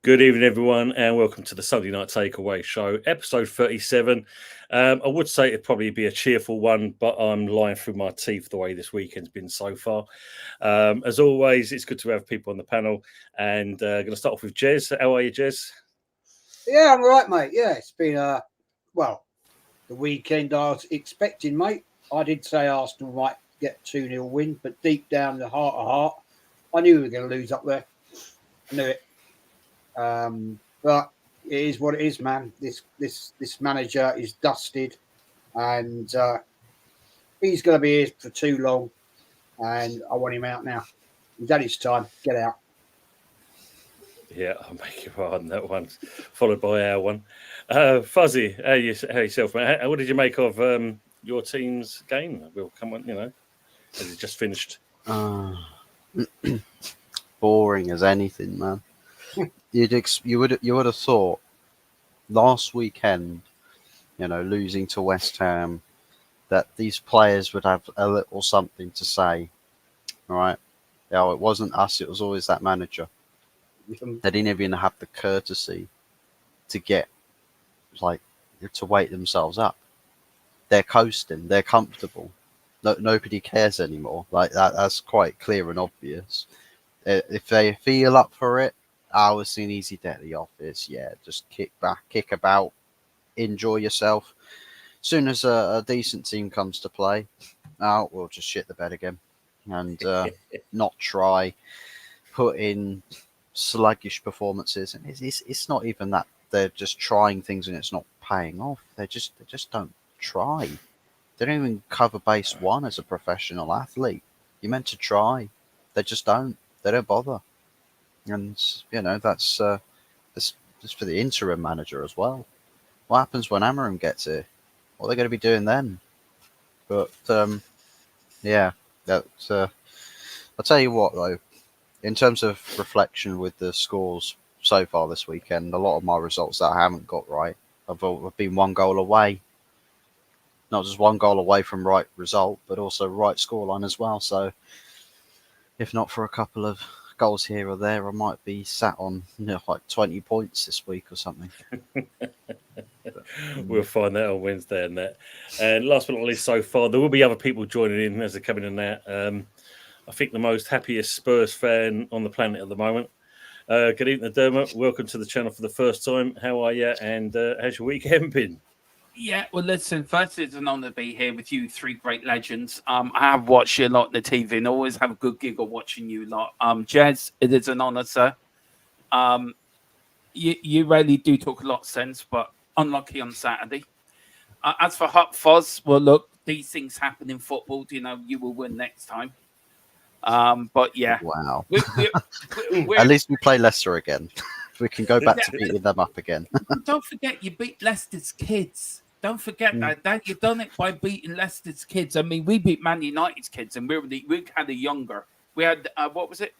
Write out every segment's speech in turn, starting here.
Good evening, everyone, and welcome to the Sunday Night Takeaway Show, episode 37. I would say it'd probably be a cheerful one, but I'm lying through my teeth the way this weekend's been so far. As always, it's good to have people on the panel, and going to start off with Jez. How are you, Jez? Yeah, I'm all right, mate. Yeah, it's been the weekend I was expecting, mate. I did say Arsenal might get 2-0 win, but deep down in the heart of heart, I knew we were going to lose up there. I knew it. But it is what it is, man. This manager is dusted, and he's going to be here for too long, and I want him out now. He's had his time. Get out. Yeah, I'll make you right on that one, followed by our one. Fuzzy, how yourself, mate? What did you make of your team's game? We'll come on, as it just finished. Boring as anything, man. You would have thought last weekend, losing to West Ham, that these players would have a little something to say. All right, it wasn't us; it was always that manager. They didn't even have the courtesy to to wake themselves up. They're coasting. They're comfortable. Nobody cares anymore. Like that's quite clear and obvious. If they feel up for it, I was seeing easy day at the office. Yeah, just kick back, kick about, enjoy yourself. As soon as a decent team comes to play, we'll just shit the bed again and not try, put in sluggish performances. And it's not even that they're just trying things and it's not paying off. They just don't try. They don't even cover base one as a professional athlete. You're meant to try. They just don't. They don't bother. And, that's for the interim manager as well. What happens when Amarim gets here? What are they going to be doing then? But, I'll tell you what, though. In terms of reflection with the scores so far this weekend, a lot of my results that I haven't got right have been one goal away. Not just one goal away from right result, but also right scoreline as well. So, if not for a couple of goals here or there, I might be sat on 20 points this week or something. We'll find that on Wednesday and that. And last but not least, so far there will be other people joining in as they're coming in and out. I think the most happiest Spurs fan on the planet at the moment. Good evening, Dermot. Welcome to the channel for the first time. How are you? And how's your weekend been? Yeah, well, listen, first, it's an honour to be here with you three great legends. I have watched you a lot on the TV and always have a good giggle watching you lot. Jez, it is an honour, sir. You really do talk a lot of sense, but unlucky on Saturday. As for Hot Fuzz, well, look, these things happen in football. You will win next time. But yeah. Wow. We're At least we play Leicester again. We can go back to beating them up again. Don't forget, you beat Leicester's kids. Don't forget that you've done it by beating Leicester's kids. I mean, we beat Man United's kids, and we had a younger. We had what was it?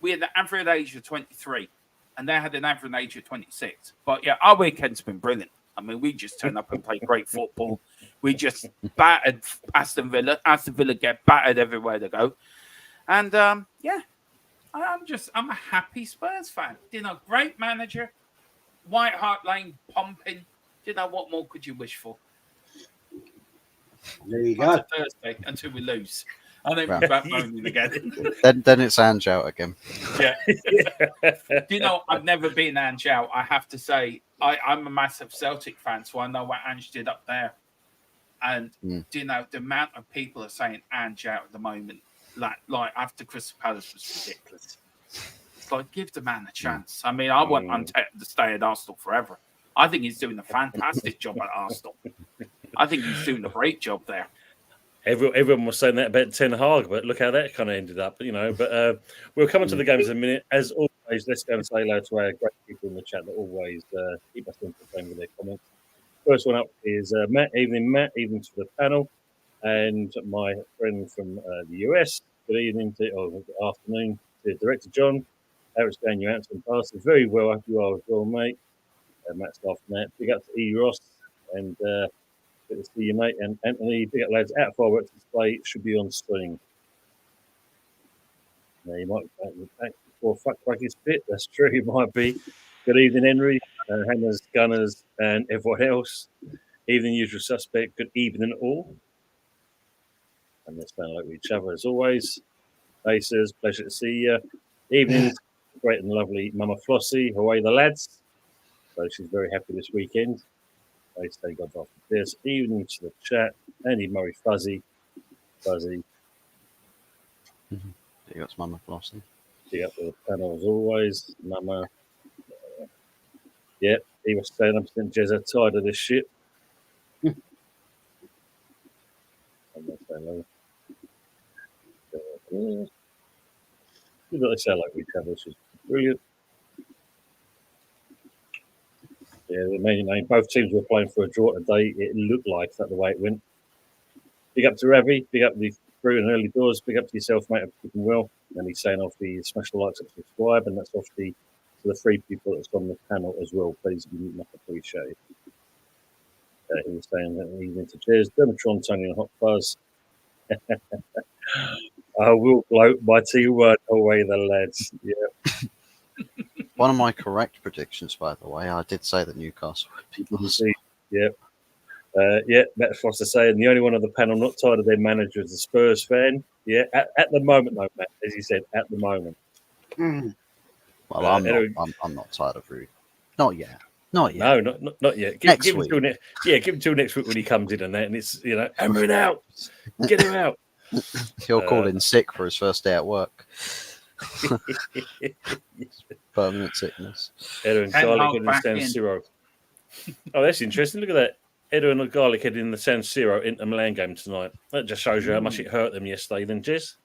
We had an average age of 23, and they had an average age of 26. But yeah, our weekend's been brilliant. I mean, we just turned up and played great football. We just battered Aston Villa. Aston Villa get battered everywhere they go, and I'm a happy Spurs fan. Great manager, White Hart Lane pumping. What more could you wish for? There you go. Thursday until we lose. And then we're back moaning again. then it's Ange out again. Yeah. I've never been Ange out. I have to say, I'm a massive Celtic fan, so I know what Ange did up there. And the amount of people are saying Ange out at the moment, like after Crystal Palace was ridiculous. It's like, give the man a chance. I mean, I want Arteta to stay at Arsenal forever. I think he's doing a fantastic job at Arsenal. I think he's doing a great job there. Everyone was saying that about Ten Hag, but look how that kind of ended up, But we'll come on to the games in a minute. As always, let's go and say hello to our great people in the chat that always keep us entertained with their comments. First one up is Matt. Evening, to the panel. And my friend from the US. Good evening good afternoon to Director John. How it's going, you answering passes very well. I hope you are as well, mate. Matt's laughing that. Big up to E. Ross and good to see you, mate. And Anthony, big up, lads. Out fireworks display should be on screen. Now, you might be back before fuck his pit. That's true, it might be. Good evening, Henry, Hammers, Gunners, and everyone else. Evening, usual suspect. Good evening, all. And let's sound like each other as always. Aces, pleasure to see you. Evenings, great and lovely Mama Flossie. How are you, the lads? So she's very happy this weekend. They say God after this. Evening to the chat. Andy Murray, Fuzzy. There goes Mama Flossie. Big up the panel as always. Mama. Yep, he was saying I'm Jezza tired of this shit. I'm not saying no. They sound like we have, which is brilliant. Yeah, both teams were playing for a draw today. It looked like that the way it went. Big up to Ravi, big up the crew and early doors, big up to yourself, mate, for keeping well. And he's saying off the smash the likes and subscribe, and that's off to the 3 people that's on the panel as well. Please be much appreciated. He was saying that evening to cheers, Dermatron, Tony, and Hot Fuzz. I will gloat my T1 away the lads. Yeah. One of my correct predictions, by the way, I did say that Newcastle would be lost. Yep. Matt Foster saying the only one on the panel not tired of their manager is a Spurs fan. Yeah, at the moment, though, Matt, as you said, at the moment. Well, I'm not tired of Rude. Not yet. Not yet. No, not yet. Give him till next week when he comes in and that, and it's hammer it out, get him out. He'll call in sick for his first day at work. Permanent sickness. Edo and Garlic heading in San Siro. Oh, that's interesting. Look at that. Edo and Garlic heading in the San Siro Inter Milan game tonight. That just shows you how much it hurt them yesterday, then, Jez.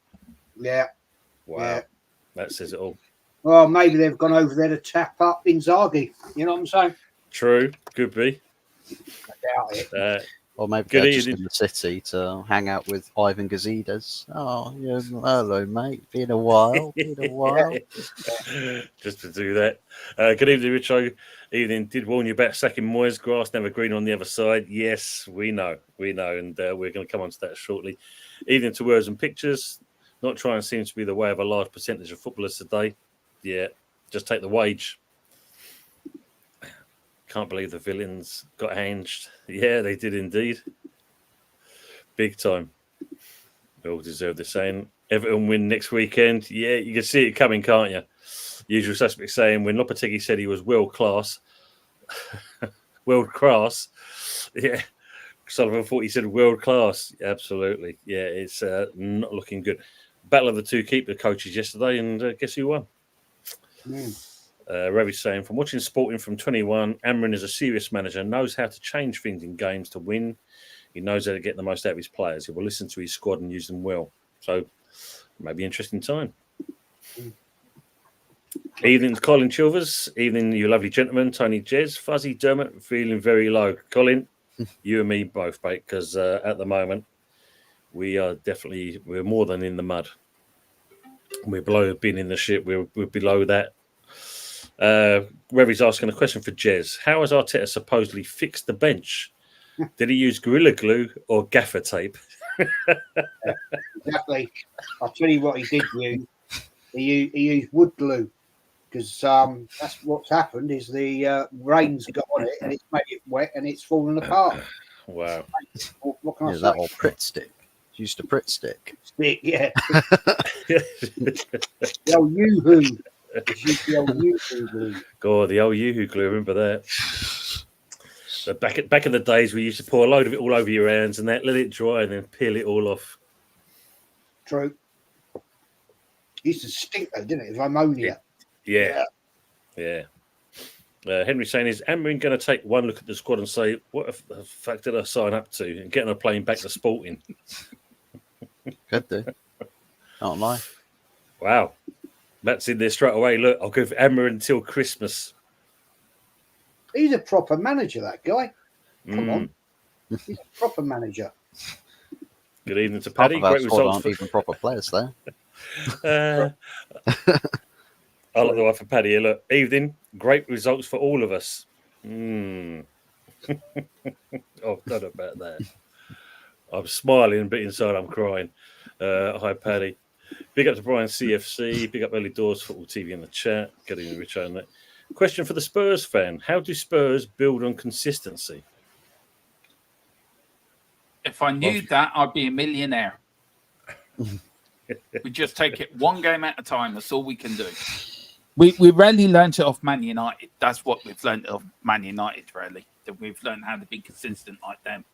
Yeah. Wow. Yeah. That says it all. Well, maybe they've gone over there to tap up Inzaghi. You know what I'm saying? True. Could be. I doubt it. Or maybe they're just in the city to hang out with Ivan Gazidis. Oh, yeah, hello, mate. Been a while. Just to do that. Good evening, Richo. Evening. Did warn you about sacking Moyes. Grass never green on the other side. Yes, we know. And we're going to come on to that shortly. Evening to words and pictures. Not trying seems to be the way of a large percentage of footballers today. Yeah, just take the wage. Can't believe the villains got hanged. Yeah, they did indeed. Big time. They all deserve the same. Everton win next weekend. Yeah, you can see it coming, can't you? Usual suspect saying when Lopetegui said he was world class. Yeah. Sullivan thought he said world class. Absolutely. Yeah, it's not looking good. Battle of the two keeper coaches yesterday, and guess who won? Ravi's saying, from watching Sporting from 21, Amrin is a serious manager, knows how to change things in games to win. He knows how to get the most out of his players. He will listen to his squad and use them well. So, maybe interesting time. Evening, Colin Chilvers. Evening, you lovely gentlemen. Tony Jez. Fuzzy Dermot, feeling very low. Colin, you and me both, mate, because at the moment, we're more than in the mud. We're below being in the ship. We're below that. Revy's asking a question for Jez. How has Arteta supposedly fixed the bench? Did he use Gorilla Glue or gaffer tape? Exactly. I'll tell you what he did use. He used wood glue because that's what's happened is the rain's got on it and it's made it wet and it's fallen apart. Wow. What can I say? That or Pritt stick. Used a Pritt stick. Stick, yeah. The old Yoo-hoo. The old Yoo-hoo glue. God, the old Yoo-hoo glue. Remember that? But back in the days, we used to pour a load of it all over your hands and that, let it dry, and then peel it all off. True. It used to stink though, didn't it? Of ammonia. Yeah. Henry saying, is Amrin going to take one look at the squad and say, what the fuck did I sign up to? And get on a plane back to Sporting. Could do. Not lie. Wow. That's in there straight away. Look, I'll give Amrin until Christmas. He's a proper manager, that guy. Come on. He's a proper manager. Good evening to Paddy. Great results. Aren't even proper players there. I like the one for Paddy here. Look, evening. Great results for all of us. Oh, don't know about that. I'm smiling, but inside I'm crying. Hi, Paddy. Big up to Brian CFC. Big up Early Doors Football TV in the chat. Good evening, Richard. Question for the Spurs fan: how do Spurs build on consistency? If I knew that, I'd be a millionaire. We just take it one game at a time. That's all we can do. We rarely learned it off Man United. That's what we've learned of Man United, really. That we've learned how to be consistent like them.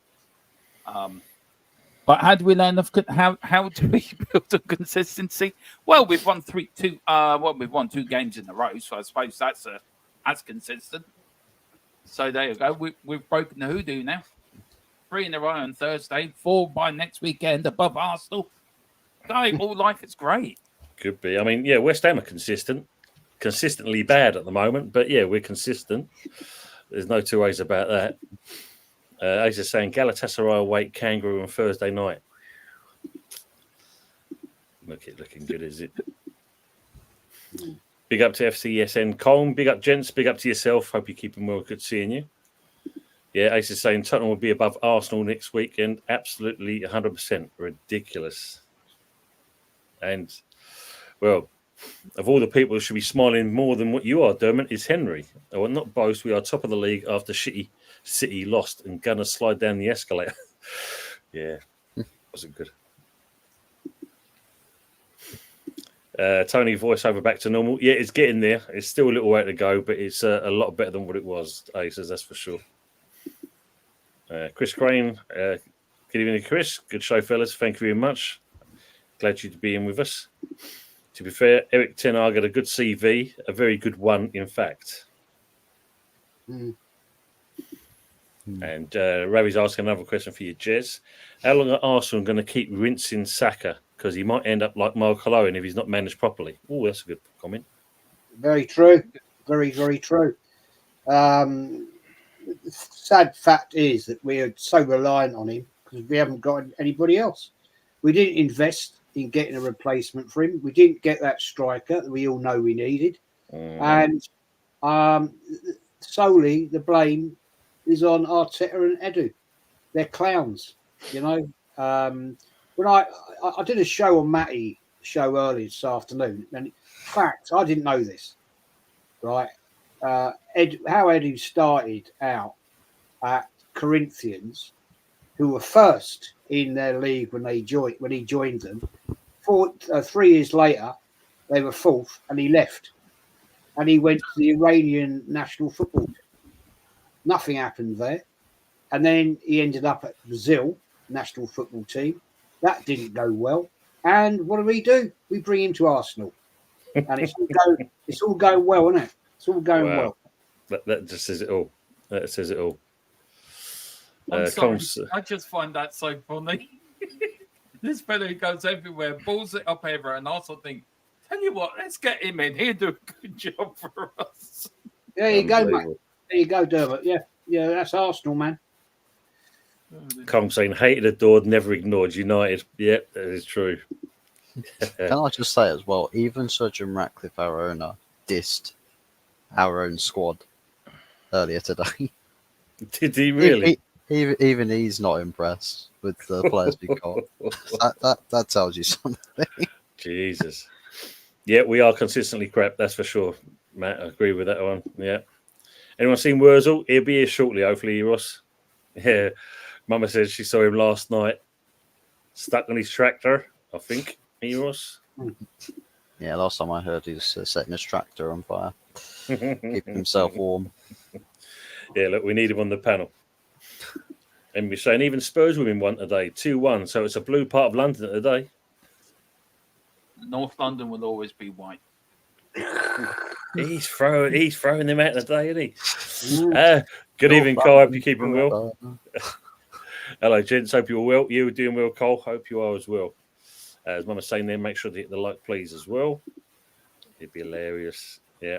But how do we learn how do we build on consistency? Well, we've won we've won 2 games in a row, so I suppose that's consistent. So there you go. We've broken the hoodoo now. 3 in a row on Thursday, 4 by next weekend above Arsenal. Guy, all life is great. Could be. I mean, yeah, West Ham are consistently bad at the moment, but yeah, we're consistent. There's no two ways about that. As you're saying, Galatasaray await Kangaroo on Thursday night. Looking good, is it? Big up to FCSN Colm. Big up, gents. Big up to yourself. Hope you're keeping well. Good seeing you. Yeah, Ace is saying Tottenham will be above Arsenal next weekend. Absolutely 100%. Ridiculous. And, well, of all the people who should be smiling more than what you are, Dermot, is Henry. I will not boast. We are top of the league after City lost and gonna slide down the escalator. Yeah, wasn't good. Tony, voiceover back to normal. Yeah, it's getting there. It's still a little way to go, but it's a lot better than what it was, Aces, that's for sure. Chris Crane, good evening, Chris. Good show, fellas. Thank you very much. Glad you to be in with us. To be fair, Eric Ten Hag got a good CV, a very good one, in fact. And Ravi's asking another question for you, Jez. How long are Arsenal going to keep rinsing Saka? Because he might end up like Michael Owen if he's not managed properly. Oh, that's a good comment. Very true. Very, very true. The sad fact is that we are so reliant on him because we haven't got anybody else. We didn't invest in getting a replacement for him. We didn't get that striker that we all know we needed. And solely the blame is on Arteta and Edu. They're clowns, you know. When I did a show on Matty show earlier this afternoon, and in fact, I didn't know this, right? How Edu started out at Corinthians, who were first in their league when he joined them. 3 years later, they were 4th, and he left, and he went to the Iranian national football team. Nothing happened there, and then he ended up at Brazil national football team. That didn't go well, and what do? We bring him to Arsenal, and it's all going well, isn't it? It's all going well. That just says it all. That says it all. I'm sorry, I just find that so funny. This fellow goes everywhere, balls it up everywhere, and also think, tell you what, let's get him in. He'll do a good job for us. There you go, mate. There you go, Dermot. Yeah, that's Arsenal, man. Come saying, hated, adored, never ignored. United. Yeah, that is true. Can I just say as well, even Sir Jim Ratcliffe, our owner, dissed our own squad earlier today. Did he really? Even he's not impressed with the players we got. That tells you something. Jesus. Yeah, we are consistently crap, that's for sure. Matt, I agree with that one. Yeah. Anyone seen Wurzel? He'll be here shortly, hopefully, Ross. Yeah. Mama said she saw him last night. Stuck on his tractor, I think. Ross. Yeah, last time I heard he was setting his tractor on fire. Keeping himself warm. Yeah, look, we need him on the panel. And we're saying even Spurs women won today, 2-1. So it's a blue part of London today. North London will always be white. He's throwing them out today, isn't he? Good evening, Cole. Hope you're keeping well. Hello, gents. Hope you're well. You're doing well, Cole. Hope you are as well. As Mama's saying there, make sure to hit the like, please, as well. It'd be hilarious. Yeah.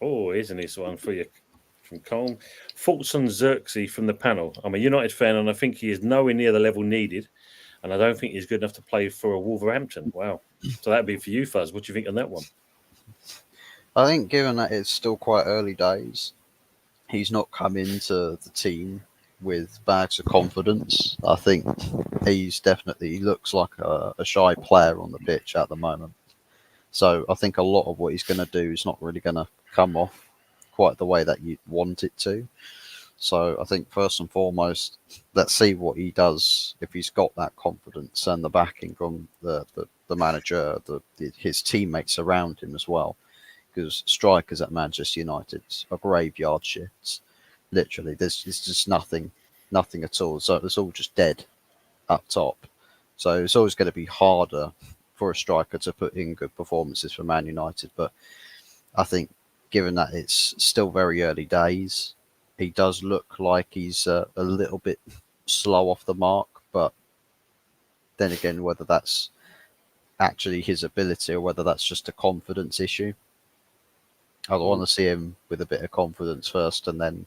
Oh, here's a nice one for you from Colm. Thoughts on Xerxes from the panel. I'm a United fan, and I think he is nowhere near the level needed, and I don't think he's good enough to play for a Wolverhampton. Wow. So that'd be for you, Fuzz. What do you think on that one? I think given that it's still quite early days, he's not come into the team with bags of confidence. I think he looks like a shy player on the pitch at the moment. So I think a lot of what he's going to do is not really going to come off quite the way that you want it to. So I think first and foremost, let's see what he does if he's got that confidence and the backing from the manager, his teammates around him as well. Because strikers at Manchester United are graveyard shifts. Literally, there's just nothing at all. So it's all just dead up top. So it's always going to be harder for a striker to put in good performances for Man United. But I think, given that it's still very early days, he does look like he's a little bit slow off the mark. But then again, whether that's actually his ability or whether that's just a confidence issue, I want to see him with a bit of confidence first, and then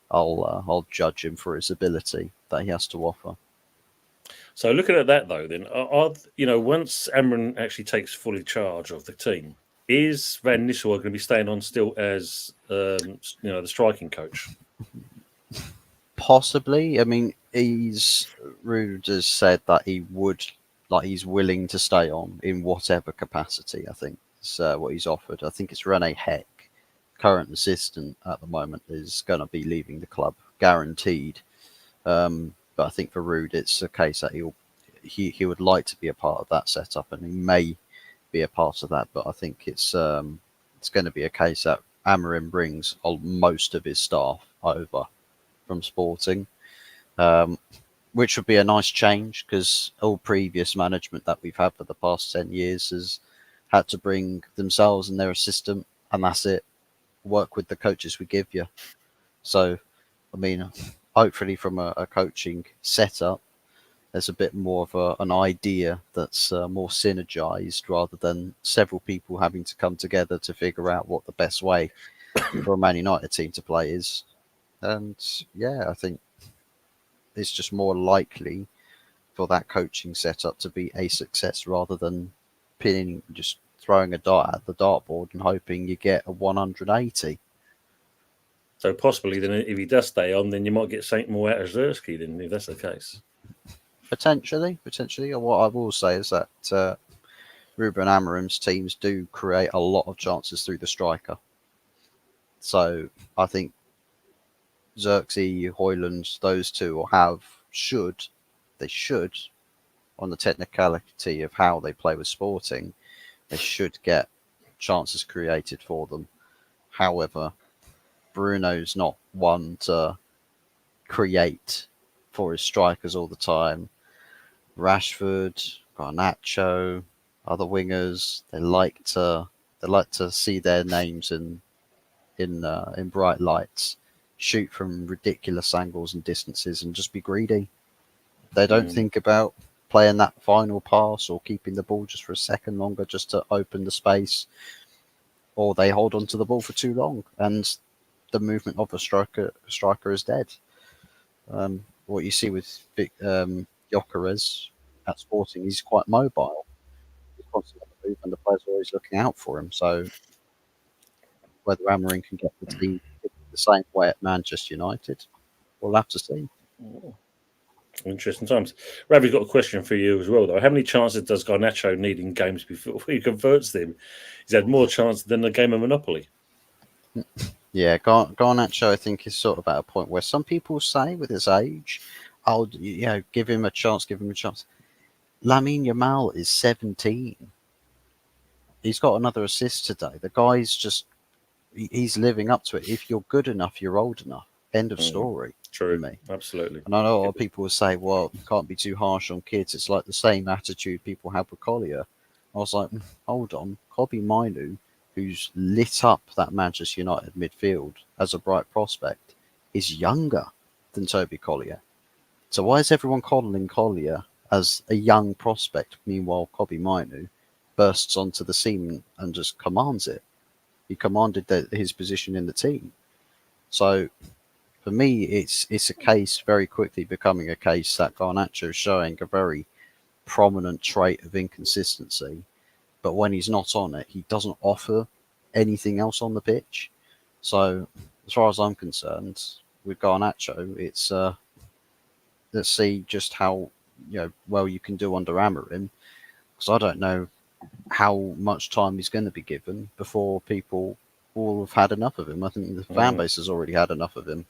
I'll judge him for his ability that he has to offer. So looking at that though, then once Amron actually takes fully charge of the team, is Van Nistelrooy going to be staying on still as the striking coach? Possibly. I mean, Ruud has said that he's willing to stay on in whatever capacity. I think is what he's offered. I think it's Rene Heck, current assistant at the moment, is going to be leaving the club, guaranteed. But I think for Ruud, it's a case that he would like to be a part of that setup, and he may be a part of that. But I think it's going to be a case that Amorim brings most of his staff over from Sporting, which would be a nice change, because all previous management that we've had for the past 10 years has had to bring themselves and their assistant, and that's it. Work with the coaches we give you. So, I mean, hopefully from a coaching setup, there's a bit more of an idea that's more synergized, rather than several people having to come together to figure out what the best way for a Man United team to play is. And yeah, I think it's just more likely for that coaching setup to be a success, rather than just throwing a dart at the dartboard and hoping you get a 180. So possibly then, if he does stay on, then you might get something more out of Zersky then, if that's the case. Potentially. What I will say is that Ruben Amorim's teams do create a lot of chances through the striker. So I think Xerxes, Hoyland, those two should, on the technicality of how they play with Sporting, they should get chances created for them. However, Bruno's not one to create for his strikers all the time. Rashford, Garnacho, other wingers, they like to see their names in bright lights, shoot from ridiculous angles and distances, and just be greedy. They don't think about playing that final pass or keeping the ball just for a second longer just to open the space, or they hold on to the ball for too long, and the movement of a striker is dead. What you see with Gyökeres at Sporting, he's quite mobile. He's constantly on the move, and the players are always looking out for him. So whether Amorim can get the team the same way at Manchester United, we'll have to see. Oh, interesting times. Ravi's got a question for you as well, though. How many chances does Garnacho need in games before he converts them? He's had more chances than a game of Monopoly. Yeah, Garnacho, I think, is sort of at a point where some people say with his age, "Oh, give him a chance, give him a chance." Lamine Yamal is 17. He's got another assist today. The guy's he's living up to it. If you're good enough, you're old enough. End of story. True, for me. Absolutely. And I know a lot of people will say, well, you can't be too harsh on kids. It's like the same attitude people have with Collier. I was like, hold on. Kobbie Mainoo, who's lit up that Manchester United midfield as a bright prospect, is younger than Toby Collier. So why is everyone calling Collier as a young prospect? Meanwhile, Kobbie Mainoo bursts onto the scene and just commands it. He commanded his position in the team. So for me, it's a case very quickly becoming a case that Garnacho is showing a very prominent trait of inconsistency. But when he's not on it, he doesn't offer anything else on the pitch. So as far as I'm concerned, with Garnacho, it's let's see just how well you can do under Amorim, because I don't know how much time he's going to be given before people all have had enough of him. I think the fan base has already had enough of him.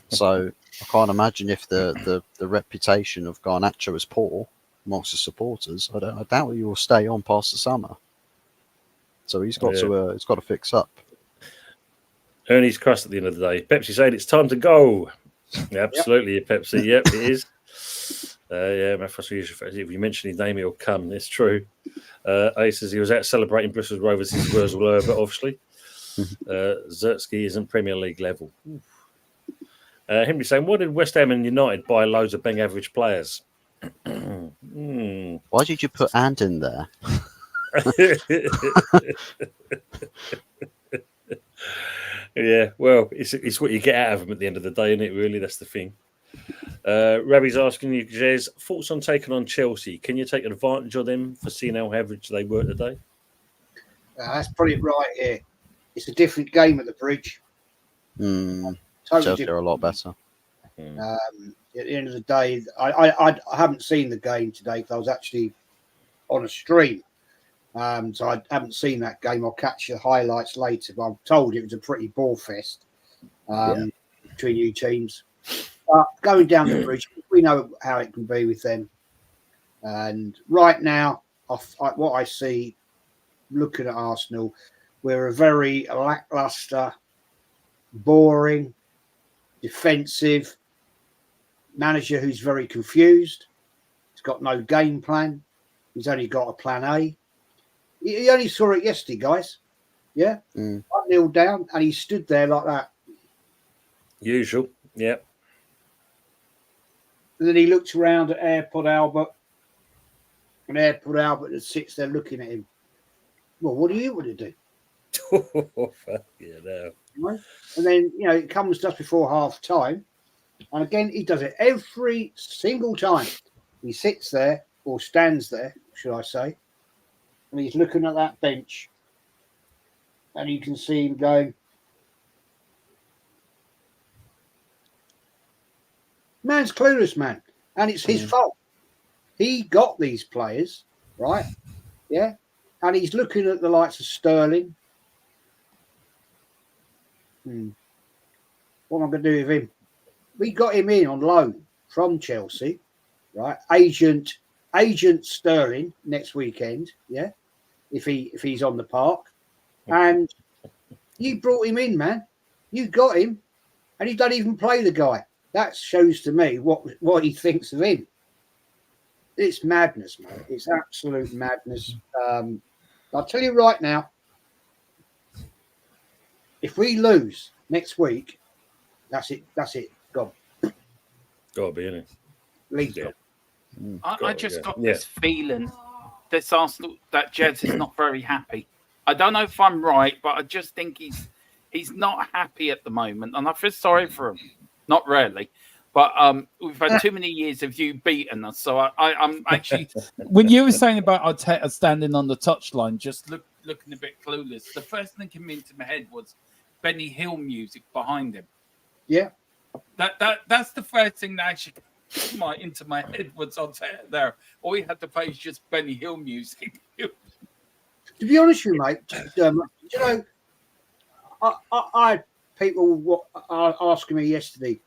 So I can't imagine if the reputation of Garnacho is poor amongst the supporters. I doubt he will stay on past the summer. So he's got to fix up. Ernie's crust at the end of the day. Pepsi saying it's time to go. Yeah, absolutely, Pepsi. Yep, it is. If you mention his name, he'll come. It's true. Ace says he was out celebrating Bristol Rovers. His words were, but obviously, Zertsky isn't Premier League level. Henry saying, why did West Ham and United buy loads of bang average players? Why did you put "and" in there? Yeah, well, it's what you get out of them at the end of the day, isn't it? Really, that's the thing. Ravi's asking you, Jez, thoughts on taking on Chelsea? Can you take advantage of them for seeing how average they were today? That's probably right here. It's a different game at the Bridge. Totally Chelsea are a lot better. At the end of the day, I haven't seen the game today because I was actually on a stream. So I haven't seen that game. I'll catch the highlights later. But I'm told it was a pretty ball fest between you teams. But going down the Bridge, we know how it can be with them. And right now, what I see, looking at Arsenal, we're a very lackluster, boring, defensive manager who's very confused. He's got no game plan. He's only got a plan A. He only saw it yesterday, guys. Yeah? 1-0 down, and he stood there like that. Usual, yeah. And then he looks around at Airport Albert, and Airport Albert sits there looking at him. Well, what do you want to do? Yeah, no. And then, it comes just before half time. And again, he does it every single time. He sits there, or stands there, should I say, and he's looking at that bench. And you can see him going, man's clueless, man. And it's his fault. He got these players, right? Yeah. And he's looking at the likes of Sterling. What am I going to do with him? We got him in on loan from Chelsea, right? Agent Sterling next weekend, yeah. If he's on the park, and you brought him in, man. You got him, and he don't even play the guy. That shows to me what he thinks of him. It's madness, man. It's absolute madness. I'll tell you right now, if we lose next week, that's it. Gone. Gotta be, innit? League. Yeah. I just got this feeling this Arsenal that Jeds is not very happy. I don't know if I'm right, but I just think he's not happy at the moment, and I feel sorry for him. Not really, but we've had too many years of you beating us. So I'm actually, when you were saying about Arteta standing on the touchline, just looking a bit clueless, the first thing came into my head was Benny Hill music behind him. Yeah, that's the first thing that actually came into my head was Arteta there. All he had to play is just Benny Hill music. To be honest with you, mate, I had people asking me yesterday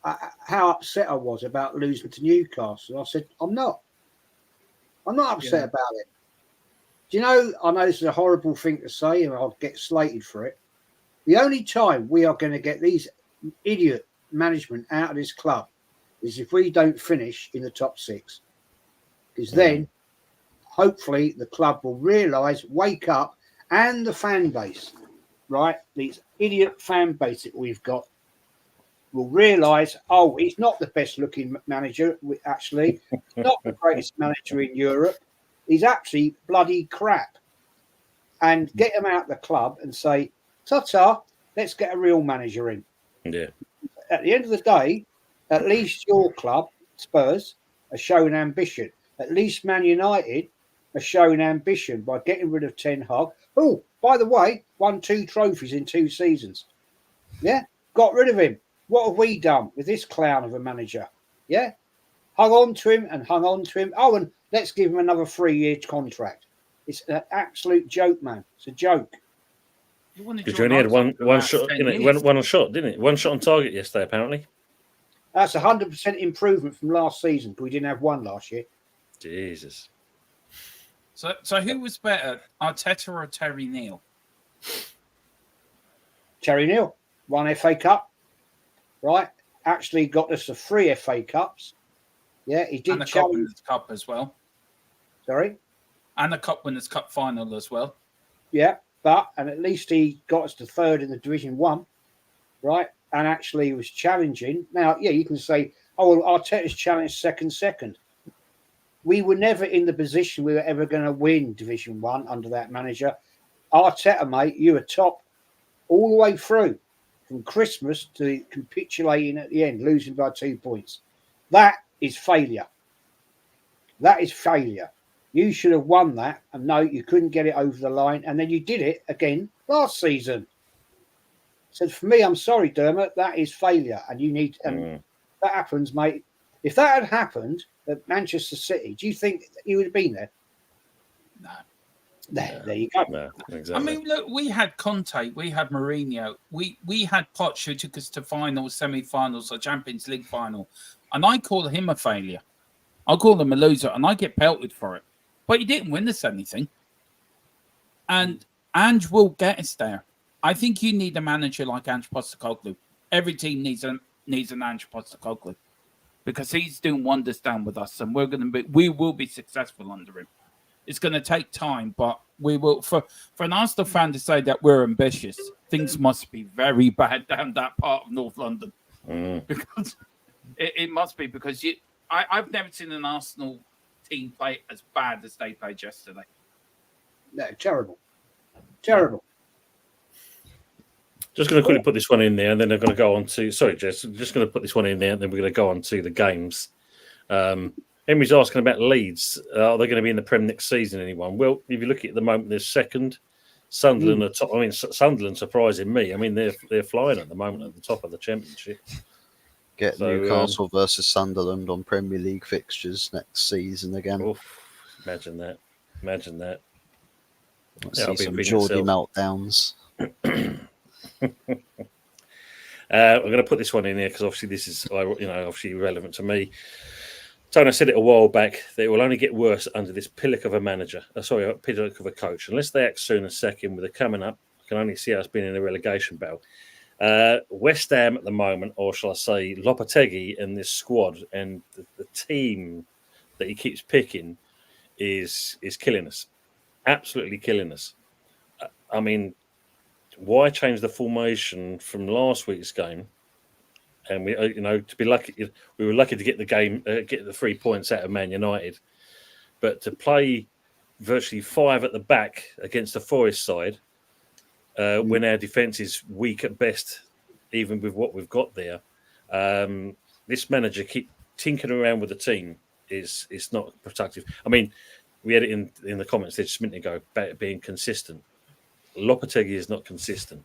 how upset I was about losing to Newcastle. I said, I'm not upset about it. Do you know, I know this is a horrible thing to say and I'll get slated for it. The only time we are going to get these idiot management out of this club is if we don't finish in the top 6. Because then, hopefully, the club will realise, wake up, and the fan base, right? These idiot fan base that we've got will realise, he's not the best looking manager, actually. He's not the greatest manager in Europe. He's actually bloody crap. And get him out of the club and say, ta-ta, let's get a real manager in. Yeah. At the end of the day, at least your club, Spurs, are showing ambition. At least Man United are showing ambition by getting rid of Ten Hag. Oh, by the way, won 2 trophies in 2 seasons. Yeah, got rid of him. What have we done with this clown of a manager? Yeah, hung on to him and hung on to him. Oh, and let's give him another 3-year contract. It's an absolute joke, man. It's a joke. Because you only had one shot, one shot, didn't it? One shot on target yesterday, apparently. That's 100% improvement from last season. We didn't have one last year. Jesus. So who was better, Arteta or Terry Neal? Terry Neal won FA Cup, right? Actually got us the 3 FA Cups. Yeah, he did and the Cup Winners' Cup as well. Sorry? And the Cup Winners' Cup final as well. Yeah, and at least he got us to 3rd in the Division 1, right? And actually was challenging. Now, yeah, you can say, oh, well, Arteta's challenged second. We were never in the position we were ever going to win Division 1 under that manager. Arteta, mate, you were top all the way through, from Christmas to capitulating at the end, losing by 2 points. That is failure. That is failure. You should have won that, and no, you couldn't get it over the line, and then you did it again last season. So for me, I'm sorry, Dermot, that is failure, and you need. And that happens, mate. If that had happened at Manchester City, do you think you would have been there? No. There you go. No, exactly. I mean, look, we had Conte, we had Mourinho, we had Poch who took us to finals, semi-finals, or Champions League final, and I call him a failure. I call him a loser, and I get pelted for it. But he didn't win us anything, and Ange will get us there. I think you need a manager like Ange Postecoglou. Every team needs an Ange Postecoglou because he's doing wonders down with us, and we will be successful under him. It's going to take time, but we will. For an Arsenal fan to say that we're ambitious, things must be very bad down that part of North London. Because it must be, because I've never seen an Arsenal team play as bad as they played yesterday. No, terrible. Just going to quickly put this one in there, and then they're going to go on to. Sorry, Jess. I'm just going to put this one in there, and then we're going to go on to the games. Henry's asking about Leeds. Are they going to be in the Prem next season? Anyone? Well, if you look at the moment, they're second. Sunderland are top. I mean, Sunderland surprising me. I mean, they're flying at the moment at the top of the Championship. Get Newcastle versus Sunderland on Premier League fixtures next season again. Oof, imagine that. Let's see some Geordie meltdowns. I'm going to put this one in here because obviously this is obviously relevant to me. Tony, I said it a while back that it will only get worse under this pillock of a manager. Pillock of a coach. Unless they act soon as second with it coming up, I can only see us being in a relegation battle. West Ham at the moment, or shall I say Lopetegui and this squad and the team that he keeps picking is killing us. Absolutely killing us. I mean, why change the formation from last week's game? And we, to be lucky, we were lucky to get the game, get the 3 points out of Man United. But to play virtually 5 at the back against the Forest side, when our defence is weak at best, even with what we've got there, this manager keep tinkering around with the team is not productive. I mean, we had it in the comments there just a minute ago about being consistent. Lopetegui is not consistent.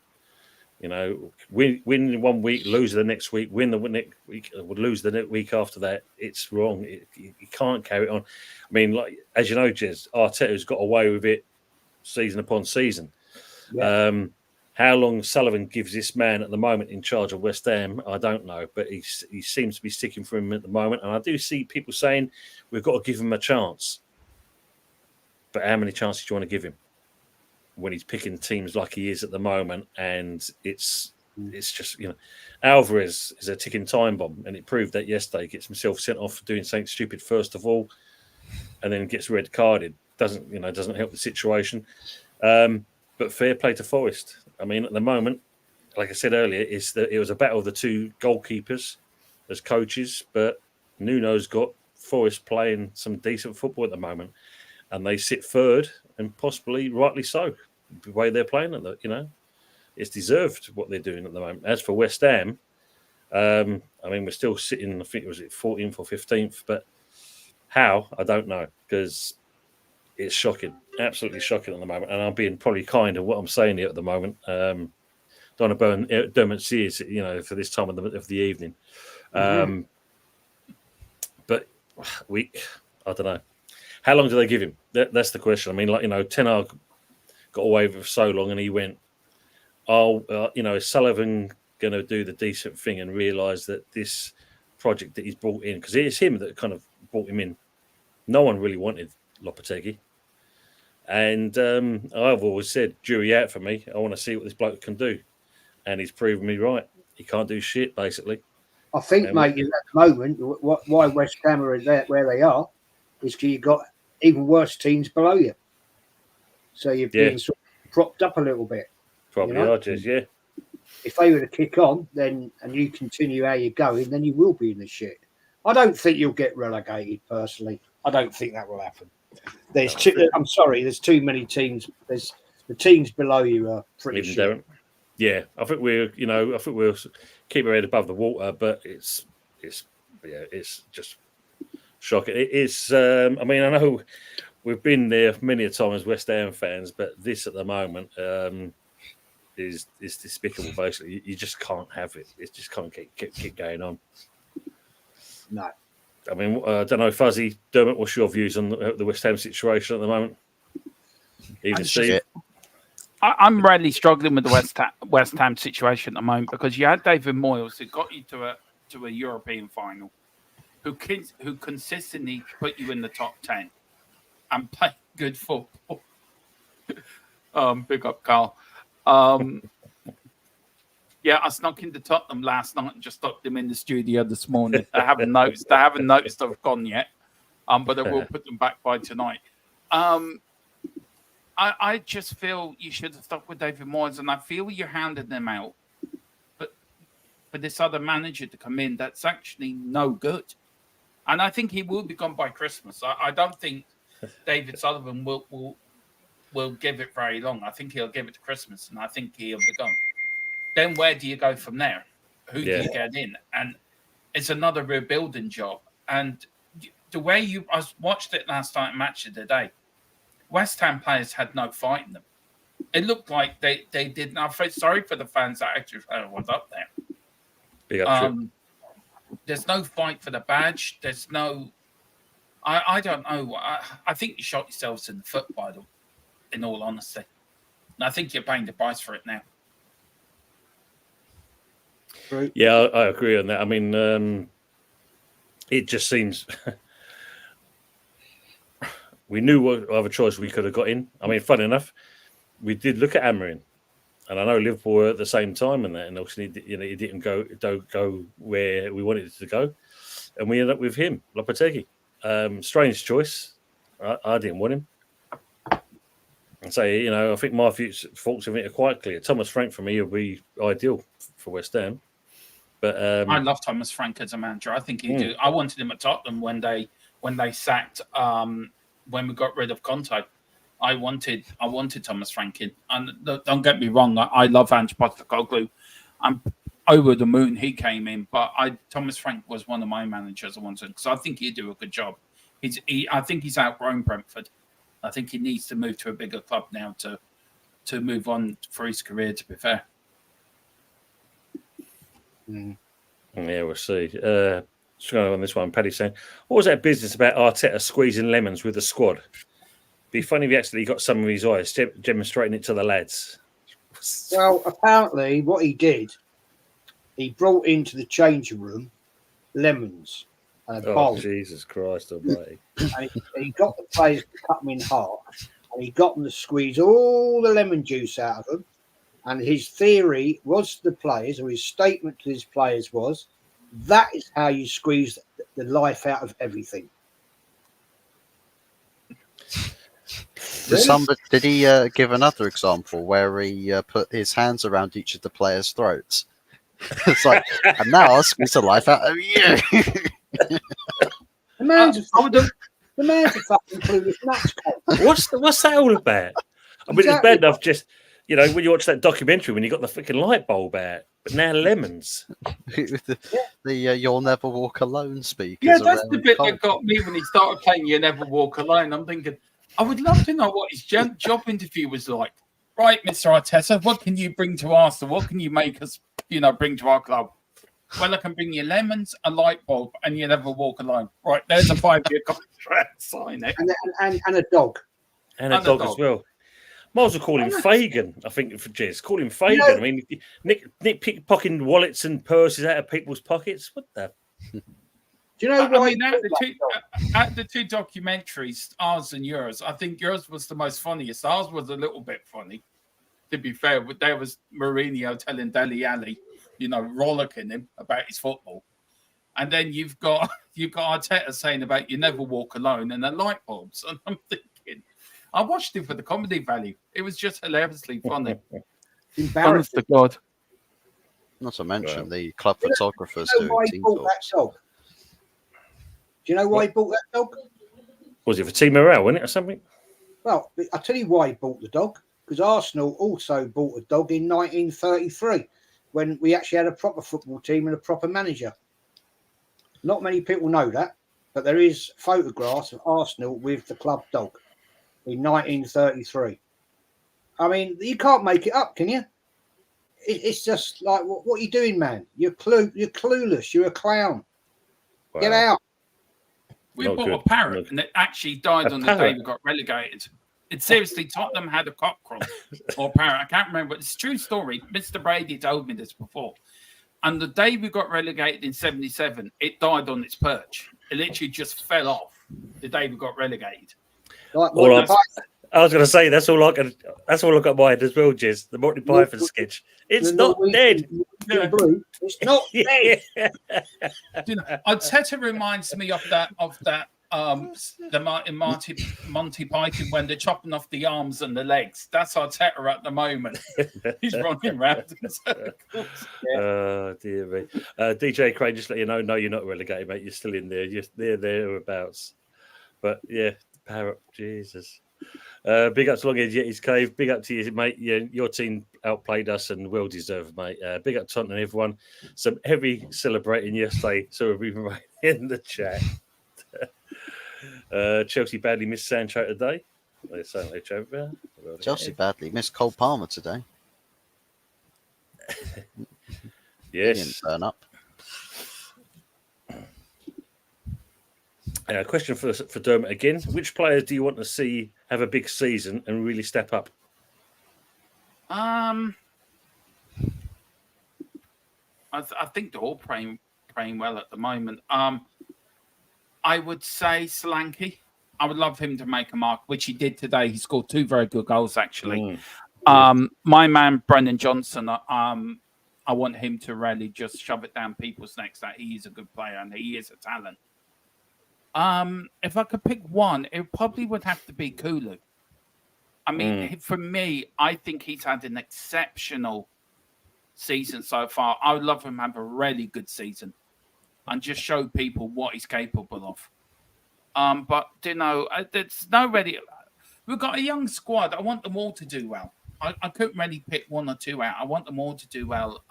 Win 1 week, lose the next week, win the next week, would lose the next week after that. It's wrong. You can't carry it on. I mean, like as you know, Jez, Arteta's got away with it season upon season. Yeah. How long Sullivan gives this man at the moment in charge of West Ham, I don't know, but he seems to be sticking for him at the moment. And I do see people saying we've got to give him a chance. But how many chances do you want to give him when he's picking teams like he is at the moment? And it's just, Alvarez is a ticking time bomb, and it proved that yesterday. He gets himself sent off for doing something stupid first of all, and then gets red carded. Doesn't help the situation. But fair play to Forest. I mean, at the moment, like I said earlier, it was a battle of the two goalkeepers as coaches, but Nuno's got Forest playing some decent football at the moment, and they sit third, and possibly rightly so, the way they're playing. It's deserved what they're doing at the moment. As for West Ham, I mean, we're still sitting, I think it was 14th or 15th, but how, I don't know, because it's shocking, absolutely shocking at the moment. And I'm being probably kind of what I'm saying here at the moment. Don't want to burn Dermot's ears, for this time of the evening. But I don't know. How long do they give him? That's the question. I mean, Ten Hag got away with so long, and he went is Sullivan going to do the decent thing and realise that this project that he's brought in, because it's him that kind of brought him in. No one really wanted Lopetegui. And I've always said, jury out for me. I want to see what this bloke can do. And he's proven me right. He can't do shit, basically. I think, mate, at the moment, why West Ham are where they are is because you've got even worse teams below you. So you've been sort of propped up a little bit. Probably are, Jez, yeah. If they were to kick on, then and you continue how you're going, then you will be in the shit. I don't think you'll get relegated, personally. I don't think that will happen. I'm sorry, there's too many teams. There's the teams below you are pretty shit. Yeah, I think we'll keep our head above the water, but it's just shocking. It is. I mean, I know we've been there many a time as West Ham fans, but this at the moment is despicable. Basically, you just can't have it. It just can't keep going on. No. I mean, I don't know, Fuzzy, Dermot, what's your views on the West Ham situation at the moment? Even Steve? I'm really struggling with the West Ham situation at the moment because you had David Moyes who got you to a European final, who consistently put you in the top 10 and play good football. Big up, Carl. Yeah, I snuck into Tottenham last night and just stopped them in the studio this morning. They haven't noticed I've gone yet, but I will put them back by tonight. I just feel you should have stuck with David Moyes, and I feel you're handing them out. But for this other manager to come in, that's actually no good. And I think he will be gone by Christmas. I don't think David Sullivan will give it very long. I think he'll give it to Christmas, and I think he'll be gone. Then where do you go from there? Who do you get in? And it's another rebuilding job. And the way I watched it last night, match of the day, West Ham players had no fight in them. It looked like they didn't. I feel sorry for the fans that actually was up there. There's no fight for the badge. There's no. I don't know. I think you shot yourselves in the foot, in all honesty. And I think you're paying the price for it now. Right. Yeah, I agree on that. I mean, it just seems we knew what other choice we could have got in. I mean, funny enough, we did look at Amarin, and I know Liverpool were at the same time in that, and obviously, it didn't go where we wanted it to go, and we ended up with him, Lopetegui. Strange choice. I didn't want him. And so, I think my thoughts of it are quite clear. Thomas Frank for me will be ideal for West Ham. But I love Thomas Frank as a manager. I think he do. I wanted him at Tottenham when they sacked when we got rid of Conte. I wanted Thomas Frank in. And don't get me wrong, I love Ange Postecoglou. I'm over the moon he came in, but Thomas Frank was one of my managers I wanted because I think he'd do a good job. I think he's outgrown Brentford. I think he needs to move to a bigger club now to move on for his career, to be fair. Yeah, we'll see. Just going on this one, Paddy saying, what was that business about Arteta squeezing lemons with the squad? Be funny if he actually got some of his eyes, demonstrating it to the lads. Well, apparently what he did, he brought into the changing room lemons and a bowl. Jesus Christ almighty. And he got the players to cut them in half, and he got them to squeeze all the lemon juice out of them. And his theory was to the players, or his statement to his players was, that is how you squeeze the life out of everything. Did he give another example where he put his hands around each of the players' throats? It's like, and now I'll squeeze the life out of you. The man's a fucking clueless nuts. What's that all about? I mean, it's bad enough just, when you watch that documentary when you got the freaking light bulb out, but now lemons. the You'll Never Walk Alone speakers. Yeah, that's the bit that got me when he started playing You Never Walk Alone. I'm thinking, I would love to know what his job interview was like. Right, Mr. Arteta, what can you bring to Arsenal? What can you make us, bring to our club? Well, I can bring you lemons, a light bulb, and You Never Walk Alone. Right, there's a 5-year contract. Sign it. And a dog. And a dog as well. Might as well call him Fagin, I think, for Jez. Call him Fagin. I mean, Nick pickpocketing wallets and purses out of people's pockets. What the? Do you know what? I mean, out the two documentaries, ours and yours, I think yours was the most funniest. Ours was a little bit funny, to be fair. But there was Mourinho telling Dele Alli, rollicking him about his football. And then you've got Arteta saying about you never walk alone and the light bulbs. And I'm thinking, I watched it for the comedy value. It was just hilariously funny. Honest to God. Not to mention the club photographers doing team talks. Do you know why he bought that dog? Was it for team morale, wasn't it, or something? Well, I'll tell you why he bought the dog. Because Arsenal also bought a dog in 1933 when we actually had a proper football team and a proper manager. Not many people know that, but there is photographs of Arsenal with the club dog in 1933. I mean, you can't make it up, can you? It's just like, what are you doing, man? You're clueless. You're a clown. Wow. Get out. We bought a parrot, and it actually died on the day we got relegated. It seriously, Tottenham had a cockerel or parrot. I can't remember. It's a true story. Mr. Brady told me this before. And the day we got relegated in 77, it died on its perch. It literally just fell off the day we got relegated. Like, I was going to say that's all I got mind as well, Jez. The Monty Python sketch. It's not dead. It's not dead. Arteta reminds me of that the Monty Python when they're chopping off the arms and the legs. That's Arteta at the moment. He's running around in circles. Oh dear me. DJ Crane, just let you know, no, you're not relegated, mate. You're still in there. You're thereabouts. But yeah, parrot, Jesus. Big up to Longhead Yeti's Cave. Big up to you, mate. Your team outplayed us and well deserved, mate. Big up to Tottenham, everyone. Some heavy celebrating yesterday, so we'll be right in the chat. Chelsea badly missed Sancho today. Chelsea badly missed Cole Palmer today. Yes. He didn't turn up. Question for Dermot again. Which players do you want to see have a big season and really step up? I think they're all playing well at the moment. I would say Solanke. I would love him to make a mark, which he did today. He scored 2 very good goals, actually. My man, Brendan Johnson, I want him to really just shove it down people's necks that he is a good player and he is a talent. If I could pick one, it probably would have to be Kulu. I mean, for me, I think he's had an exceptional season so far. I would love him to have a really good season and just show people what he's capable of. But, there's no really... We've got a young squad. I want them all to do well. I couldn't really pick one or two out. I want them all to do well.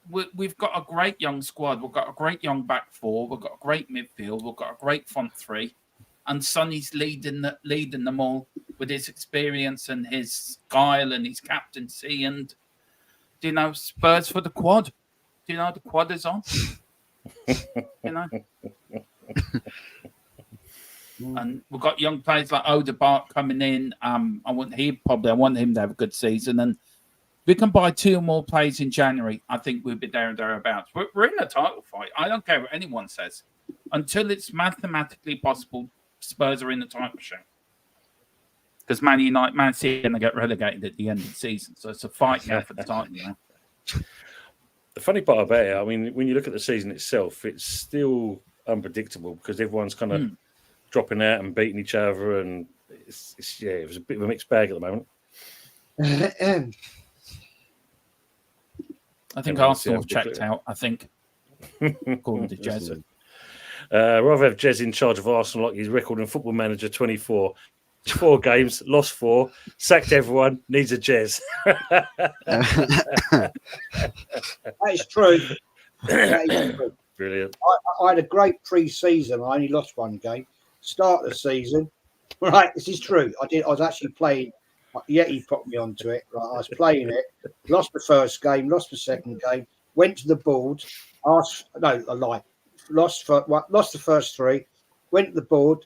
We've got a great young squad. We've got a great young back four. We've got a great midfield. We've got a great front three. And Sonny's leading them all with his experience and his guile and his captaincy. And, Spurs for the quad. The quad is on. And we've got young players like Odegaard coming in. I want him to have a good season. And we can buy 2 more players in January. I think we'll be there and thereabouts. We're in a title fight. I don't care what anyone says. Until it's mathematically possible, Spurs are in the title show. Because Man City are going to get relegated at the end of the season. So it's a fight now for the title. The funny part about it, I mean, when you look at the season itself, it's still unpredictable because everyone's kind of dropping out and beating each other. And it was a bit of a mixed bag at the moment. I think Arsenal have checked out, according to Jez. Rather have Jez in charge of Arsenal like his record in Football Manager 24. 4 games, lost 4, sacked everyone, needs a Jez. That is true. Brilliant. I had a great pre-season. I only lost 1 game. Start of the season. Right, this is true. I was actually playing. Yeti put me onto it. Right, I was playing it. Lost the first game. Lost the second game. Went to the board. Lost the first 3. Went to the board.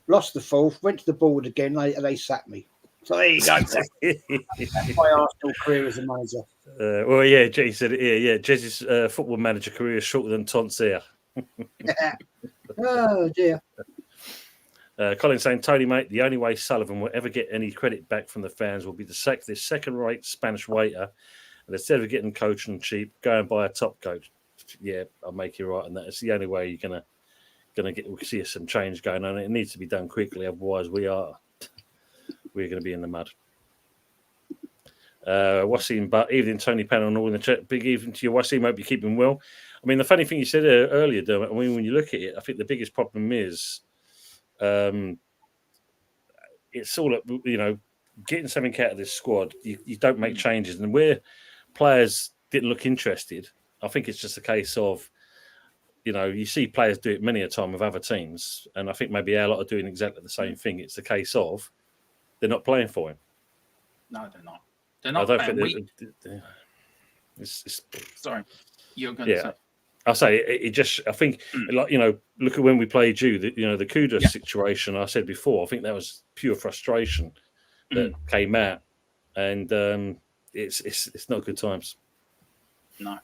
lost the fourth, went to the board again, they sacked me. So there you go. That's my Arsenal career as a manager. Well, yeah, Jay said it here. Yeah, Jez's football manager career is shorter than Tont's here. Oh dear. Colin saying, Tony, mate, the only way Sullivan will ever get any credit back from the fans will be to sack this second-rate Spanish waiter, and instead of getting coach and cheap, go and buy a top coach. Yeah, I'll make you right on that. It's the only way you're gonna see some change going on. It needs to be done quickly, otherwise we're going to be in the mud. Wasim, but evening, Tony Panel and all in the chat. Big evening to you, Wasim. Hope you're keeping well. I mean, the funny thing you said earlier, Dermot, I mean, when you look at it, I think the biggest problem is it's all, getting something out of this squad. You don't make changes. And where players didn't look interested, I think it's just a case of, you see players do it many a time with other teams. And I think maybe our lot are doing exactly the same thing. It's a case of they're not playing for him. No, they're not. They're not playing. Sorry, you're going to say. I'll say it just. I think, look at when we played you. The Kudus situation. I said before. I think that was pure frustration that came out, and it's not good times. No,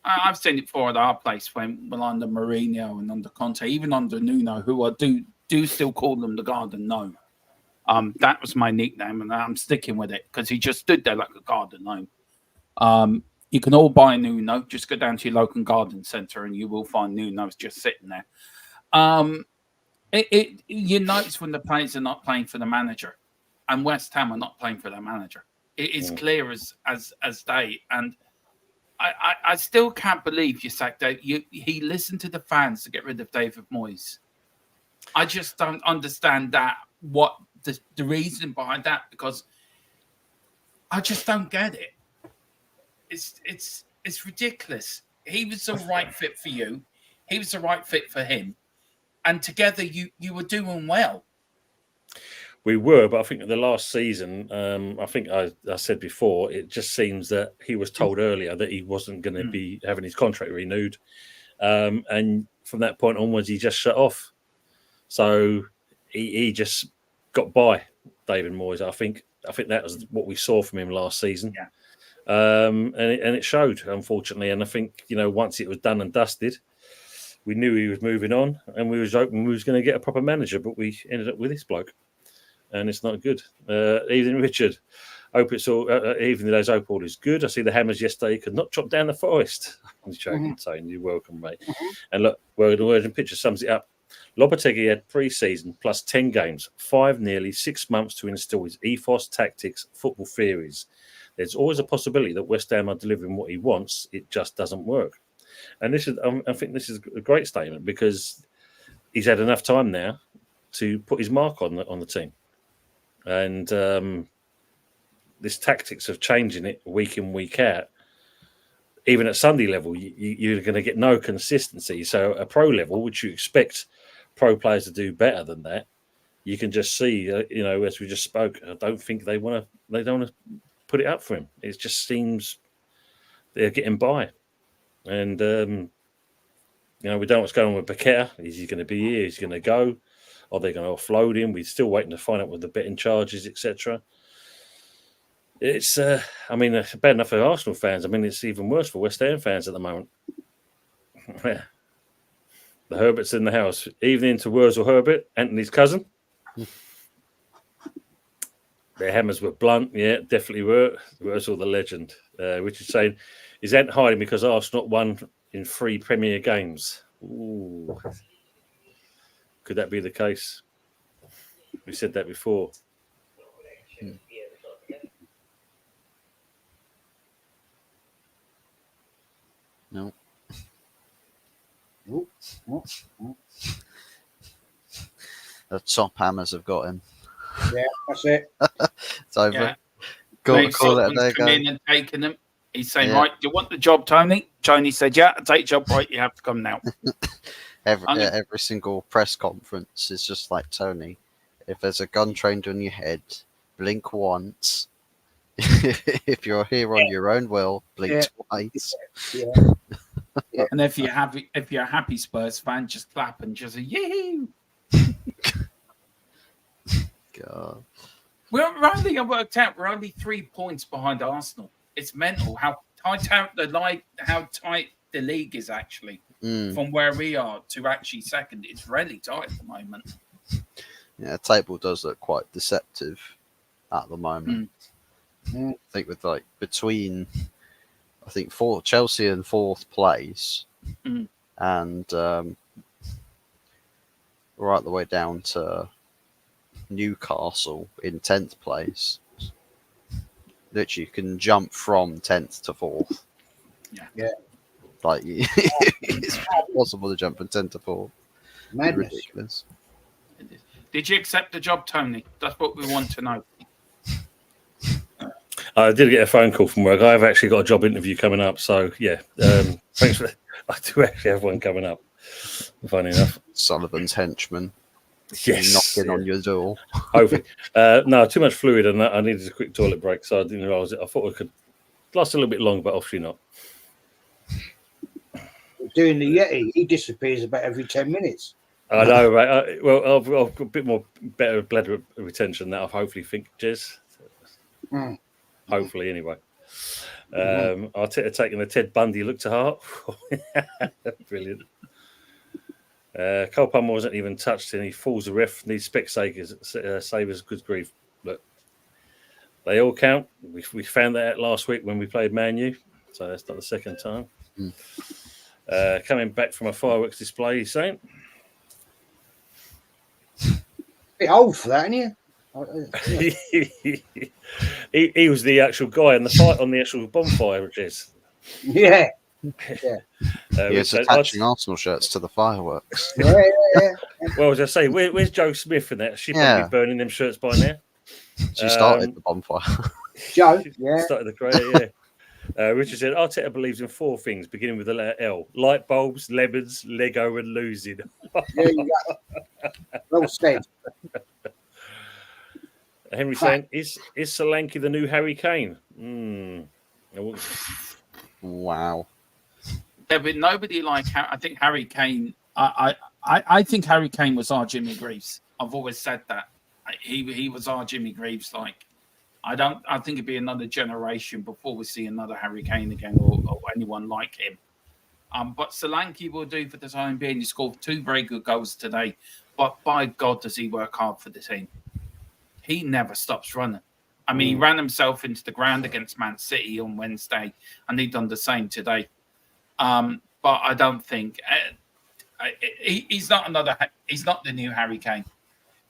I've seen it before at our place when under Mourinho and under Conte, even under Nuno, who I do still call them the Garden Gnome. That was my nickname, and I'm sticking with it because he just stood there like a garden gnome. You can all buy Nuno. Just go down to your local garden centre, and you will find Nuno's just sitting there. You notice when the players are not playing for the manager, and West Ham are not playing for their manager. It is clear as day, and I still can't believe you sacked Dave. He listened to the fans to get rid of David Moyes. I just don't understand that. What the reason behind that? Because I just don't get it. It's ridiculous. He was the right fit for you. He was the right fit for him, and together you were doing well. We were, but I think the last season, I think I said before, it just seems that he was told earlier that he wasn't going to be having his contract renewed, and from that point onwards, he just shut off. So he just got by David Moyes. I think that was what we saw from him last season. Yeah. And it showed, unfortunately. And I think, once it was done and dusted, we knew he was moving on, and we was hoping we was going to get a proper manager, but we ended up with this bloke, and it's not good. Evening, Richard. Hope it's all. Evening, those hope all is good. I see the Hammers yesterday could not chop down the forest. I'm joking, saying you're welcome, mate. And look, word and picture sums it up. Lopetegui had pre-season plus 10 games, 5 nearly 6 months to instill his ethos, tactics, football theories. There's always a possibility that West Ham are delivering what he wants. It just doesn't work. And this is, I think this is a great statement because he's had enough time now to put his mark on the team. And this tactics of changing it week in, week out, even at Sunday level, you're going to get no consistency. So at pro level, which you expect pro players to do better than that, you can just see, as we just spoke, I don't think they don't want to put it up for him. It just seems they're getting by. And, we don't know what's going on with Paqueta. Is he going to be here? Is he going to go? Are they going to offload him? We're still waiting to find out what the betting charges, etc. It's, bad enough for Arsenal fans. I mean, it's even worse for West Ham fans at the moment. The Herbert's in the house. Evening to Wurzel Herbert, Anthony's cousin. Their hammers were blunt. Yeah, definitely were. Wurzel the legend. Which is saying, is Ant hiding because Arsenal won in 3 Premier games? Ooh. Could that be the case? We said that before. No. The top hammers have got him. Yeah, that's it. It's over. Yeah. Call it there, come in and taking them. He's saying, right, do you want the job, Tony? Tony said, yeah, I'll take the job. Right, you have to come now. Every single press conference is just like, Tony, if there's a gun trained on your head, blink once. If you're here on your own will, blink twice. Yeah. And if you're a happy Spurs fan, just clap and just say, yee. God. We're only, I worked out, we're only 3 points behind Arsenal. It's mental how tight the league is actually from where we are to actually second. It's really tight at the moment. Yeah, the table does look quite deceptive at the moment. I think with like between, I think Chelsea in 4th place, and right the way down to Newcastle in 10th place. Literally, you can jump from 10th to 4th. Yeah. Like, it's possible to jump from 10th to 4th. Madness. Ridiculous. Did you accept the job, Tony? That's what we want to know. I did get a phone call from work. I've actually got a job interview coming up. So, yeah, thanks for that. I do actually have one coming up, funny enough. Sullivan's henchman. Yes. Knocking on your door. Hopefully. No, too much fluid and I needed a quick toilet break. So I didn't realise it. I thought it could last a little bit long, but obviously not. Doing the Yeti, he disappears about every 10 minutes. I know, right? Well, I've got a bit more better bladder retention that I hopefully think, Jez. Hopefully, anyway. Arteta taking the Ted Bundy look to heart. Brilliant. Cole Palmer wasn't even touched and he falls the ref. Needs savers, good grief. Look, they all count. We found that out last week when we played Man U, so that's not the second time. Coming back from a fireworks display, he's saying. Bit old for that, isn't he? He was the actual guy in the fight on the actual bonfire, which is. Yeah. He was attaching Arsenal shirts to the fireworks. Yeah. Well, as I say, where's Joe Smith in that? She probably burning them shirts by now. She started the bonfire. Joe, started the career, yeah. Richard said, Arteta believes in 4 things, beginning with the letter L: light bulbs, lemons, Lego, and losing. There you go. Well said. Henry saying, is Solanke the new Harry Kane? Wow. There been nobody like I think Harry Kane. I think Harry Kane was our Jimmy Greaves. I've always said that. He was our Jimmy Greaves. Like, I think it'd be another generation before we see another Harry Kane again or anyone like him. But Solanke will do for the time being. He scored 2 very good goals today. But by God, does he work hard for the team. He never stops running. I mean, he ran himself into the ground against Man City on Wednesday, and he done the same today. But I don't think he's not the new Harry Kane.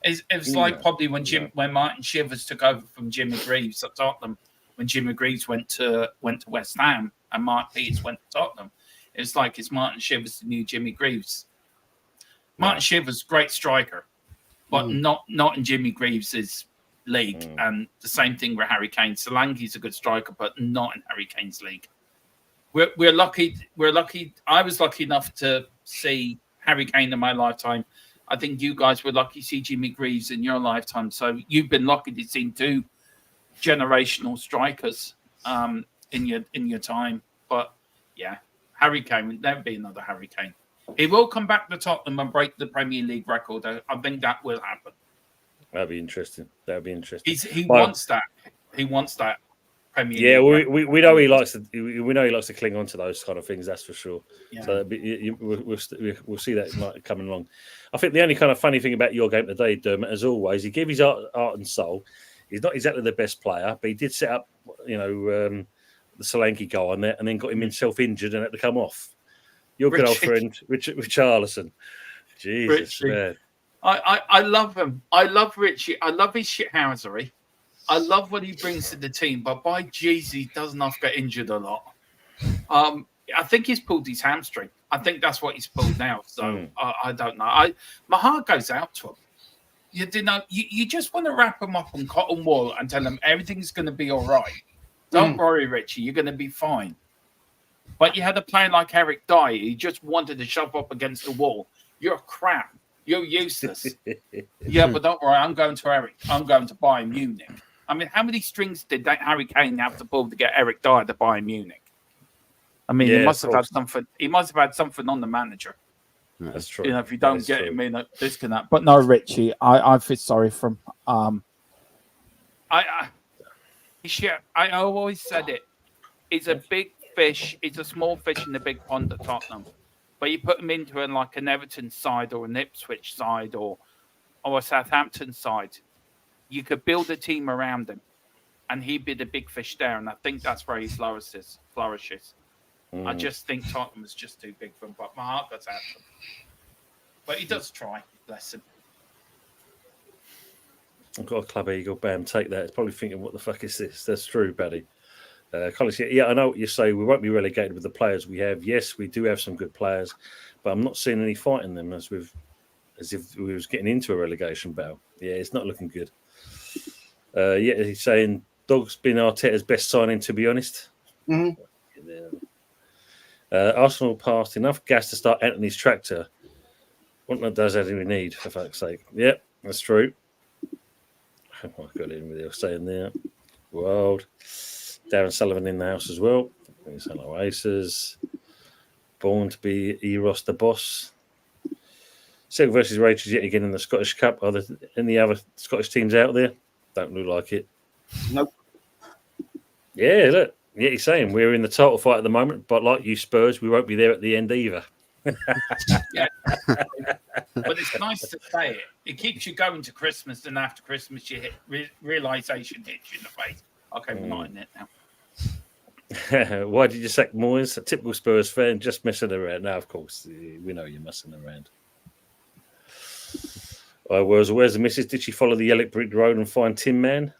It's like probably when Martin Shivers took over from Jimmy Greaves at Tottenham, when Jimmy Greaves went to West Ham and Mark Peters went to Tottenham. It's like it's Martin Shivers the new Jimmy Greaves. Martin Shivers, great striker, but not in Jimmy Greaves' league. And the same thing with Harry Kane. Solanke's a good striker, but not in Harry Kane's league. We're lucky. I was lucky enough to see Harry Kane in my lifetime. I think you guys were lucky to see Jimmy Greaves in your lifetime. So you've been lucky to see 2 generational strikers in your time. But yeah, Harry Kane will never be another Harry Kane. He will come back to Tottenham and break the Premier League record. I think that will happen. That'd be interesting. He wants that. He wants that Premier League. Yeah, we know he likes to. We know he likes to cling on to those kind of things. That's for sure. Yeah. So we'll see that coming along. I think the only kind of funny thing about your game today, Dermot, as always, he gave his heart and soul. He's not exactly the best player, but he did set up, the Solanke goal on there, and then got him himself injured and had to come off. Your good old friend, Richarlison. Jesus, man. I love him. I love Richie. I love his shithousery. I love what he brings to the team, but by jeez, he does not get injured a lot. I think he's pulled his hamstring. I think that's what he's pulled now. So I don't know. My heart goes out to him. You just want to wrap him up on cotton wool and tell him everything's going to be all right. Don't worry, Richie. You're going to be fine. But you had a player like Eric Dyer. He just wanted to shove up against the wall. You're crap. You're useless. Yeah, but don't worry. I'm going to Bayern Munich. I mean, how many strings did that Harry Kane have to pull to get Eric Dyer to Bayern Munich? I mean, he must have had something. He must have had something on the manager. That's true. You know, if you don't get him in, this can that. But no, Richie, I feel sorry for him. I always said it. He's a big fish. He's a small fish in the big pond at Tottenham. But you put him into like an Everton side or an Ipswich side or a Southampton side, you could build a team around him, and he'd be the big fish there. And I think that's where he flourishes. I just think Tottenham is just too big for him. But my heart goes out to him. But he does try. Bless him. I've got a club eagle. Bam, take that. It's probably thinking, what the fuck is this? That's true, Paddy. Collins, yeah, I know what you say. We won't be relegated with the players we have. Yes, we do have some good players, but I'm not seeing any fight in them as if we was getting into a relegation battle. Yeah, it's not looking good. Yeah, he's saying Dog's been Arteta's best signing, to be honest. Mm-hmm. Arsenal passed enough gas to start Anthony's tractor. What does that we need, for fuck's sake? Yep, that's true. Oh my God, anybody else saying there? World. Darren Sullivan in the house as well. Hello, Aces. Born to be Eros the boss. Celtic versus Rangers yet again in the Scottish Cup. Are there any other Scottish teams out there? Don't look like it. Nope. Yeah, look. Yeah, he's saying we're in the title fight at the moment, but like you Spurs, we won't be there at the end either. Yeah. But it's nice to say it. It keeps you going to Christmas, and after Christmas, you hit realization hits you in the face. Okay, we're not in it now. Why did you sack Moyes? A typical Spurs fan, just messing around. Now, of course, we know you're messing around. Where's the missus? Did she follow the yellow brick road and find Tin Man?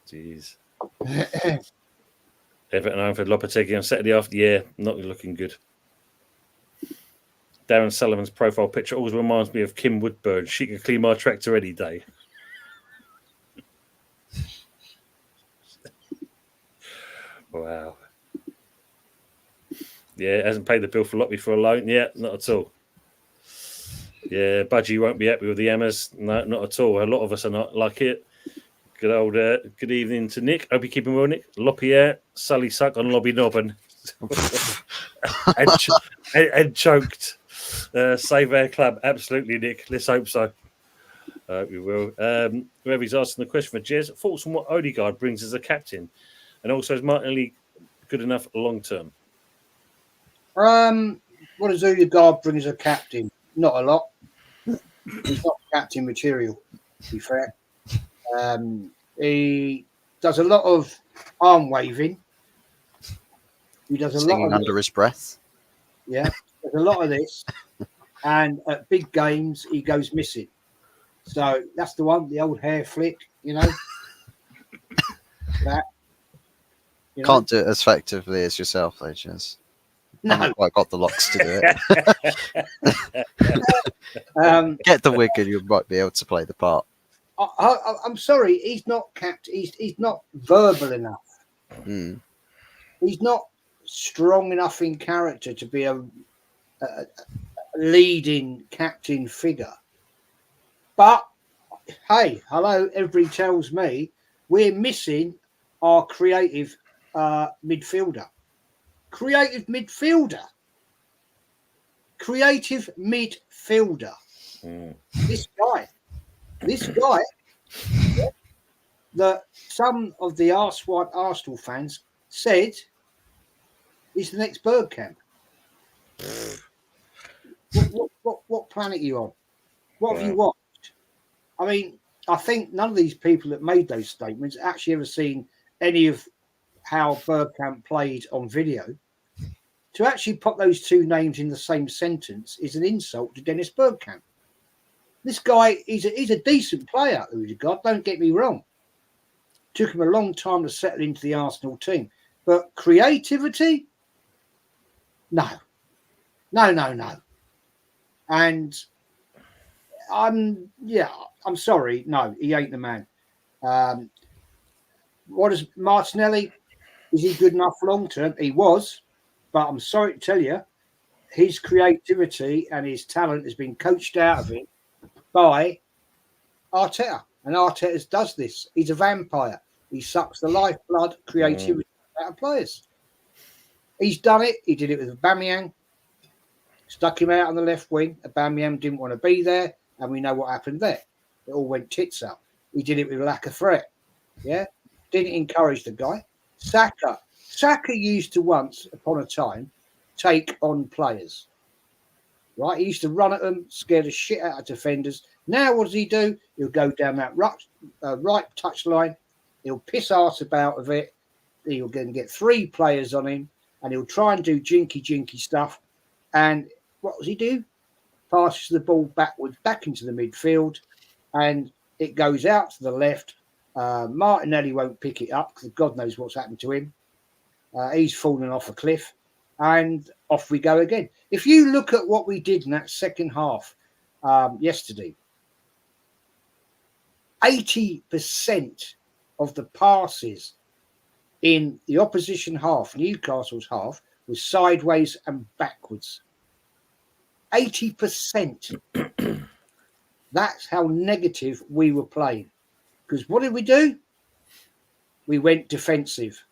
Jeez. Everton home for Lopetegui on Saturday after. Yeah, not looking good. Darren Sullivan's profile picture always reminds me of Kim Woodburn. She can clean my tractor any day. Wow. Yeah, hasn't paid the bill for Lottie for a loan. Yeah, not at all. Yeah, Budgie won't be happy with the Hammers. No, not at all. A lot of us are not like it. Good old good evening to Nick. Hope you're keeping well, Nick. Loppy out, Sully suck on Lobby Nobbin. and choked. Save our club. Absolutely, Nick. Let's hope so. We will. Whoever's asking the question for Jez, thoughts on what Odegaard brings as a captain? And also, is Martinelli good enough long term? What does Odegaard bring as a captain? Not a lot. He's not captain material, to be fair. He does a lot of arm waving. He does a Singing lot of under his breath. Yeah, there's a lot of this. And at big games, he goes missing. So that's the one, the old hair flick, you know. That. You know? Can't do it as effectively as yourself, though, Jez. No. I haven't quite got the locks to do it. Get the wig and you might be able to play the part. I'm sorry, he's not he's not verbal enough. Mm. He's not strong enough in character to be a leading captain figure. But hey, hello, everybody tells me we're missing our creative midfielder. Creative midfielder. Mm. This guy, that some of the arse-white Arsenal fans said is the next Bergkamp. What planet are you on? What have you watched? I mean, I think none of these people that made those statements actually ever seen any of how Bergkamp played on video. To actually put those two names in the same sentence is an insult to Dennis Bergkamp. This guy, he's a decent player, Odegaard, don't get me wrong. Took him a long time to settle into the Arsenal team. But creativity? No. And I'm sorry. No, he ain't the man. What is Martinelli? Is he good enough long term? He was. But I'm sorry to tell you, his creativity and his talent has been coached out of him by Arteta. And Arteta does this. He's a vampire. He sucks the lifeblood, creativity out of players. He's done it. He did it with Aubameyang. Stuck him out on the left wing. Aubameyang didn't want to be there, and we know what happened there. It all went tits up. He did it with lack of threat. Yeah, didn't encourage the guy. Saka used to once upon a time take on players. Right, he used to run at them, scare the shit out of defenders. Now, what does he do? He'll go down that right touch line. He'll piss arse about of it. He'll get 3 players on him, and he'll try and do jinky stuff. And what does he do? Passes the ball backwards, back into the midfield, and it goes out to the left. Martinelli won't pick it up because God knows what's happened to him. He's fallen off a cliff, and off we go again. If you look at what we did in that second half yesterday, 80% of the passes in the opposition half, Newcastle's half, was sideways and backwards. 80%. That's how negative we were playing. Because what did we do? We went defensive.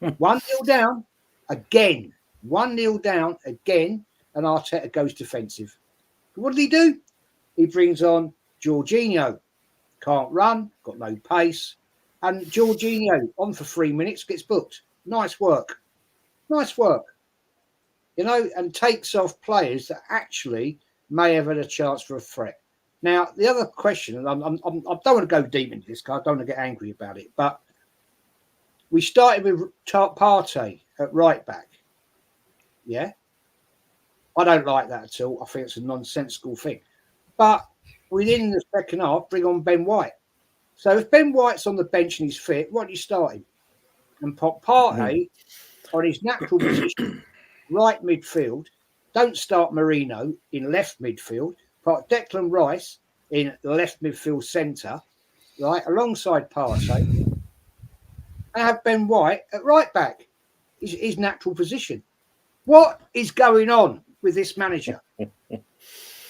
1-0 down again. 1-0 down again, and Arteta goes defensive. What did he do? He brings on Jorginho. Can't run, got no pace. And Jorginho, on for 3 minutes, gets booked. Nice work. Nice work. You know, and takes off players that actually may have had a chance for a threat. Now, the other question, and I don't want to go deep into this because I don't want to get angry about it, but we started with Partey at right back. Yeah? I don't like that at all. I think it's a nonsensical thing. But within the second half, bring on Ben White. So if Ben White's on the bench and he's fit, what are you starting? And put Partey on his natural position, right midfield. Don't start Marino in left midfield. Put Declan Rice in the left midfield centre, right, alongside Partey. And have Ben White at right back, his natural position. What is going on with this manager?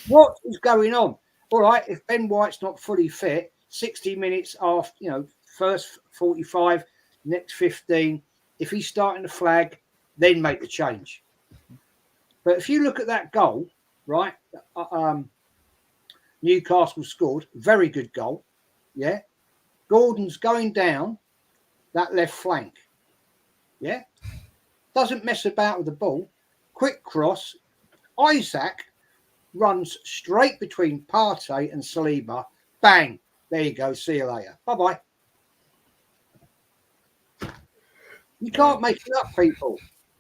What is going on? All right, if Ben White's not fully fit, 60 minutes after, first 45, next 15, if he's starting to flag, then make the change. But if you look at that goal, right, Newcastle scored, very good goal, yeah? Gordon's going down that left flank, yeah? Doesn't mess about with the ball. Quick cross. Isaac runs straight between Partey and Saliba. Bang. There you go. See you later. Bye-bye. You can't make it up, people.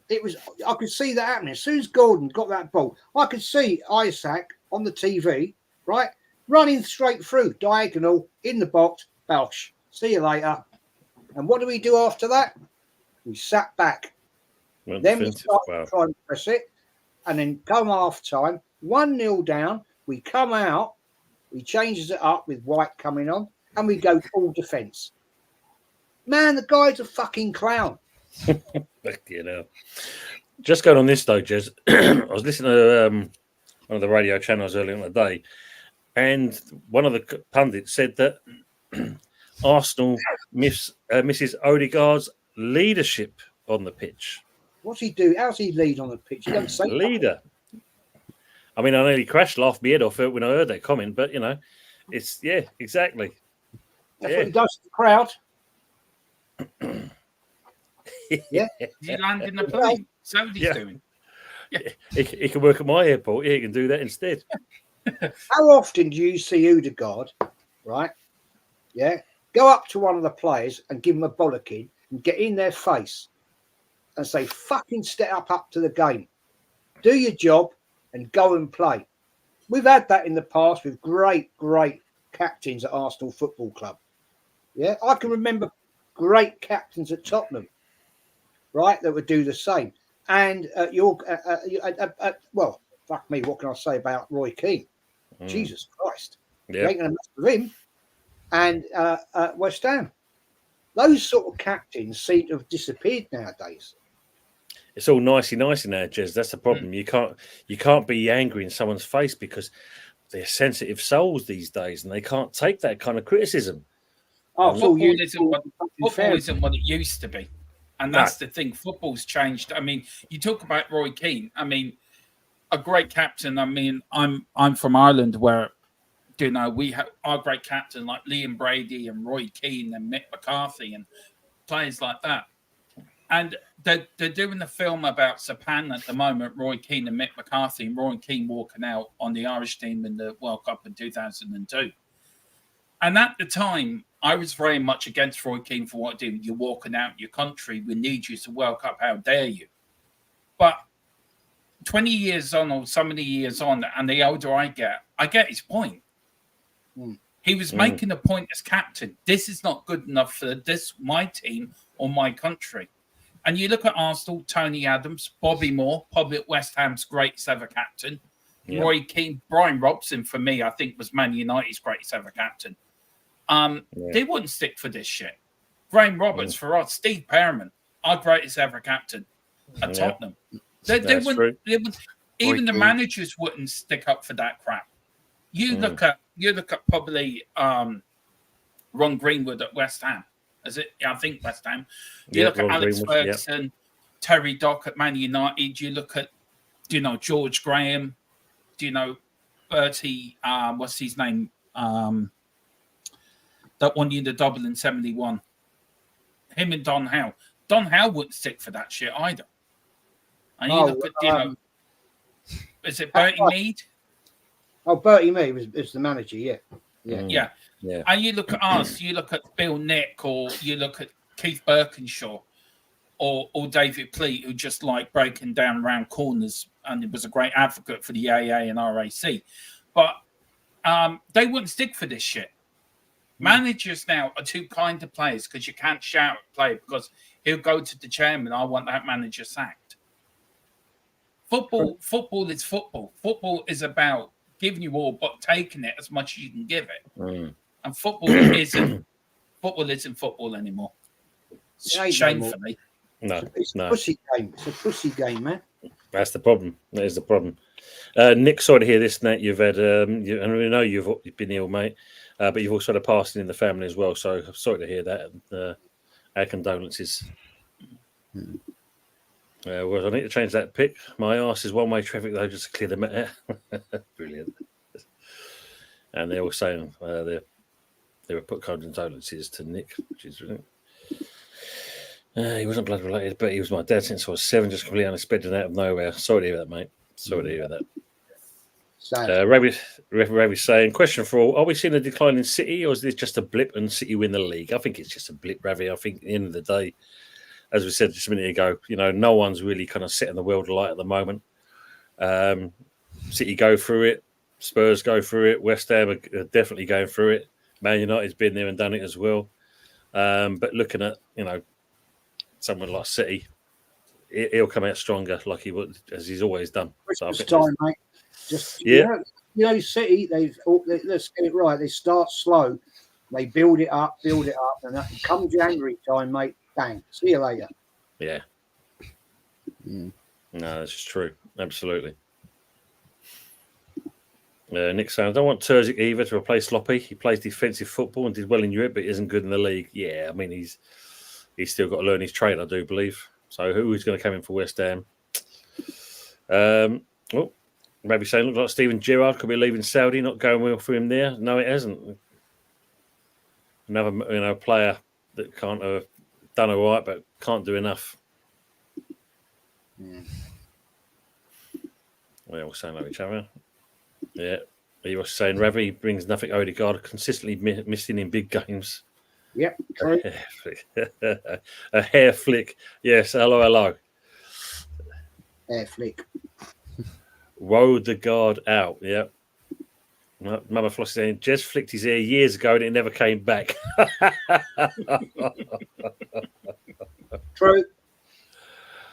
I could see that happening. As soon as Gordon got that ball, I could see Isaac on the TV, right? Running straight through, diagonal, in the box. Bosh. See you later. And what do we do after that? We sat back. Then we started trying to press it. And then come half time, 1-0 down. We come out. He changes it up with White coming on. And we go full defence. Man, the guy's a fucking clown. Just going on this though, Jez. I was listening to one of the radio channels earlier in the day, and one of the pundits said that Arsenal misses Odegaard's leadership on the pitch. What's he do? How's he lead on the pitch? He doesn't say leader. I mean, I nearly laughed my head off when I heard that comment, but it's exactly. That's what he does to the crowd. Yeah, he landed in the plane. So what he's doing. Yeah. He can work at my airport. He can do that instead. How often do you see Odegaard, right? Yeah, go up to one of the players and give them a bollocking and get in their face and say, "Fucking step up to the game, do your job, and go and play." We've had that in the past with great captains at Arsenal Football Club. Yeah, I can remember great captains at Tottenham, right, that would do the same. And well, fuck me, what can I say about Roy Keane? Jesus Christ. You ain't going to mess with him. And West Ham. Those sort of captains seem to have disappeared nowadays. It's all nicey now, Jez. That's the problem. You can't be angry in someone's face because they're sensitive souls these days and they can't take that kind of criticism. Football isn't what it used to be. And that's the thing. Football's changed. I mean, you talk about Roy Keane. I mean, a great captain. I mean, I'm from Ireland, where we have our great captain like Liam Brady and Roy Keane and Mick McCarthy and players like that. And they're doing the film about Japan at the moment, Roy Keane and Mick McCarthy, and Roy Keane walking out on the Irish team in the World Cup in 2002. And at the time, I was very much against Roy Keane for what he did. You're walking out your country. We need you to World Cup. How dare you? But 20 years on, or so many years on, and the older I get his point. He was making a point as captain. This is not good enough for my team or my country. And you look at Arsenal, Tony Adams, Bobby Moore, probably at West Ham's greatest ever captain. Yep. Roy Keane, Brian Robson, for me, I think was Man United's greatest ever captain. They wouldn't stick for this shit. Graham Roberts for us, Steve Perriman, our greatest ever captain at Tottenham. They wouldn't, even the managers wouldn't stick up for that crap. You look at probably Ron Greenwood at West Ham. Is it? Yeah, I think West Ham. You look at Ron Alex Greenwood, Ferguson, Terry Dock at Man United. You look at, George Graham. Bertie, what's his name? That won you the double in 71. Him and Don Howe. Don Howe wouldn't stick for that shit either. And you look at, is it Bertie Mead? Oh, Bertie Mead was the manager, yeah. And you look at us, you look at Bill Nick, or you look at Keith Birkinshaw, or David Pleat, who just like breaking down round corners, and it was a great advocate for the AA and RAC. But they wouldn't stick for this shit. Managers now are too kind to players because you can't shout at player because he'll go to the chairman, I want that manager sacked. Football is football. Football is about giving you all, but taking it as much as you can give it. And football isn't football anymore. Shamefully. No, it's a pussy game. It's a pussy game, man. That's the problem. That is the problem. Nick, sorry to hear this, Nat. You've had, and we know you've been ill, mate, but you've also had a passing in the family as well. So I'm sorry to hear that. Our condolences. Well, I need to change that pick. My arse is one-way traffic, though, just to clear them out. Brilliant. And they're all saying they were put condolences to Nick, which is brilliant. He wasn't blood related, but he was my dad since I was 7, just completely unexpected out of nowhere. Sorry to hear that, mate. Sorry to hear that. Ravi's saying, question for all, are we seeing a decline in City, or is this just a blip and City win the league? I think it's just a blip, Ravi. I think at the end of the day, as we said just a minute ago, no one's really kind of setting the world alight at the moment. City go through it. Spurs go through it. West Ham are definitely going through it. Man United's been there and done it as well. But looking at, someone like City, he'll come out stronger like he would, as he's always done. Christmas time, mate. City, let's get it right. They start slow. They build it up, and come January time, mate, bang. See you later. Yeah. No, that's just true. Absolutely. Nick saying, I don't want Terzic either to replace Sloppy. He plays defensive football and did well in Europe, but isn't good in the league. Yeah, I mean, he's still got to learn his trade, I do believe. So who is going to come in for West Ham? Maybe saying, looks like Steven Gerrard could be leaving Saudi, not going well for him there. No, it hasn't. Another player that can't have done all right, but can't do enough. We're all saying like each other. Yeah. He was saying Ravi brings nothing Odegaard, consistently missing in big games. Yep. A hair flick. Yes, hello. Hair flick. Rode the guard out. Yep. Mama Floss saying Jez flicked his hair years ago and it never came back. True.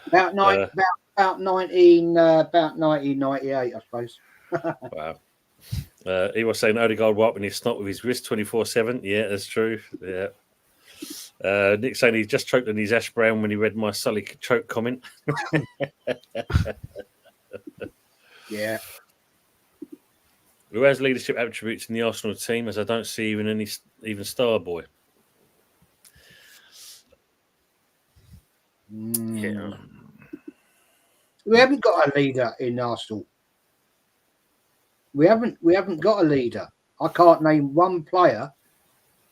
About 1998, I suppose. Wow. He was saying Odegaard wiping his snot with his wrist 24/7. Yeah, that's true. Yeah. Nick saying he just choked on his ash brown when he read my Sully choke comment. Yeah. Who has leadership attributes in the Arsenal team, as I don't see even Starboy. Yeah. We haven't got a leader in Arsenal. We haven't got a leader. I can't name one player,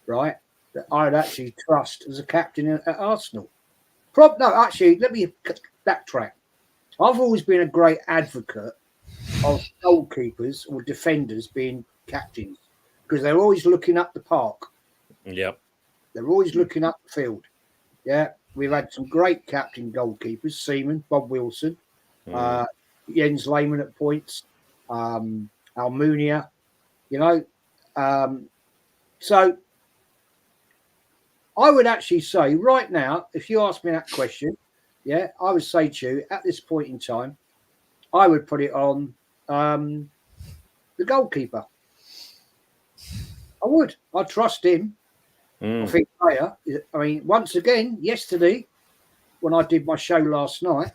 right, that I'd actually trust as a captain at Arsenal. No, actually, let me backtrack. I've always been a great advocate of goalkeepers or defenders being captains because they're always looking up the park. Yep. They're always looking up the field. Yeah, we've had some great captain goalkeepers: Seaman, Bob Wilson, Jens Lehmann at points, Almunia. You know, so I would actually say right now, if you ask me that question, yeah, I would say to you at this point in time, I would put it on the goalkeeper. I would. I trust him. I think player. I mean, once again, yesterday when I did my show last night,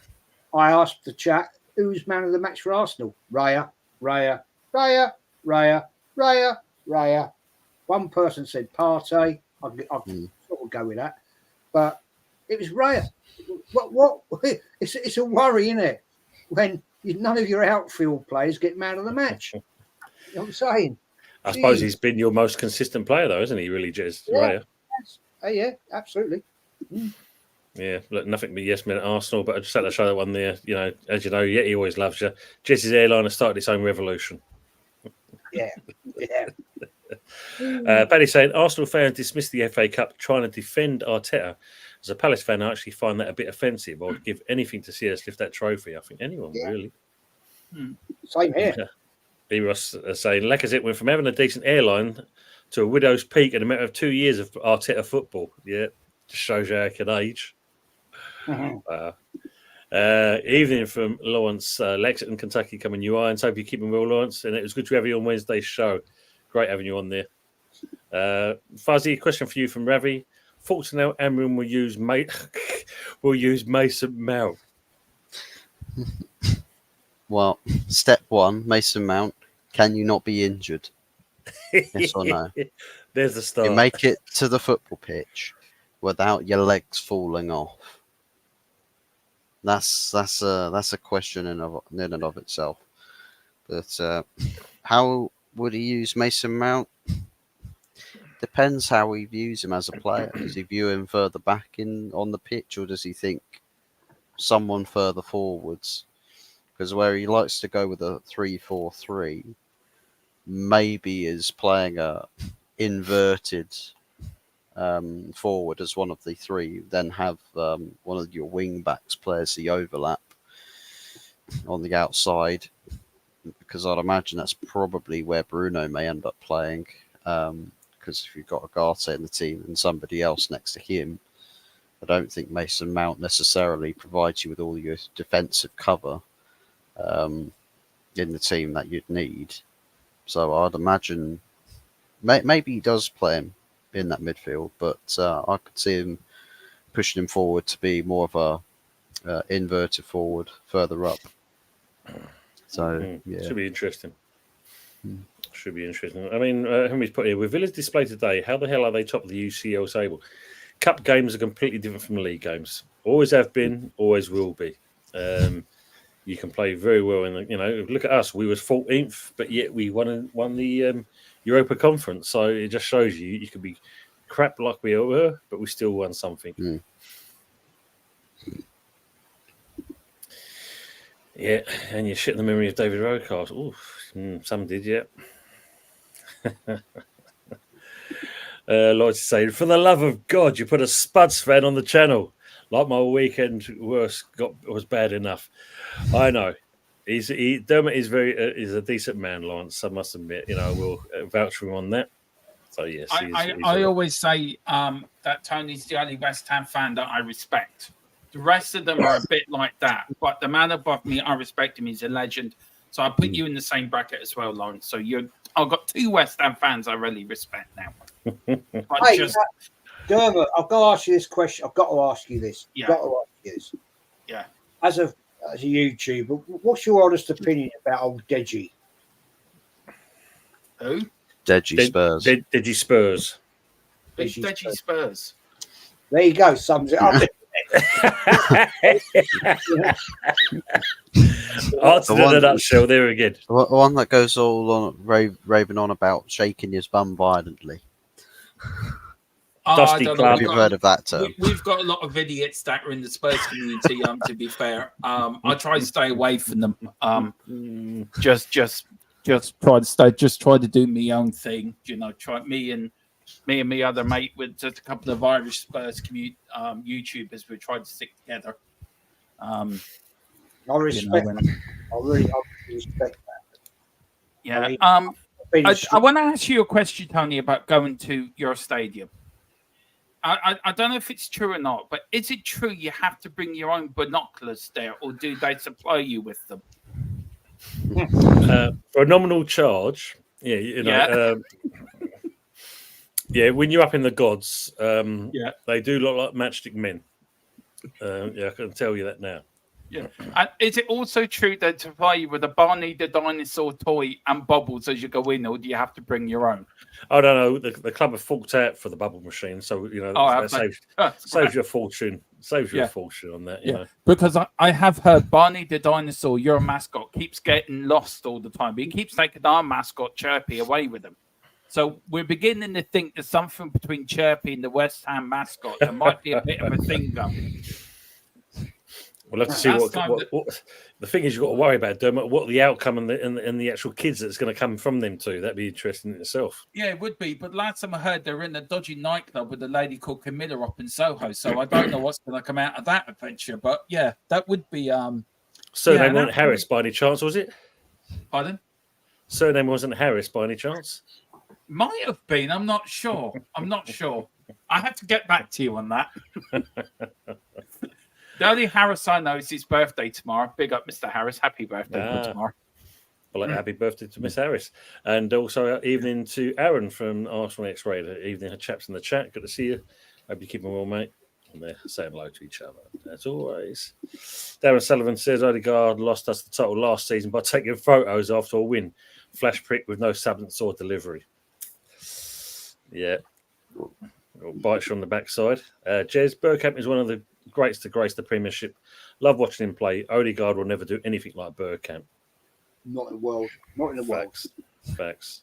I asked the chat who's man of the match for Arsenal. Raya. One person said Partey. I'll sort of go with that, but it was Raya. What? It's a worry, isn't it? When none of your outfield players get man of the match. You know what I'm saying? I suppose he's been your most consistent player, though, isn't he? Really, Jez Raya. Yes. Yeah, absolutely. Yeah, look, nothing but yes men at Arsenal, but I just had to show that one there. You know, as you know, yeah, he always loves you. Jez's airline has started its own revolution. Yeah. Paddy saying Arsenal fans dismiss the FA Cup trying to defend Arteta. As a Palace fan, I actually find that a bit offensive. I would give anything to see us lift that trophy. I think anyone really. Same here. B. Ross saying Lacazette went from having a decent airline to a widow's peak in a matter of 2 years of Arteta football. Yeah, just shows you how it can age. Evening from Lawrence, Lexington, Kentucky, coming you irons. Hope you're keeping well, Lawrence. And it was good to have you on Wednesday's show. Great having you on there. Fuzzy, question for you from Ravi. Thoughts now Amram will use Mason Mount. Well, step one, Mason Mount. Can you not be injured? Yes or no? There's the start. You make it to the football pitch without your legs falling off. That's a question in and of itself. But how would he use Mason Mount? Depends how he views him as a player. Does he view him further back on the pitch, or does he think someone further forwards? Because where he likes to go with a 3-4-3, maybe is playing a inverted forward as one of the three. Then have one of your wing backs plays the overlap on the outside, because I'd imagine that's probably where Bruno may end up playing. Because if you've got Ugarte in the team and somebody else next to him, I don't think Mason Mount necessarily provides you with all your defensive cover in the team that you'd need. So I'd imagine maybe he does play him in that midfield, but I could see him pushing him forward to be more of a inverted forward further up. So yeah, should be interesting. Should be interesting. I mean, Henry's put here, with Villa's display today, how the hell are they top of the UCL table? Cup games are completely different from league games. Always have been, always will be. You can play very well in the, look at us. We was 14th, but yet we won the Europa Conference. So it just shows you could be crap like we were, but we still won something. Yeah, and you shit in the memory of David Rocast. Some did, yeah. Lloyd saying, for the love of God, you put a Spuds fan on the channel. Like my weekend was bad enough. I know. Dermot is is a decent man, Lawrence. I must admit. We'll vouch for him on that. So yes, I always say that Tony's the only West Ham fan that I respect. The rest of them are a bit like that, but the man above me, I respect him. He's a legend. So I put you in the same bracket as well, Lawrence. So I've got two West Ham fans I really respect now. Dermot, I've got to ask you this question. I've got to ask you this. Yeah. Yeah. As a YouTuber, what's your honest opinion about old Deji? Who? Deji Spurs. Deji Spurs. Deji Spurs. There you go. Sums it up. Answered in a nutshell there again. The one that goes all on raving on about shaking his bum violently. Dusty I don't know. Club. Have you heard of that term? We've got a lot of idiots that are in the Spurs community. To be fair, I try to stay away from them. Just try to do my own thing. You know, try me and my other mate with just a couple of Irish Spurs YouTubers. We tried to stick together. I respect. I really respect that. Yeah. I mean, I want to ask you a question, Tony, about going to your stadium. I don't know if it's true or not, but is it true you have to bring your own binoculars there, or do they supply you with them? For a nominal charge, yeah, you know, when you're up in the gods, they do look like matchstick men. Yeah, I can tell you that now. Yeah. And is it also true that to supply you with a Barney the dinosaur toy and bubbles as you go in, or do you have to bring your own? I don't know. The club have forked out for the bubble machine, so you know that saves you a fortune. Saves you a fortune on that. You know, because I have heard Barney the dinosaur, your mascot, keeps getting lost all the time. He keeps taking our mascot Chirpy away with him. So we're beginning to think there's something between Chirpy and the West Ham mascot. There might be a bit of a thing going. We'll have to see what the thing is. You've got to worry about, Dermot. What the outcome and the actual kids that's going to come from them too. That'd be interesting in itself. Yeah, it would be. But last time I heard, they're in a dodgy nightclub with a lady called Camilla up in Soho. So I don't know what's going to come out of that adventure. But yeah, that would be. Surname wasn't Harris by any chance, was it? Pardon? Surname wasn't Harris by any chance. Might have been. I'm not sure. I have to get back to you on that. The only Harris I know is his birthday tomorrow. Big up, Mr. Harris. Happy birthday tomorrow. Well, happy birthday to Miss Harris. And also evening to Aaron from Arsenal X-Ray. Evening, chaps in the chat. Good to see you. Hope you're keeping well, mate. And they're saying hello to each other, as always. Darren Sullivan says, Odegaard lost us the title last season by taking photos after a win. Flash prick with no substance or delivery. Yeah. Bites you on the backside. Jez Bergkamp is one of the greats to grace the Premiership. Love watching him play. Odegaard will never do anything like Bergkamp. Not in the world. Not in the world. Facts.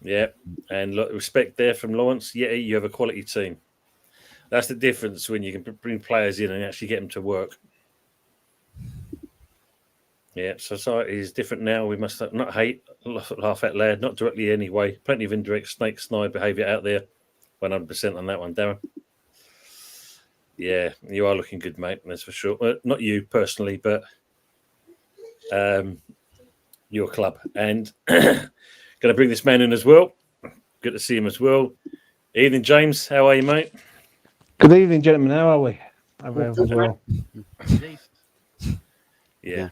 Yeah. And look, respect there from Lawrence. Yeah, you have a quality team. That's the difference when you can bring players in and actually get them to work. Yeah, society is different now. We must not hate, laugh out loud, not directly anyway. Plenty of indirect snake snide behaviour out there. 100% on that one, Darren. Yeah, you are looking good, mate. That's for sure. Not you personally, but your club. And going to bring this man in as well. Good to see him as well. Evening, James. How are you, mate? Good evening, gentlemen. How are we? Well. Yeah.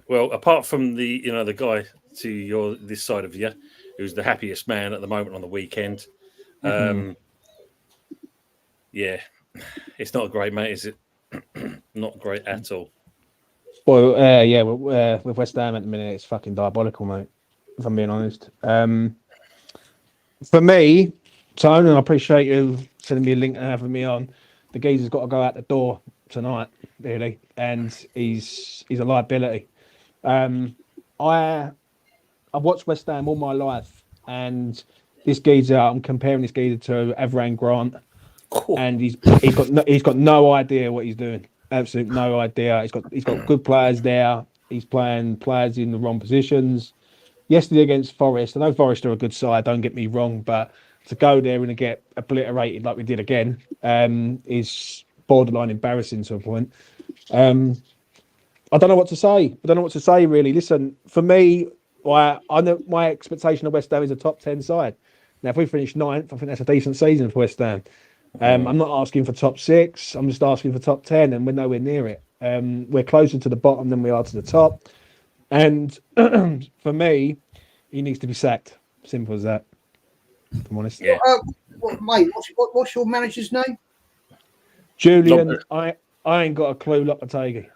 Well, apart from the guy to this side of you, who's the happiest man at the moment on the weekend. Yeah, it's not great, mate, is it? Not great at all. Well, with West Ham at the minute, it's fucking diabolical, mate, if I'm being honest. For me, Tone, and I appreciate you sending me a link and having me on, the geezer's got to go out the door tonight, really, and he's a liability. I've watched West Ham all my life, and this geezer, I'm comparing this geezer to Avran Grant, and he's got no idea what he's doing. Absolutely no idea. He's got good players there. He's playing players in the wrong positions. Yesterday against Forest, I know Forest are a good side, don't get me wrong, but to go there and to get obliterated like we did again is borderline embarrassing to a point. I don't know what to say. Really. Listen, for me, I know my expectation of West Ham is a top 10 side. Now, if we finish 9th, I think that's a decent season for West Ham. I'm not asking for top 6. I'm just asking for top 10, and we're nowhere near it. We're closer to the bottom than we are to the top. And for me, he needs to be sacked. Simple as that. If I'm honest. Yeah. Mate, what's your manager's name? Julian, I ain't got a clue, Lopetegui.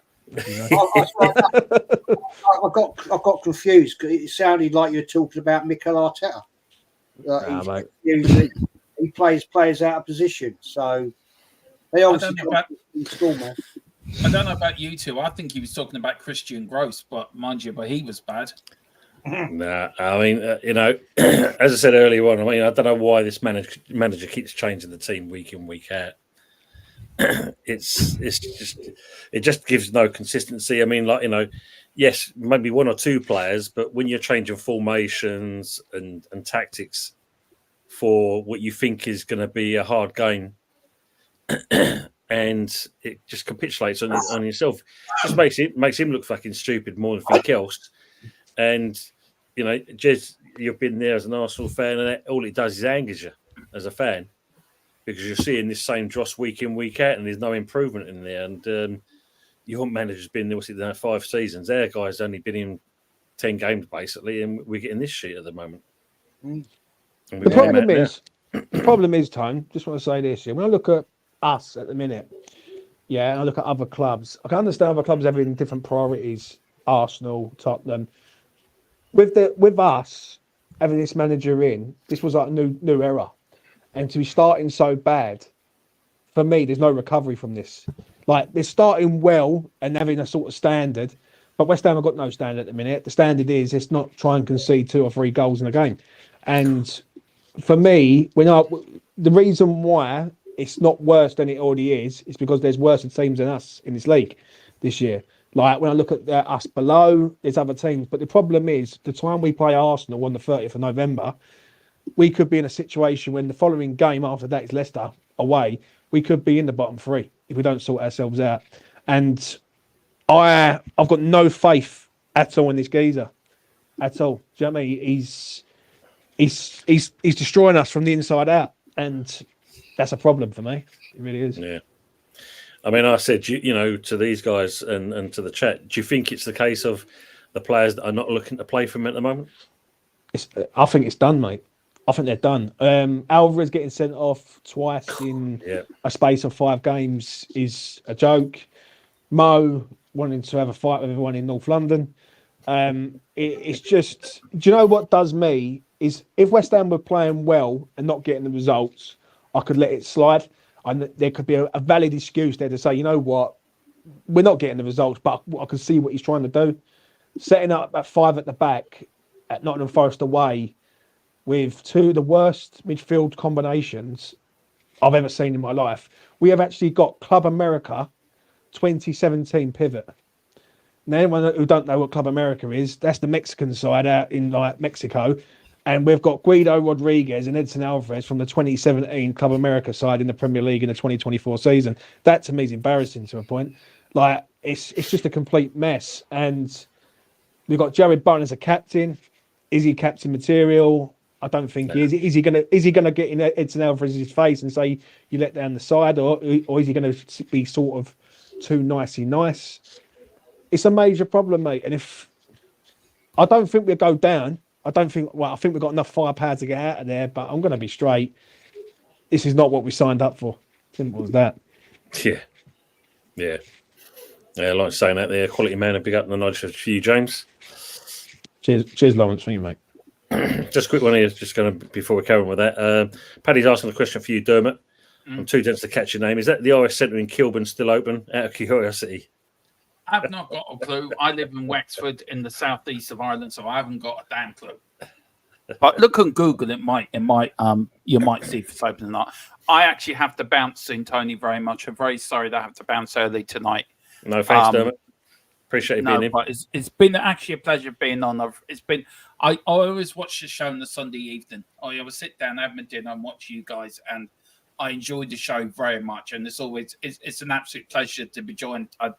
I got confused because it sounded like you were talking about Mikel Arteta. He plays players out of position. So They obviously I don't know about- in school, man. I don't know about you two. I think he was talking about Christian Gross, but mind you, he was bad. Nah, I mean, as I said earlier on, I mean, I don't know why this manager keeps changing the team week in, week out. It just gives no consistency. I mean, yes, maybe one or two players, but when you're changing formations and tactics for what you think is going to be a hard game, and it just capitulates on yourself, just makes him look fucking stupid more than anything else. And Jez, you've been there as an Arsenal fan, and all it does is angers you as a fan, because you're seeing this same dross week in, week out, and there's no improvement in there. And your manager's been there, 5 seasons. Their guy's only been in 10 games, basically, and we're getting this shit at the moment. The problem is, Tone, just want to say this here. When I look at us at the minute, and I look at other clubs, I can understand other clubs having different priorities, Arsenal, Tottenham. With us having this manager in, this was like a new era. And to be starting so bad, for me, there's no recovery from this. Like, they're starting well and having a sort of standard, but West Ham have got no standard at the minute. The standard is it's not try and concede 2 or 3 goals in a game. And for me, the reason why it's not worse than it already is because there's worse teams than us in this league this year. Like, when I look at us below, there's other teams. But the problem is, the time we play Arsenal on the 30th of November, we could be in a situation when the following game after that is Leicester away. We could be in the bottom 3 if we don't sort ourselves out. And I've got no faith at all in this geezer, at all. Do you know what I mean? He's destroying us from the inside out, and that's a problem for me. It really is. Yeah. I mean, I said, to these guys and to the chat, do you think it's the case of the players that are not looking to play for him at the moment? I think it's done, mate. I think they're done. Alvarez getting sent off twice in a space of 5 games is a joke. Mo wanting to have a fight with everyone in North London. It's just, do you know what does me is if West Ham were playing well and not getting the results, I could let it slide. And there could be a valid excuse there to say, you know what, we're not getting the results, but I can see what he's trying to do. Setting up at 5 at the back at Nottingham Forest away with 2 of the worst midfield combinations I've ever seen in my life. We have actually got Club America 2017 pivot. Now, anyone who don't know what Club America is, that's the Mexican side out in Mexico. And we've got Guido Rodriguez and Edson Alvarez from the 2017 Club America side in the Premier League in the 2024 season. That to me is embarrassing to a point. Like, it's just a complete mess. And we've got Jared Bowen as a captain. Is he captain material? I don't think he is. Is he gonna get in Edson Alvarez's face and say you let down the side, or is he gonna be sort of too nicey nice? It's a major problem, mate. And if I don't think we'll go down, I think we've got enough firepower to get out of there. But I'm gonna be straight. This is not what we signed up for. Simple as that. Yeah. Like saying that there, quality man, and big up the nudge for you, James. Cheers, Lawrence. Thank you, mate. Just a quick one here, just going to before we carry on with that. Paddy's asking a question for you, Dermot. I'm too dense to catch your name. Is that the RS Centre in Kilburn still open? Out of curiosity. I've not got a clue. I live in Wexford in the southeast of Ireland, so I haven't got a damn clue. But look on Google, you might see if it's open or not. I actually have to bounce soon, Tony, very much. I'm very sorry that I have to bounce early tonight. No, thanks, Dermot. Appreciate you being in. But it's been actually a pleasure being on. I always watch the show on the Sunday evening. I always sit down, have my dinner, and watch you guys, and I enjoy the show very much. And it's an absolute pleasure to be joined. I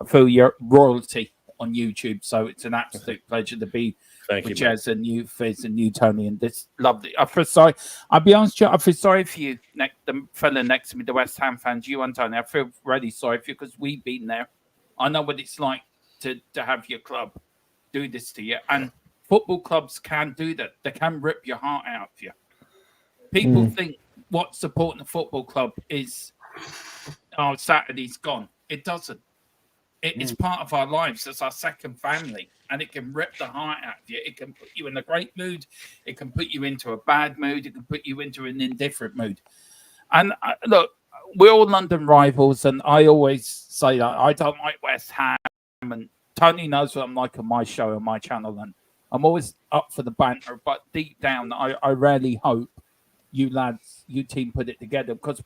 feel your royalty on YouTube, so it's an absolute pleasure to be with Jez and you, Fizz, and you, Tony, and this lovely. I feel sorry. I'll be honest, I feel sorry for you, the fella next to me, the West Ham fans, you and Tony. I feel really sorry for you because we've been there. I know what it's like to have your club do this to you. And football clubs can do that. They can rip your heart out of you. People think what supporting a football club is, Saturday's gone. It doesn't. It's part of our lives. It's our second family. And it can rip the heart out of you. It can put you in a great mood. It can put you into a bad mood. It can put you into an indifferent mood. And look, we're all London rivals, and I always say that I don't like West Ham, and Tony knows what I'm like on my show on my channel, and I'm always up for the banter. But deep down, I rarely hope you lads, you team put it together, because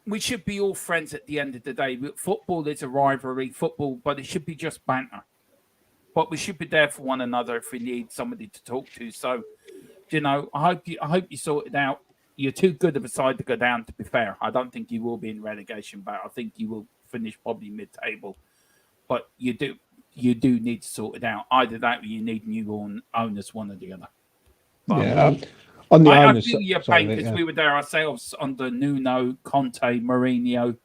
we should be all friends at the end of the day. Football is a rivalry, but it should be just banter. But we should be there for one another if we need somebody to talk to. So, I hope you sort it out. You're too good of a side to go down, to be fair. I don't think you will be in relegation, but I think you will finish probably mid-table. But you do need to sort it out. Either that or you need new owners, one or the other. But, on the I owners, feel your pain, because we were there ourselves under Nuno, Conte, Mourinho,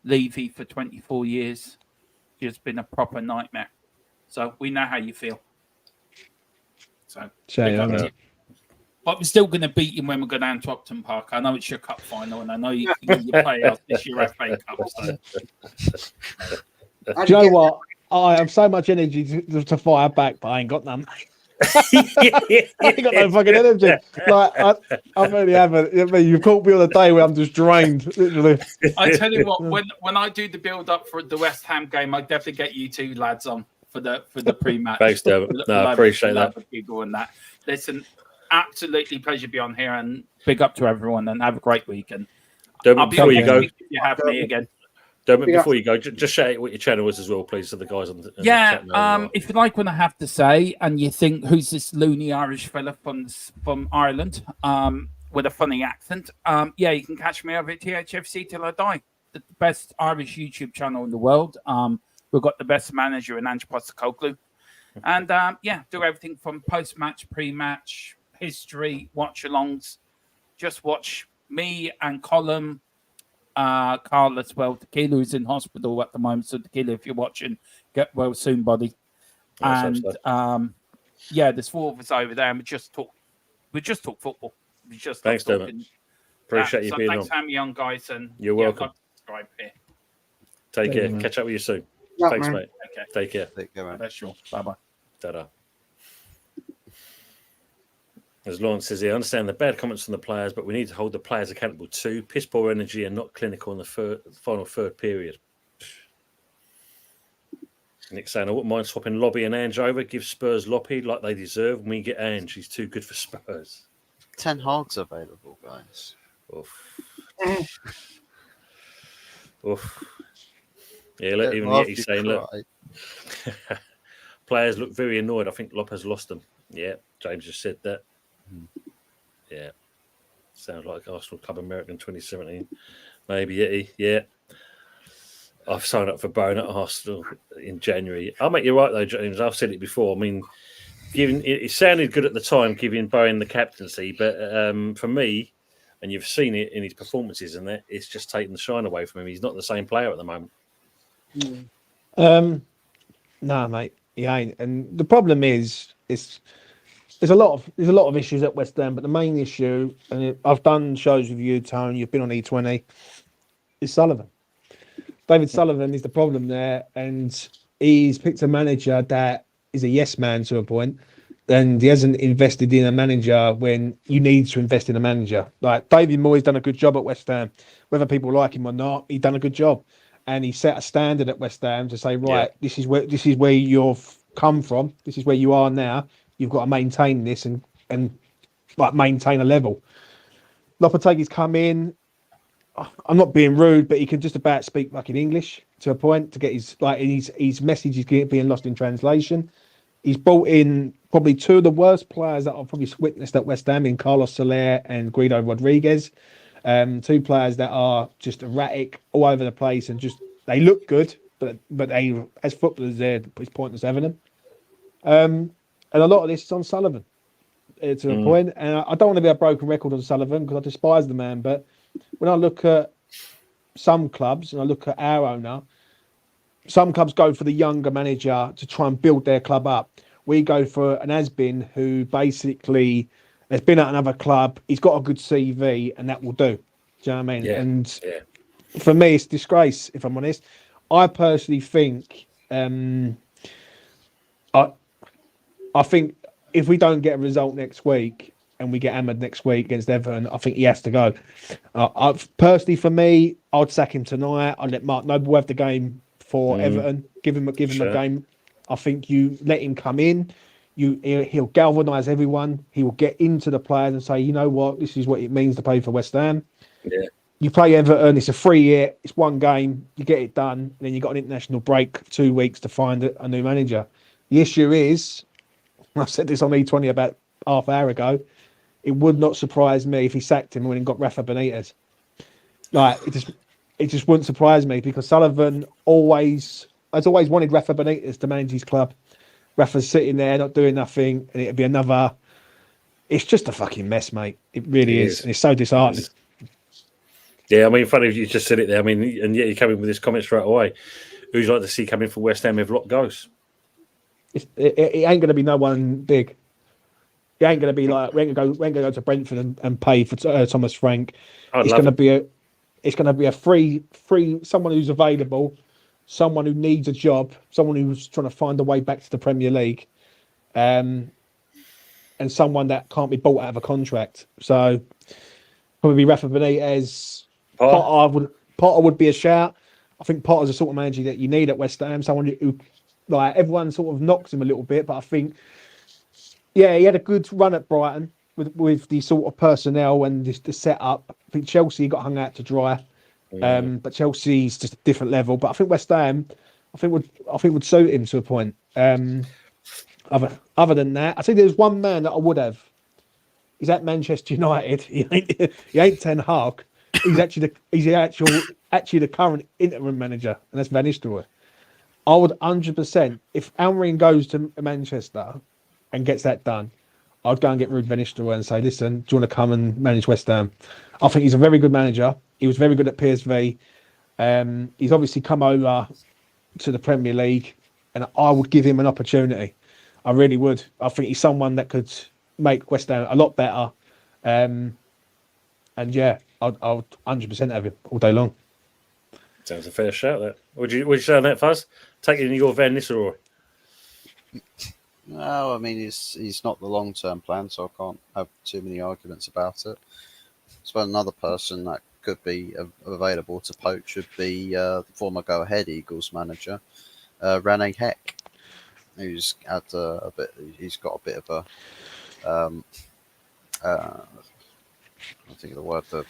Levy for 24 years. It's been a proper nightmare. So we know how you feel. So, but we're still going to beat you when we go down to Upton Park. I know it's your cup final, and I know you play us this year FA Cup. So. Do you know what? I have so much energy to fire back, but I ain't got none. I ain't got no fucking energy. Like I really haven't. I mean, you've caught me on a day where I'm just drained, literally. I tell you what, when I do the build up for the West Ham game, I definitely get you two lads on for the pre-match. Thanks, David. No, I appreciate that. And that. Listen, absolutely pleasure to be on here, and big up to everyone, and have a great weekend. Before you go, if you have me again. Before you go, just shout out what your channel is as well, please, so the guys on the chat know. If you like what I have to say, and you think, who's this loony Irish fella from Ireland with a funny accent, you can catch me over at THFC Till I Die, the best Irish YouTube channel in the world. We've got the best manager in Ange Postecoglou, and do everything from post-match, pre-match, history, watch-alongs. Just watch me and Colin. Carl as well. Tequila, who's in hospital at the moment. So Tequila, if you're watching, get well soon, buddy. And there's 4 of us over there, and we just talk football. Thanks, David. Appreciate you being on. Thanks for having me on, guys, and you're welcome. Subscribe here. Take care. Catch up with you soon. Thanks, mate. Take care. Take care, man. That's sure. Bye-bye. Ta-da. As Lawrence says here, I understand the bad comments from the players, but we need to hold the players accountable too. Piss poor energy and not clinical in the final third period. Nick saying, I wouldn't mind swapping Lobby and Ange over. Give Spurs Loppy like they deserve. When we get Ange, he's too good for Spurs. Ten Hag's available, guys. Oof. Oof. Yeah, look, even yet he's saying, look, players look very annoyed. I think Lopez lost them. Yeah, James just said that. Yeah, sounds like Arsenal Club American 2017. Maybe Yeti. Yeah, I've signed up for Bone at Arsenal in January. I'll make you right though, James. I've said it before. I mean, it sounded good at the time, giving Bowen the captaincy, but for me, and you've seen it in his performances, and that it's just taken the shine away from him. He's not the same player at the moment. No, mate, he ain't. And the problem is, there's a lot of issues at West Ham, but the main issue, and I've done shows with you, Tone. You've been on E20. Is Sullivan. David Sullivan is the problem there, and he's picked a manager that is a yes man to a point, and he hasn't invested in a manager when you need to invest in a manager. Like David Moyes done a good job at West Ham, whether people like him or not. He done a good job, and he set a standard at West Ham to say, right, this is where you've come from. This is where you are now. You've got to maintain this and like maintain a level. Lopetegui's come in. I'm not being rude, but he can just about speak fucking English to a point to get his message is being lost in translation. He's brought in probably 2 of the worst players that I've probably witnessed at West Ham in Carlos Soler and Guido Rodriguez. 2 players that are just erratic all over the place and just they look good, but they as footballers it's pointless having them. And a lot of this is on Sullivan to a point. And I don't want to be a broken record on Sullivan because I despise the man. But when I look at some clubs and I look at our owner, some clubs go for the younger manager to try and build their club up. We go for an has-been who basically has been at another club. He's got a good CV and that will do. Do you know what I mean? Yeah. And for me, it's a disgrace, if I'm honest. I personally think... I think if we don't get a result next week, and we get hammered next week against Everton, I think he has to go. Personally, for me, I'd sack him tonight. I'd let Mark Noble have the game for Everton. Give him a game. I think you let him come in. He'll galvanise everyone. He will get into the players and say, you know what, this is what it means to play for West Ham. Yeah. You play Everton, it's a free year, it's one game, you get it done, and then you got an international break, 2 weeks to find a new manager. The issue is, I said this on E20 about half an hour ago, it would not surprise me if he sacked him when he got Rafa Benitez. Like, it just wouldn't surprise me, because Sullivan has always wanted Rafa Benitez to manage his club. Rafa's sitting there, not doing nothing, and it'd be another... It's just a fucking mess, mate. It really is. And it's so disheartening. Yeah, I mean, funny you just said it there. I mean, and yet you come in with this comment straight away. Who'd you like to see come in for West Ham if Locke goes? It ain't going to be no one big. It ain't going to be like we ain't going to go to Brentford and pay for Thomas Frank. It's going to be a free someone who's available, someone who needs a job, someone who's trying to find a way back to the Premier League, and someone that can't be bought out of a contract. So probably Rafa Benitez. Potter would be a shout. I think Potter's the sort of manager that you need at West Ham. Someone who, like, everyone sort of knocks him a little bit, but I think, yeah, he had a good run at Brighton with the sort of personnel and the setup. I think Chelsea got hung out to dry, but Chelsea's just a different level. But I think West Ham, would suit him to a point. Other than that, I think there's one man that I would have. He's at Manchester United. He ain't Ten Hag. He's actually the current interim manager, and that's Van Nistelrooy. I would 100%, if Almiron goes to Manchester and gets that done, I'd go and get Ruud Van Nistelrooy and say, listen, do you want to come and manage West Ham? I think he's a very good manager. He was very good at PSV. He's obviously come over to the Premier League, and I would give him an opportunity. I really would. I think he's someone that could make West Ham a lot better. And yeah, I'd 100% have him all day long. Sounds a fair shout, that. Would you say on that, Fuzz? Taking your Van Nistelrooy? No, I mean, he's not the long-term plan, so I can't have too many arguments about it. So another person that could be available to poach would be the former Go Ahead Eagles manager, Rene Heck, who's had he's got a bit of a I think of the word that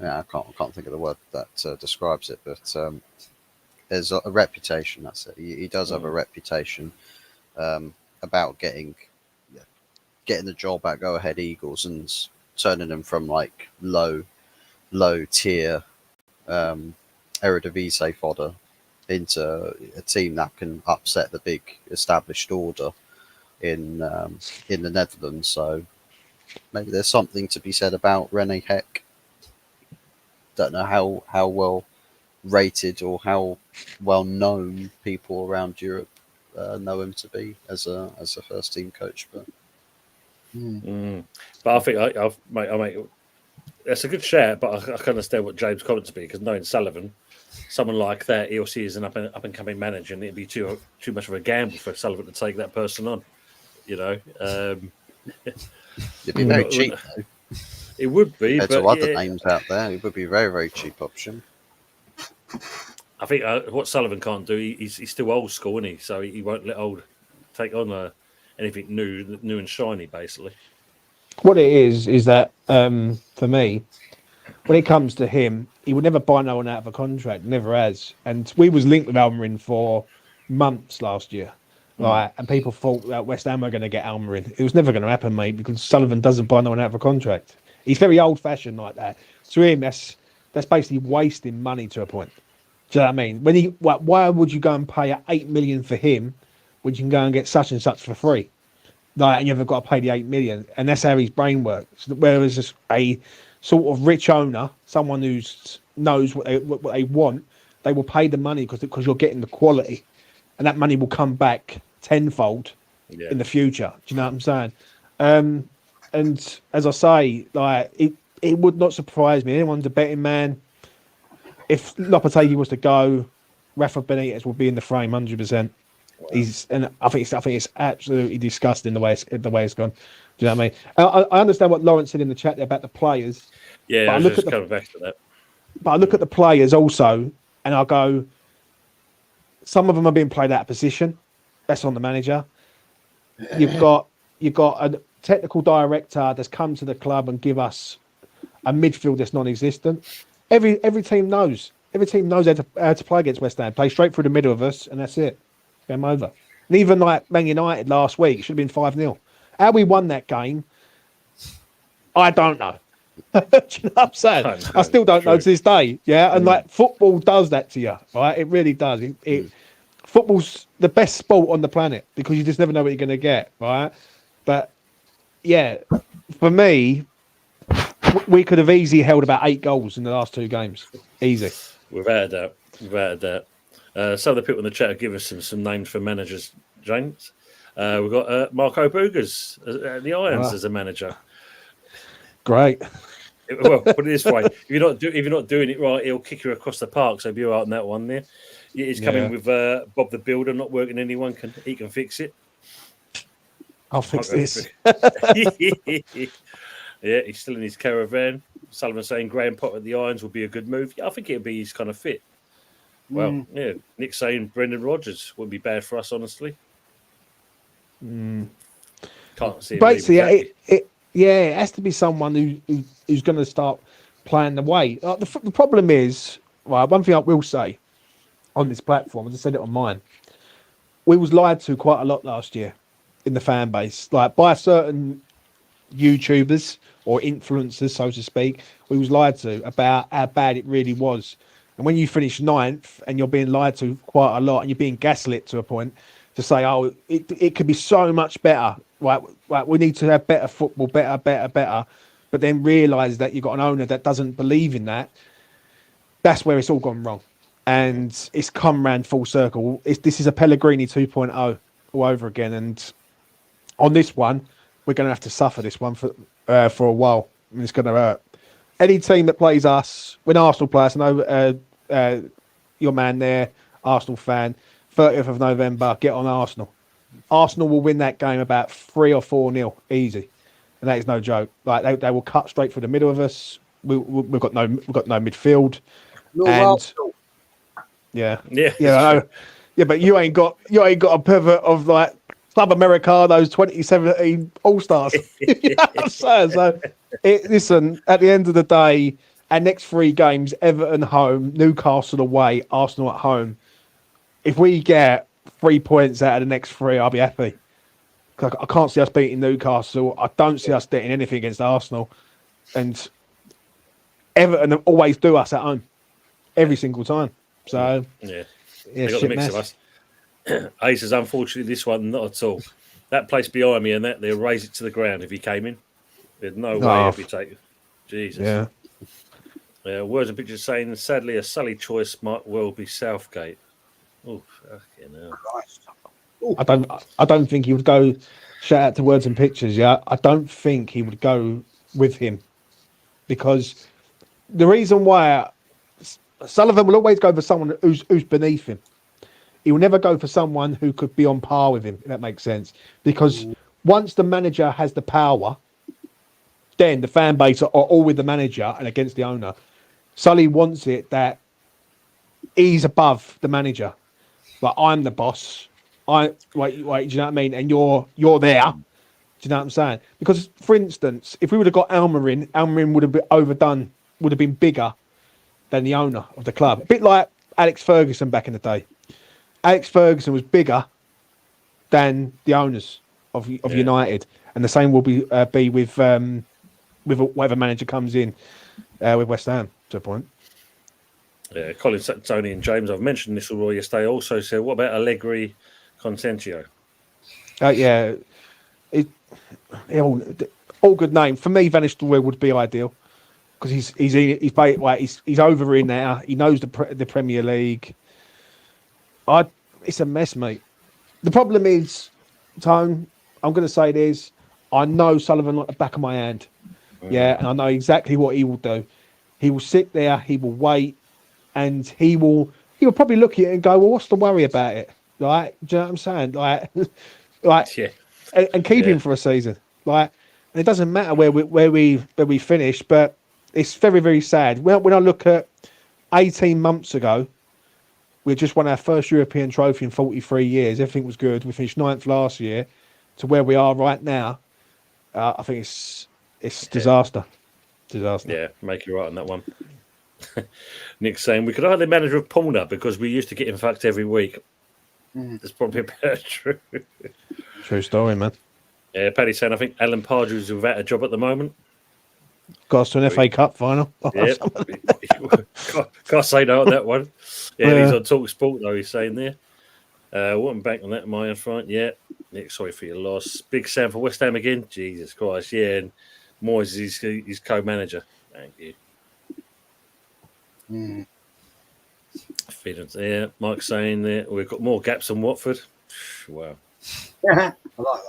I can't think of the word that describes it, but there's a reputation. That's it. He does have a reputation about getting the job at Go Ahead Eagles and turning them from like low tier Eredivisie fodder into a team that can upset the big established order in the Netherlands. So maybe there's something to be said about Rene Heck. Don't know how well rated or how well known people around Europe know him to be as a first team coach, but but I think I make that's a good shout. But I can understand what James' comments be, because knowing Sullivan, someone like that, he'll see as an up and coming manager, and it'd be too much of a gamble for Sullivan to take that person on. You know, it'd be very cheap. Though. It would be. Compared to other names out there, it would be a very, very cheap option. I think what Sullivan can't do, he's still old school, isn't he? So he won't let old take on anything new and shiny, basically. What it is that for me, when it comes to him, he would never buy no one out of a contract, never has. And we was linked with Almiron for months last year. Right, and people thought that West Ham were going to get Almiron. It was never going to happen, mate, because Sullivan doesn't buy no one out of a contract. He's very old-fashioned like that. To him, that's basically wasting money to a point. Do you know what I mean? Why would you go and pay $8 million for him when you can go and get such and such for free? Like, and you've got to pay the $8 million, and that's how his brain works. Whereas just a sort of rich owner, someone who knows what they want, they will pay the money because you're getting the quality, and that money will come back tenfold in the future. Do you know what I'm saying? And as I say, like it would not surprise me. Anyone's a betting man. If Lopetegui was to go, Rafa Benitez will be in the frame 100%. Wow. And I think it's absolutely disgusting the way it's gone. Do you know what I mean? I understand what Lawrence said in the chat there about the players, Yeah, but I I was look just at the coming back to that. but I look at the players also, and I go, some of them are being played out of position. That's on the manager. You've got a technical director that's come to the club and give us a midfield that's non-existent. Every team knows. Every team knows how to play against West Ham. Play straight through the middle of us, and that's it. Game over. And even like Man United last week, it should have been 5-0. How we won that game, I don't know. Do you know what I'm saying? I still don't know to this day. Yeah, and like football does that to you, right? It really does. Football's the best sport on the planet because you just never know what you're going to get, right? But yeah, for me, we could have easily held about 8 goals in the last 2 games. Easy. Without a doubt. Without a doubt. Some of the people in the chat have given us some names for managers, James. We've got Marco Boogers at the Irons as a manager. Great. Well, put it this way: if you're not doing it right, he'll kick you across the park. So be all right on that one there. He's coming with Bob the Builder, not working. Anyone he can fix it. I'll fix this. Yeah, he's still in his caravan. Sullivan saying Graham Potter at the Irons will be a good move. Yeah, I think it'll be his kind of fit. Well, yeah. Nick saying Brendan Rodgers wouldn't be bad for us, honestly. Can't see it. Basically, it has to be someone who's going to start playing the way. The problem is, right, one thing I will say on this platform, I just said it on mine, we was lied to quite a lot last year in the fan base, like by certain YouTubers or influencers, so to speak. We was lied to about how bad it really was. And when you finish 9th and you're being lied to quite a lot and you're being gaslit to a point to say, oh, it could be so much better. Right, we need to have better football, better. But then realise that you've got an owner that doesn't believe in that. That's where it's all gone wrong. And it's come round full circle. This is a Pellegrini 2.0 all over again. And on this one, we're going to have to suffer this one for a while. And it's going to hurt. Any team that plays us, when Arsenal play us, I know your man there, Arsenal fan, 30th of November, get on Arsenal. Arsenal will win that game about 3 or 4-0, easy, and that is no joke. Like they will cut straight through the middle of us. We've got no midfield, but you ain't got a pivot of like Club Americanos 2017 All Stars. You know what I'm saying? So, listen, at the end of the day, our next 3 games: Everton home, Newcastle away, Arsenal at home. If we get 3 points out of the next 3, I'll be happy. I can't see us beating Newcastle. I don't see us getting anything against Arsenal. And Everton always do us at home every single time. So, they got the mix of us. Ace says, unfortunately, this one, not at all. That place behind me and they'll raise it to the ground if he came in. There's no way if he take it. Jesus. Yeah. Words and pictures saying, sadly, a sully choice might well be Southgate. Oh, fucking hell. I don't think he would go. Shout out to Words and Pictures. Yeah, I don't think he would go with him because the reason why Sullivan will always go for someone who's beneath him. He will never go for someone who could be on par with him. If that makes sense. Because once the manager has the power, then the fan base are all with the manager and against the owner. Sully wants it that he's above the manager. Like I'm the boss. Wait, do you know what I mean? And you're there. Do you know what I'm saying? Because, for instance, if we would have got Almiron would have been overdone, would have been bigger than the owner of the club. A bit like Alex Ferguson back in the day. Alex Ferguson was bigger than the owners of United, and the same will be with whatever manager comes in with West Ham to a point. Yeah, Colin, Tony, and James. I've mentioned this already yesterday. Also said, what about Allegri, Consentio? All good name for me. Van Nistelrooy would be ideal because he's over in there. He knows the Premier League. It's a mess, mate. The problem is, Tone, I'm going to say this. I know Sullivan like the back of my hand. Yeah, and I know exactly what he will do. He will sit there. He will wait. And he will probably look at it and go, well, what's the worry about it? Like, do you know what I'm saying? Like, Yeah. and keep Yeah. him for a season. Like, and it doesn't matter where we finish, but it's very, very sad. When I look at 18 months ago, we just won our first European trophy in 43 years. Everything was good. We finished 9th last year. To where we are right now, I think it's disaster. Disaster. Yeah, make you right on that one. Nick's saying we could hire the manager of Pulner because we used to get him fucked every week. That's probably about true. True story, man. Yeah, Paddy's saying I think Alan Pardew's without a job at the moment. Got us to an FA Cup final. Yeah, can't say no on that one. Yeah, he's on Talk Sport though. He's saying there. Welcome back on that, my front. Yeah, Nick, sorry for your loss. Big Sam for West Ham again. Jesus Christ, yeah. And Moyes is his co-manager. Thank you. Feelings there. Mike saying that we've got more gaps than Watford. Wow. I like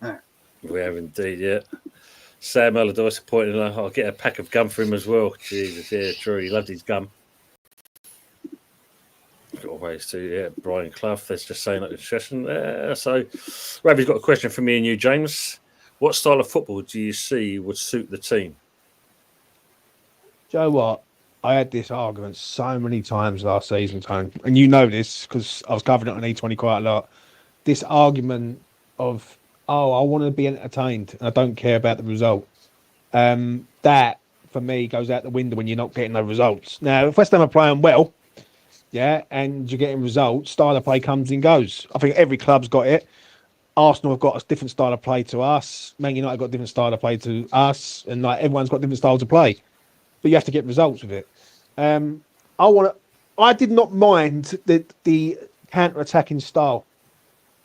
that. We have indeed, yeah. Sam Allardyce pointing out, I'll get a pack of gum for him as well. Jesus, yeah, true. He loved his gum. Got ways to, yeah. Brian Clough, that's just saying like a session there. So, Ravi's got a question for me and you, James. What style of football do you see would suit the team? Do you know what? I had this argument so many times last season, Tone, and you know this because I was covering it on E20 quite a lot. This argument of, oh, I want to be entertained and I don't care about the result. That, for me, goes out the window when you're not getting no results. Now, if West Ham are playing well, yeah, and you're getting results, style of play comes and goes. I think every club's got it. Arsenal have got a different style of play to us. Man United got a different style of play to us, and like everyone's got different styles of play. But you have to get results with it. I did not mind the counter-attacking style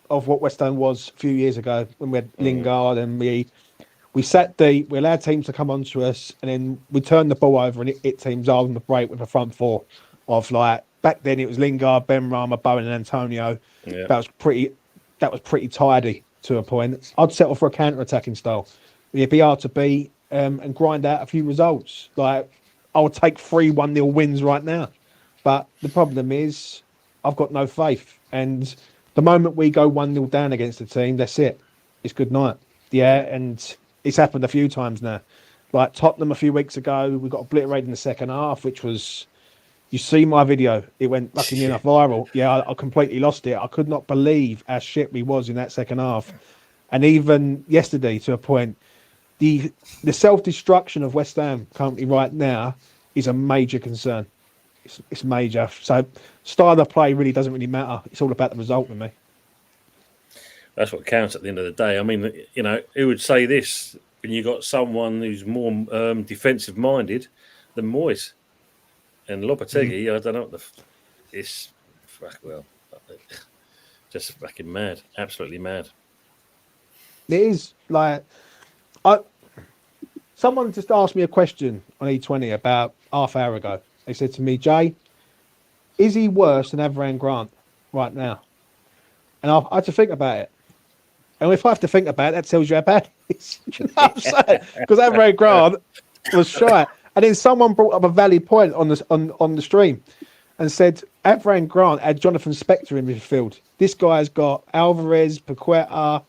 of what West Ham was a few years ago when we had Lingard and we sat deep, we allowed teams to come onto us, and then we turned the ball over and it hit teams on the break with a front four of like back then it was Lingard, Ben Rama, Bowen, and Antonio. Yeah. That was pretty tidy to a point. I'd settle for a counter-attacking style. It'd be hard to beat and grind out a few results. Like I would take 3-1-0 wins right now, but the problem is I've got no faith. And the moment we go 1-0 down against a team, that's it. It's good night. Yeah, and it's happened a few times now. Like Tottenham a few weeks ago, we got obliterated in the second half, which was, you see my video, it went luckily enough viral. Yeah, I completely lost it. I could not believe how shit we was in that second half. And even yesterday, to a point, the self-destruction of West Ham currently right now is a major concern. It's major. So style of play really doesn't really matter. It's all about the result with me. That's what counts at the end of the day. I mean, you know, who would say this when you got someone who's more defensive-minded than Moyes and Lopetegui? I don't know. It's just fucking mad. Absolutely mad. It is like someone just asked me a question on E20 about half hour ago. They said to me, Jay, is he worse than Avram Grant right now? And I had to think about it. And if I have to think about it, that tells you how bad it is. You know what I'm saying? Because Avram Grant was shy. And then someone brought up a valid point on the stream and said Avram Grant had Jonathan Spector in midfield. This guy's got Alvarez, Paqueta,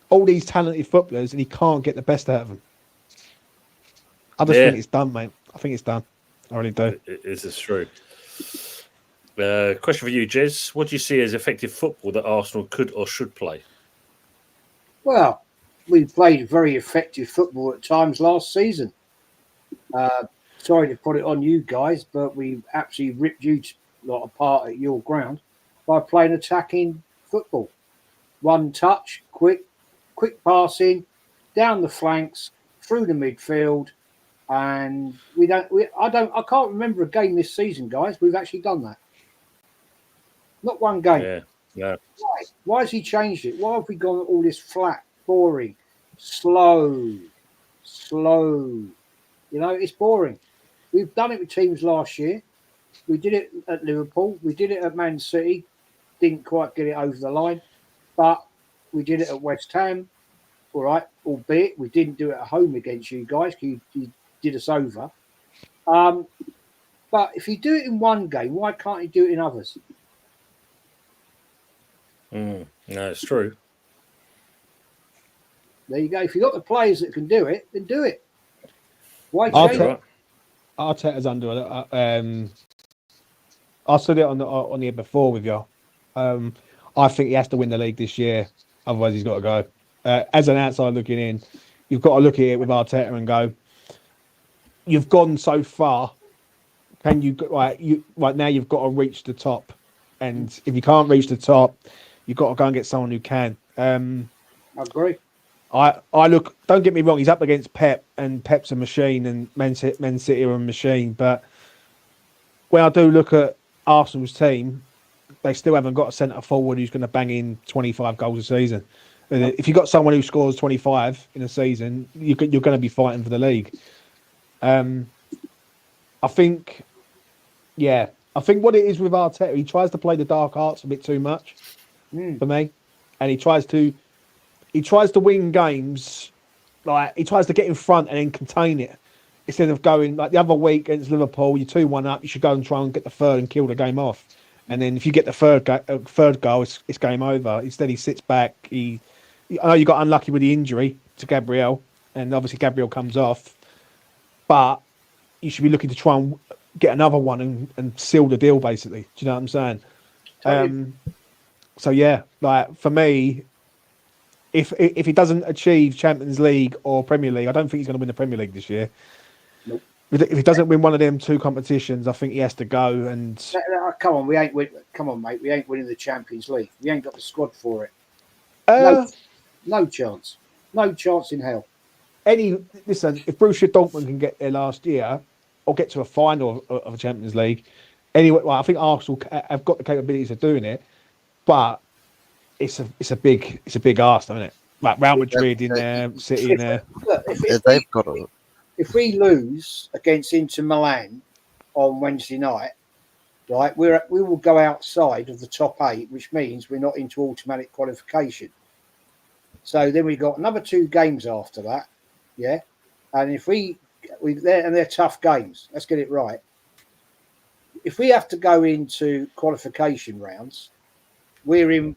all these talented footballers, and he can't get the best out of them. I just think it's done, mate. I think it's done. I really do. This is true. Question for you, Jez. What do you see as effective football that Arsenal could or should play? Well, we played very effective football at times last season. Sorry to put it on you guys, but we absolutely ripped you apart at your ground by playing attacking football. One touch, quick passing, down the flanks, through the midfield, and I can't remember a game this season, guys. We've actually done that. Not one game. Yeah, no. Why has he changed it? Why have we gone all this flat, boring, slow? You know, it's boring. We've done it with teams last year. We did it at Liverpool. We did it at Man City. Didn't quite get it over the line. But we did it at West Ham. All right. Albeit we didn't do it at home against you guys because you did us over. But if you do it in one game, why can't you do it in others? No, it's true. There you go. If you've got the players that can do it, then do it. Why I'll change tell- it? Arteta's under. I said it on the air before with you. I think he has to win the league this year. Otherwise, he's got to go. As an outside looking in, you've got to look at it with Arteta and go, you've gone so far. Can you right now? You've got to reach the top, and if you can't reach the top, you've got to go and get someone who can. I agree. I look. Don't get me wrong. He's up against Pep, and Pep's a machine, and Man City are a machine. But when I do look at Arsenal's team, they still haven't got a centre forward who's going to bang in 25 goals a season. And if you've got someone who scores 25 in a season, you're going to be fighting for the league. I think what it is with Arteta, he tries to play the dark arts a bit too much for me, and he tries to win games, like he tries to get in front and then contain it instead of going like the other week against Liverpool. You're 2-1 up. You should go and try and get the third and kill the game off. And then if you get the third goal, it's game over. Instead, he sits back. I know you got unlucky with the injury to Gabriel, and obviously Gabriel comes off, but you should be looking to try and get another one and seal the deal, basically. Do you know what I'm saying? Totally. So yeah, like for me, if he doesn't achieve Champions League or Premier League, I don't think he's going to win the Premier League this year. Nope. If he doesn't win one of them two competitions, I think he has to go. And Come on, come on, mate. We ain't winning the Champions League. We ain't got the squad for it. No chance. No chance in hell. Listen, if Borussia Dortmund can get there last year or get to a final of a Champions League, anyway, well, I think Arsenal have got the capabilities of doing it, but it's a big ask, isn't it? Like Real Madrid in there, City in there. Look, They've got to. if we lose against Inter Milan on Wednesday night, right, we will go outside of the top 8, which means we're not into automatic qualification. So then we've got another 2 games after that, yeah. And if they're tough games. Let's get it right. If we have to go into qualification rounds, we're in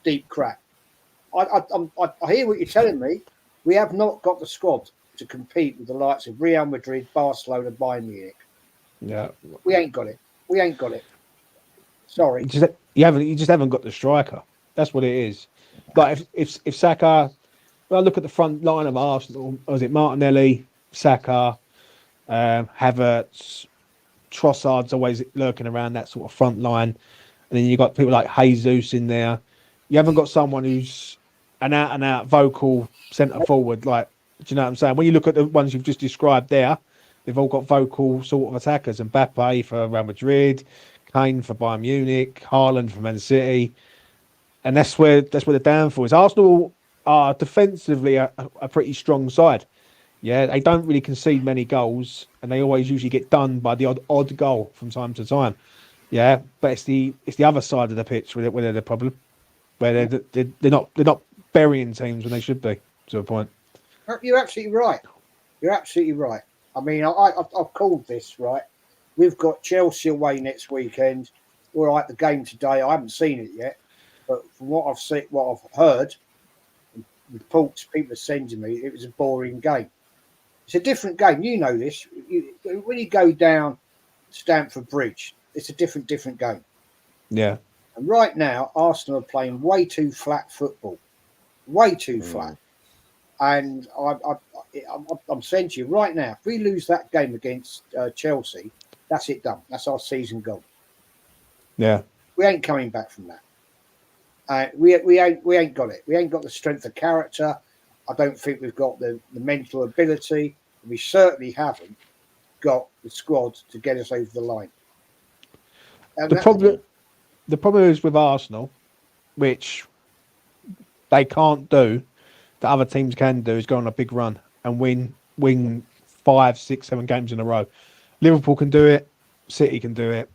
deep crap. I hear what you're telling me. We have not got the squad to compete with the likes of Real Madrid, Barcelona, Bayern Munich. Yeah, we ain't got it. Sorry, you just haven't got the striker. That's what it is. Like if Saka, well, look at the front line of Arsenal. Was it Martinelli, Saka, Havertz, Trossard's always lurking around that sort of front line, and then you got people like Jesus in there. You haven't got someone who's an out vocal centre forward. Like, do you know what I'm saying? When you look at the ones you've just described there, they've all got vocal sort of attackers. And Mbappe for Real Madrid, Kane for Bayern Munich, Haaland for Man City, and that's where the downfall is. Arsenal are defensively a pretty strong side. Yeah, they don't really concede many goals, and they always usually get done by the odd goal from time to time. Yeah, but it's the other side of the pitch where they're the problem, where they're not burying teams when they should be to a point. You're absolutely right. I mean, I've called this right. We've got Chelsea away next weekend. All right, the game today, I haven't seen it yet, but from what I've seen, what I've heard, reports people are sending me, it was a boring game. It's a different game. You know this. When you go down Stamford Bridge, it's a different game. Yeah. And right now, Arsenal are playing way too flat football. Way too flat. And I'm saying to you right now, if we lose that game against Chelsea, that's it done. That's our season gone. Yeah. We ain't coming back from that. We ain't got it. We ain't got the strength of character. I don't think we've got the mental ability. We certainly haven't got the squad to get us over the line. And the problem is with Arsenal, which they can't do, that other teams can do, is go on a big run and win 5, 6, 7 games in a row. Liverpool can do it. City can do it.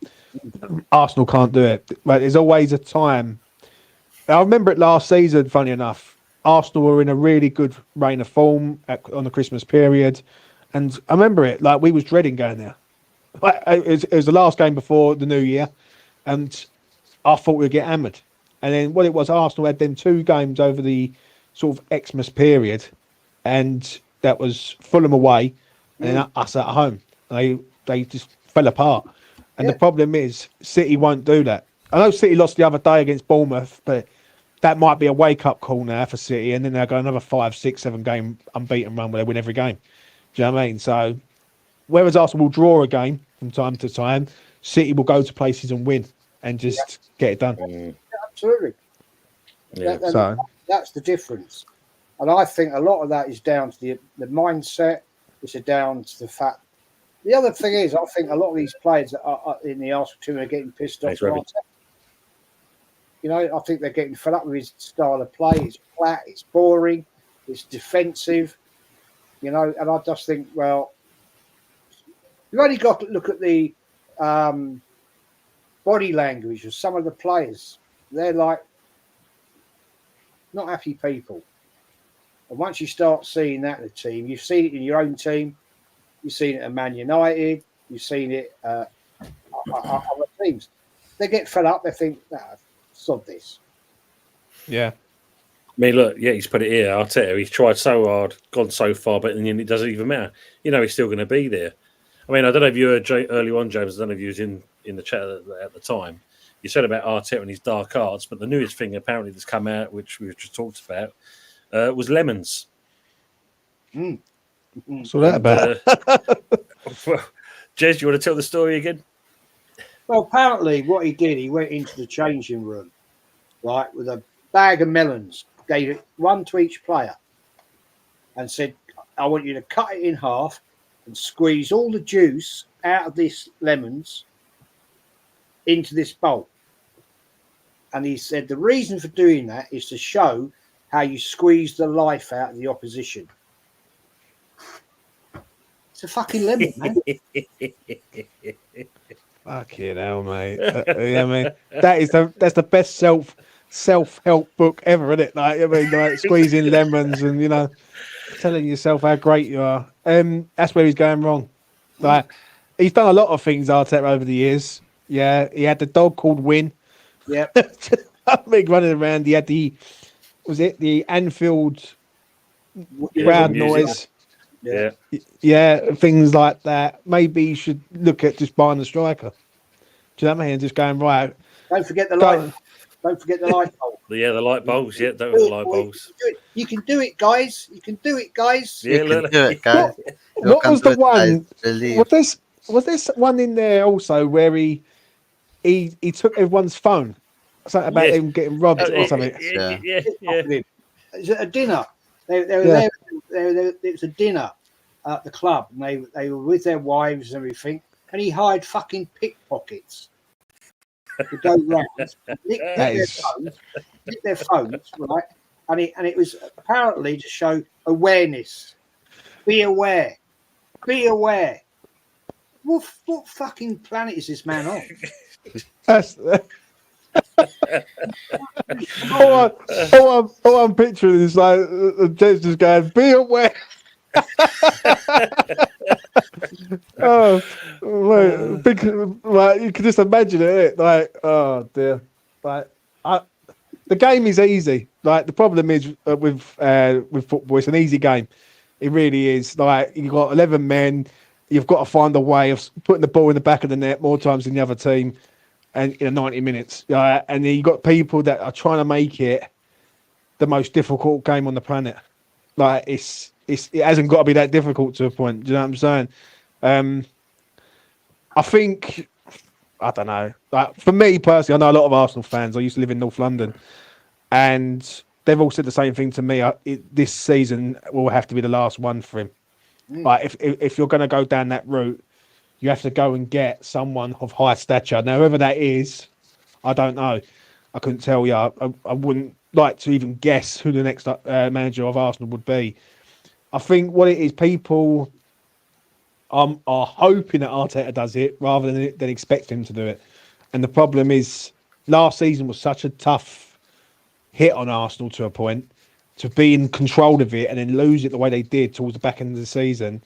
Arsenal can't do it. But there's always a time. I remember it last season, funny enough. Arsenal were in a really good reign of form on the Christmas period. And I remember it, like we was dreading going there. It was the last game before the new year. And I thought we'd get hammered. And then what it was, Arsenal had them 2 games over the sort of Xmas period, and that was Fulham away and then us at home. They just fell apart. And the problem is City won't do that. I know City lost the other day against Bournemouth, but that might be a wake-up call now for City, and then they'll go another 5, 6, 7 game unbeaten run where they win every game. Do you know what I mean? So whereas Arsenal will draw a game from time to time, City will go to places and win and just get it done. Absolutely. Yeah. So That's the difference. And I think a lot of that is down to the mindset. It's down to the fact. The other thing is, I think a lot of these players that are in the Arsenal team are getting pissed off. Thanks, Robbie. You know, I think they're getting fed up with his style of play. It's flat, it's boring, it's defensive. You know, and I just think, well, you've only got to look at the body language of some of the players. They're like not happy people. And once you start seeing that in the team, you've seen it in your own team, you've seen it at Man United, you've seen it at other teams. They get fed up, they think, sod this. yeah. I mean, look, yeah, he's put it here. Arteta, he's tried so hard, gone so far, but in the end, it doesn't even matter. You know, he's still going to be there. I mean, I don't know if you heard early on, James. I don't know if you was in the chat at the time. You said about Arteta and his dark arts, but the newest thing apparently that's come out, which we've just talked about, was lemons. So that about Well, Jez, you want to tell the story again? Well, apparently what he did, he went into the changing room, right, with a bag of melons, gave it one to each player and said, I want you to cut it in half and squeeze all the juice out of these lemons into this bowl. And he said the reason for doing that is to show how you squeeze the life out of the opposition. It's a fucking lemon, man. fucking hell, mate. I mean, that's the best self-help book ever, isn't it? Like, I mean, like squeezing lemons and, you know, telling yourself how great you are. That's where he's going wrong. Like, he's done a lot of things, Arteta, over the years. Yeah, he had the dog called Win. Yeah. Big running around. He had the Anfield crowd noise. Yeah, things like that. Maybe you should look at just buying a striker. Do you know what I mean? Just going, right. Don't forget the light. Don't forget the light bulb. Yeah, the light bulbs. Yeah, don't forget the light bulbs. You can do it, guys. You can do it, guys. Yeah, You can do it, guys. What was the one? Believe. Was this one in there also where he took everyone's phone? Something about him getting robbed or something. Yeah. It was at a dinner. They were there. It was a dinner at the club, and they were with their wives and everything. And he hired fucking pickpockets to go round, nick their phones, right? And it was apparently to show awareness. Be aware. Be aware. What fucking planet is this man on? That's all I'm picturing is like James just going, be aware. Oh, mate, big, like you can just imagine it. Like, oh dear, like the game is easy. Like the problem is with football, it's an easy game. It really is. Like you've got 11 men. You've got to find a way of putting the ball in the back of the net more times than the other team, and in 90 minutes. And then you've got people that are trying to make it the most difficult game on the planet. Like it hasn't got to be that difficult to a point. Do you know what I'm saying? I think, I don't know. Like for me personally, I know a lot of Arsenal fans. I used to live in North London, and they've all said the same thing to me. This season will have to be the last one for him. Like if you're going to go down that route, you have to go and get someone of high stature. Now, whoever that is, I don't know. I couldn't tell you. I wouldn't like to even guess who the next manager of Arsenal would be. I think what it is, people are hoping that Arteta does it rather than expect him to do it. And the problem is, last season was such a tough hit on Arsenal to a point. To be in control of it and then lose it the way they did towards the back end of the season,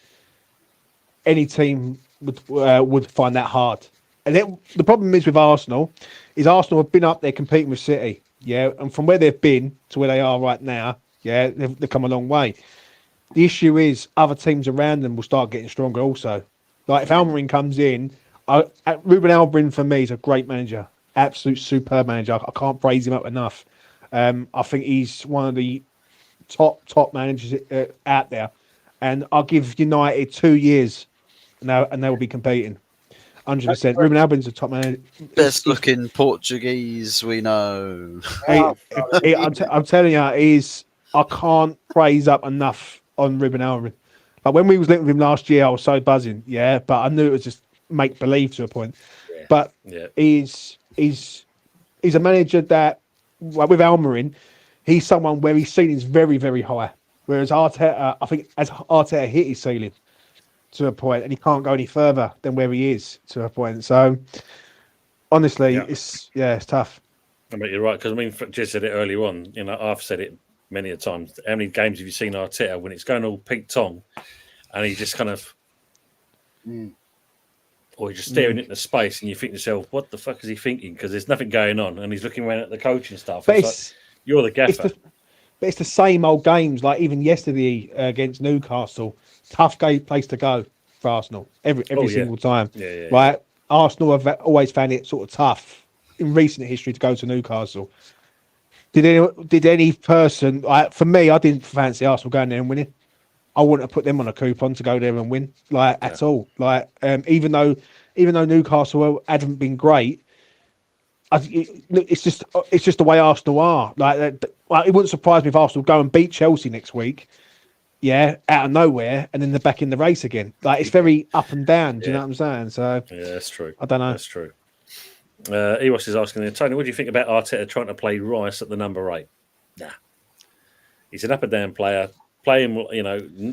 any team would find that hard. And the problem is with Arsenal have been up there competing with City. yeah, and from where they've been to where they are right now, yeah, they've come a long way. The issue is other teams around them will start getting stronger also. Like if Almiron comes in, Ruben Almiron for me is a great manager, absolute superb manager. I can't praise him up enough. I think he's one of the top managers out there, and I'll give United 2 years now, and they will be competing 100%. Ruben Almiron's a top manager. Best looking Portuguese we know. Oh, I'm telling you, I can't praise up enough on Ruben Almiron. Like when we was linked with him last year, I was so buzzing, yeah. But I knew it was just make believe to a point. Yeah. But Yeah. he's a manager that, like with Almiron, he's someone where his ceiling's very, very high. Whereas Arteta, I think as Arteta hit his ceiling to a point, and he can't go any further than where he is to a point. So honestly, it's tough. I mean, you're right, because I mean, just said it earlier on. You know, I've said it many a times. How many games have you seen Arteta when it's going all peak tong, and he just kind of, or you're just staring into space, and you think to yourself, "What the fuck is he thinking?" Because there's nothing going on, and he's looking around at the coaching staff. But it's like, you're the gaffer. But it's the same old games. Like even yesterday against Newcastle, tough place to go for Arsenal every single time. Yeah. Like Arsenal have always found it sort of tough in recent history to go to Newcastle. Did any person, like for me, I didn't fancy Arsenal going there and winning. I wouldn't have put them on a coupon to go there and win, at all. Like even though Newcastle hadn't been great, it's just the way Arsenal are. Like it wouldn't surprise me if Arsenal go and beat Chelsea next week, out of nowhere, and then they're back in the race again. Like it's very up and down. Do you know what I'm saying? So yeah, that's true. I don't know. That's true. Eros is asking, Tony, what do you think about Arteta trying to play Rice at the number 8? Nah, he's an up and down player. Play him,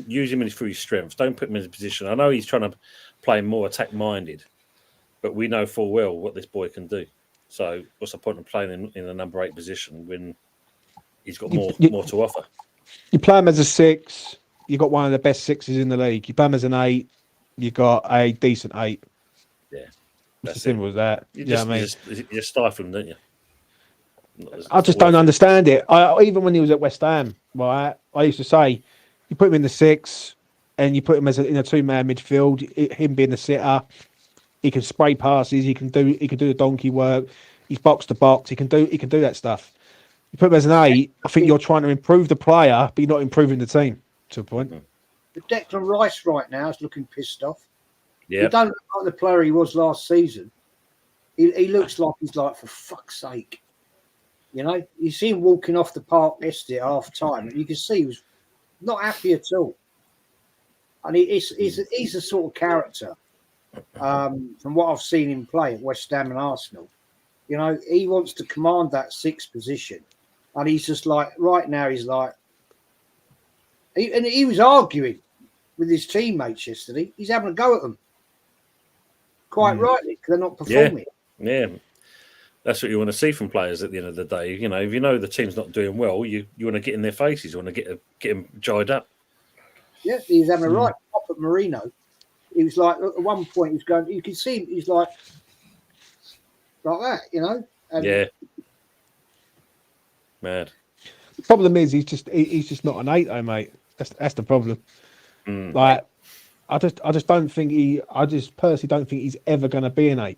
use him through his strengths. Don't put him in a position. I know he's trying to play more attack minded, but we know full well what this boy can do. So what's the point of playing in a number 8 position when he's got more to offer? You play him as a 6, you got one of the best 6s in the league. You play him as an 8, you got a decent 8. Yeah. It's as simple as that. You just stifle him, don't you? I just don't understand it. Even when he was at West Ham, right, I used to say, you put him in the 6 and you put him in a 2-man midfield, him being the sitter, he can spray passes, he can do the donkey work, he's box to box, he can do that stuff. You put him as an 8, I think you're trying to improve the player, but you're not improving the team to a point. The Declan Rice right now is looking pissed off. Yeah. He don't look like the player he was last season. He looks like he's like, for fuck's sake. You see him walking off the park yesterday at half time, and you can see he was not happy at all. And he's the sort of character, from what I've seen him play at West Ham and Arsenal. He wants to command that 6th position. And he's just like, right now, he's like, he was arguing with his teammates yesterday. He's having a go at them. Quite rightly, because they're not performing. Yeah. That's what you want to see from players at the end of the day. If you know the team's not doing well, you want to get in their faces. You want to get them jived up. Yeah, he was having a right pop at Marino. He was like, at one point, he's going, you can see him, he's like that, And yeah. Mad. The problem is he's just not an 8 though, mate. That's the problem. Like I just don't think I just personally don't think he's ever going to be an 8.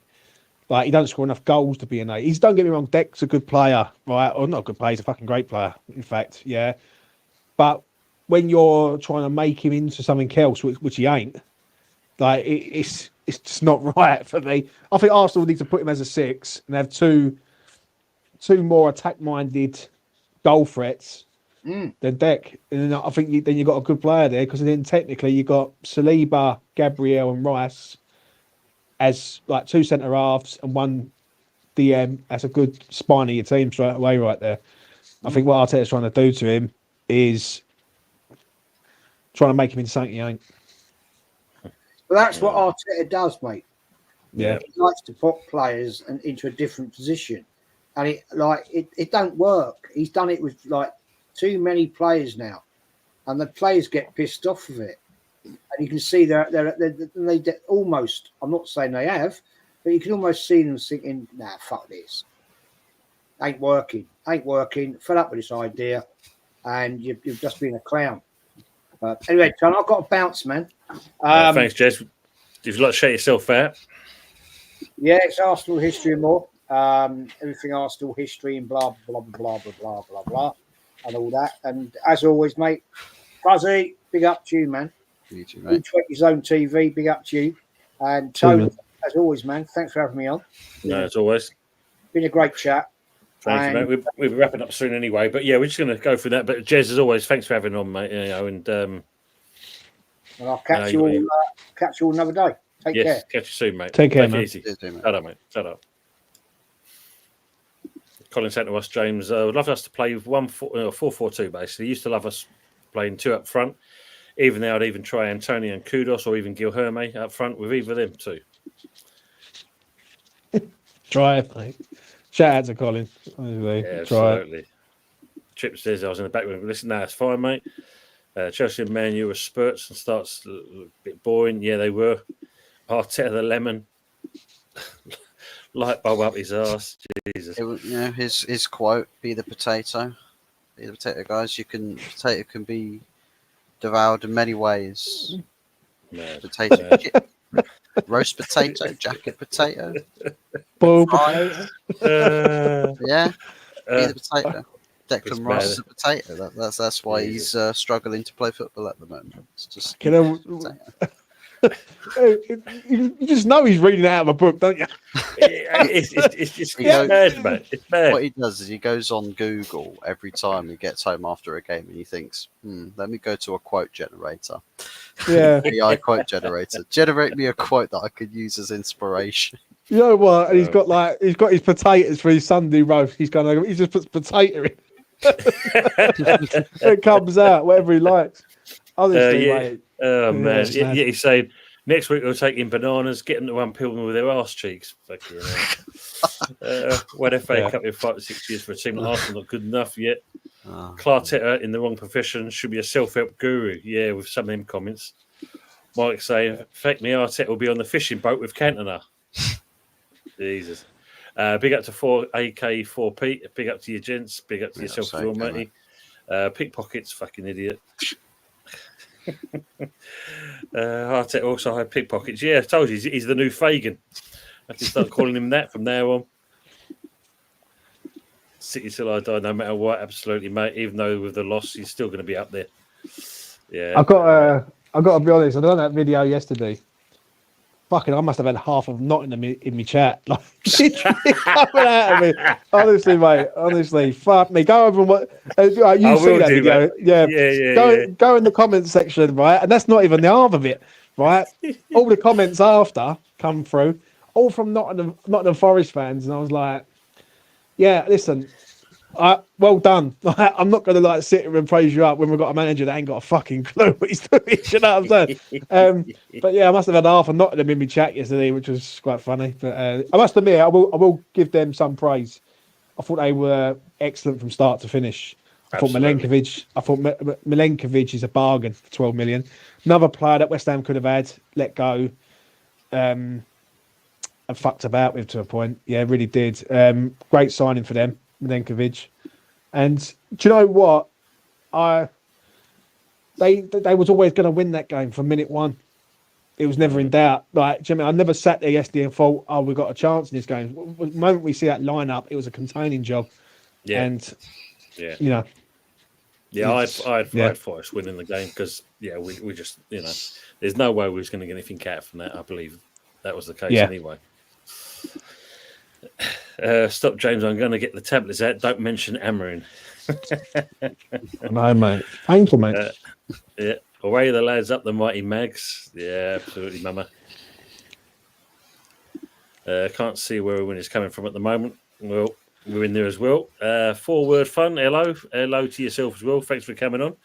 Like he don't score enough goals to be an 8. Don't get me wrong, Deck's a good player, right? Or not a good player, he's a fucking great player, in fact, yeah. But when you're trying to make him into something else, which he ain't, like it's just not right for me. I think Arsenal need to put him as a 6 and have two more attack-minded goal threats than Deck. And then I think you've got a good player there, because then technically you've got Saliba, Gabriel and Rice as like 2 centre halves and 1 DM. That's a good spine of your team straight away right there. I think what Arteta's trying to do to him is trying to make him into something he ain't. But that's what Arteta does, mate. Yeah. He likes to put players into a different position. And it don't work. He's done it with like too many players now. And the players get pissed off of it. And you can see they almost, I'm not saying they have, but you can almost see them thinking, nah, fuck this. Ain't working. Fed up with this idea, and you've just been a clown. Anyway, John, I've got to bounce, man. Thanks, Jez. If you'd like to shout yourself out. Yeah, it's Arsenal history and more. Everything Arsenal history and blah, blah, blah, blah, blah, blah, blah, and all that. And as always, mate, Fuzzy, big up to you, man. You too, mate. His own TV, big up to you. And Tony, as always, man, thanks for having me on. No, as always. Been a great chat. Thank you, mate. We'll be wrapping up soon anyway. But yeah, we're just going to go through that. But Jez, as always, thanks for having on, mate. You know, and I'll catch you all another day. Take care. Catch you soon, mate. Take care, Take man. it easy. Mate. Shut up, mate. Shut up. Colin said to us, James, would love us to play 4-4-2, basically. He used to love us playing 2 up front. Even now, I'd even try Antonio and Kudos or even Guilherme up front with either of them too. Try it, mate. Shout out to Colin. Honestly. Yeah, Try absolutely. it. Chip says I was in the back room. Listen, no, it's fine, mate. Chelsea and Man U were spurts and starts a bit boring. Yeah, they were. Arteta the lemon. Light bulb up his ass. Jesus. It was, his quote: "Be the potato, be the potato, guys. Potato can be devoured in many ways. Mad. Potato, roast potato, jacket potato, Ball fries. potato. Yeah, be the potato. It's Declan Rice is mad. a potato. That's why he's struggling to play football at the moment. It's just You just know he's reading it out of a book, don't you? It's mad, mate. It's mad. What he does is he goes on Google every time he gets home after a game and he thinks, let me go to a quote generator. Yeah. AI quote generator. Generate me a quote that I could use as inspiration. You know what? And he's got his potatoes for his Sunday roast. He just puts potato in. It comes out whatever he likes. Honestly, mate. Oh man, Yeah, he's saying next week we'll take in bananas, get them to unpeel them with their arse cheeks. Fucking hell. When FA Cup in 5 to 6 years for a team like Arsenal not good enough yet. Clartetta in the wrong profession should be a self-help guru. Yeah, with some of them comments. Mike saying, "Fake me, Arteta will be on the fishing boat with Cantona." Jesus. Big up to 4AK4P. Big up to you, gents. Big up to yourself as well, matey. Pickpockets, fucking idiot. Arteta also had pickpockets. Yeah, I told you he's the new Fagin. I can start calling him that from now on. City till I die, no matter what. Absolutely, mate. Even though with the loss, he's still going to be up there. Yeah, I got to be honest. I done that video yesterday. Fucking, I must have had half of Nottingham in my chat. Like, coming out of me. Honestly, mate. Honestly, fuck me. Go over and what you see that video. Yeah. Go in the comments section, right? And that's not even the half of it, right? All the comments after come through, all from Nottingham Forest fans, and I was like, yeah, listen. Well done. I'm not going to sit here and praise you up when we've got a manager that ain't got a fucking clue what he's doing. You know what I'm saying? But yeah, I must have had half of Nottingham in my chat yesterday, which was quite funny. But I must admit, I will give them some praise. I thought they were excellent from start to finish. I thought Milenkovic is a bargain for 12 million. Another player that West Ham could have had, let go, and fucked about with to a point. Yeah, really did. Great signing for them. Milenkovic, and do you know what? They was always going to win that game from minute one. It was never in doubt. Like, do you know what I mean? I never sat there yesterday and thought, "Oh, we've got a chance in this game." The moment we see that lineup, it was a containing job. Yeah, and you know, I'd for us winning the game because we just there's no way we was going to get anything out from that. I believe that was the case anyway. Stop, James. I'm going to get the tablets out. Don't mention Amarin. No, mate. Painful, mate. Yeah. Away the lads up the mighty Mags. Yeah, absolutely, mama. Can't see where a win is coming from at the moment. Well, we're in there as well. 4-word fun. Hello. Hello to yourself as well. Thanks for coming on.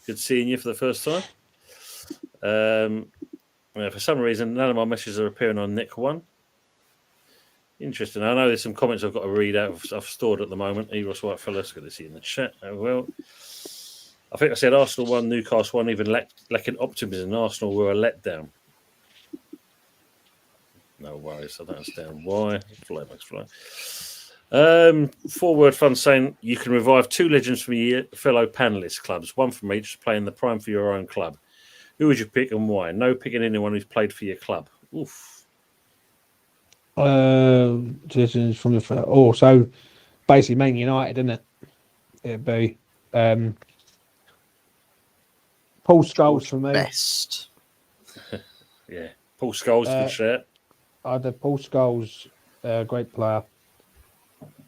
Good seeing you for the first time. For some reason, none of my messages are appearing on Nick 1. Interesting. I know there's some comments I've got to read out. I've stored at the moment. Eros Whitefellas, good to see you in the chat. Oh, well, I think I said Arsenal won, Newcastle won, even lacking optimism. Arsenal were a letdown. No worries. I don't understand why. Fly, Max, fly. Forward Fund saying you can revive 2 legends from your fellow panelist clubs, one from each to play in the prime for your own club. Who would you pick and why? No picking anyone who's played for your club. Oof. Legends from the so basically Man United, isn't it? It'd be Paul Scholes for me. Best. Yeah. Paul Scholes, good shout. I'd have Paul Scholes, great player.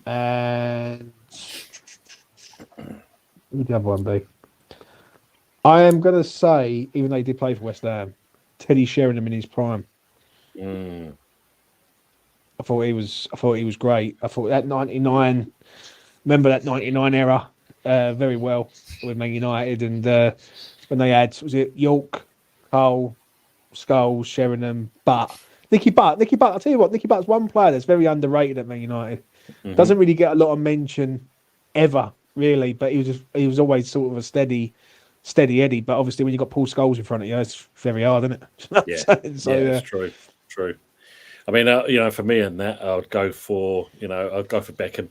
And who would the other one be? I am going to say, even though he did play for West Ham, Teddy Sheringham in his prime. Mm. I thought he was great. I thought that 99, remember that 99 era very well with Man United, and when they had, was it York, Cole, Scholes, Sheringham, Nicky Butt. I'll tell you what, Nicky Butt's one player that's very underrated at Man United. Mm-hmm. Doesn't really get a lot of mention ever, really, but he was always sort of a steady Eddie. But obviously, when you've got Paul Scholes in front of you, it's very hard, isn't it? It's true. I mean, for me and that, I'd go for Beckham,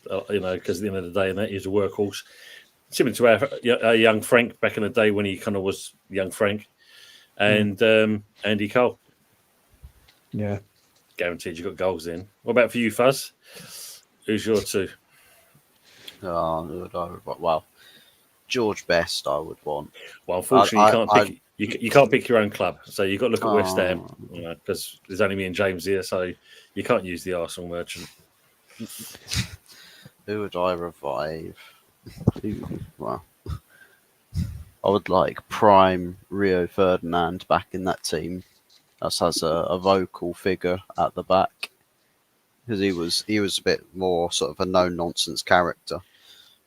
because at the end of the day, and that is a workhorse. Similar to our young Frank back in the day when he kind of was young Frank, and Andy Cole. Yeah. Guaranteed you got goals in. What about for you, Fuzz? Who's your 2? Well, George Best, I would want. Well, unfortunately, you can't pick your own club, so you've got to look at West Ham, because there's only me and James here, so you can't use the Arsenal merchant. Who would I revive? Well, I would like prime Rio Ferdinand back in that team. As a vocal figure at the back, because he was a bit more sort of a no nonsense character.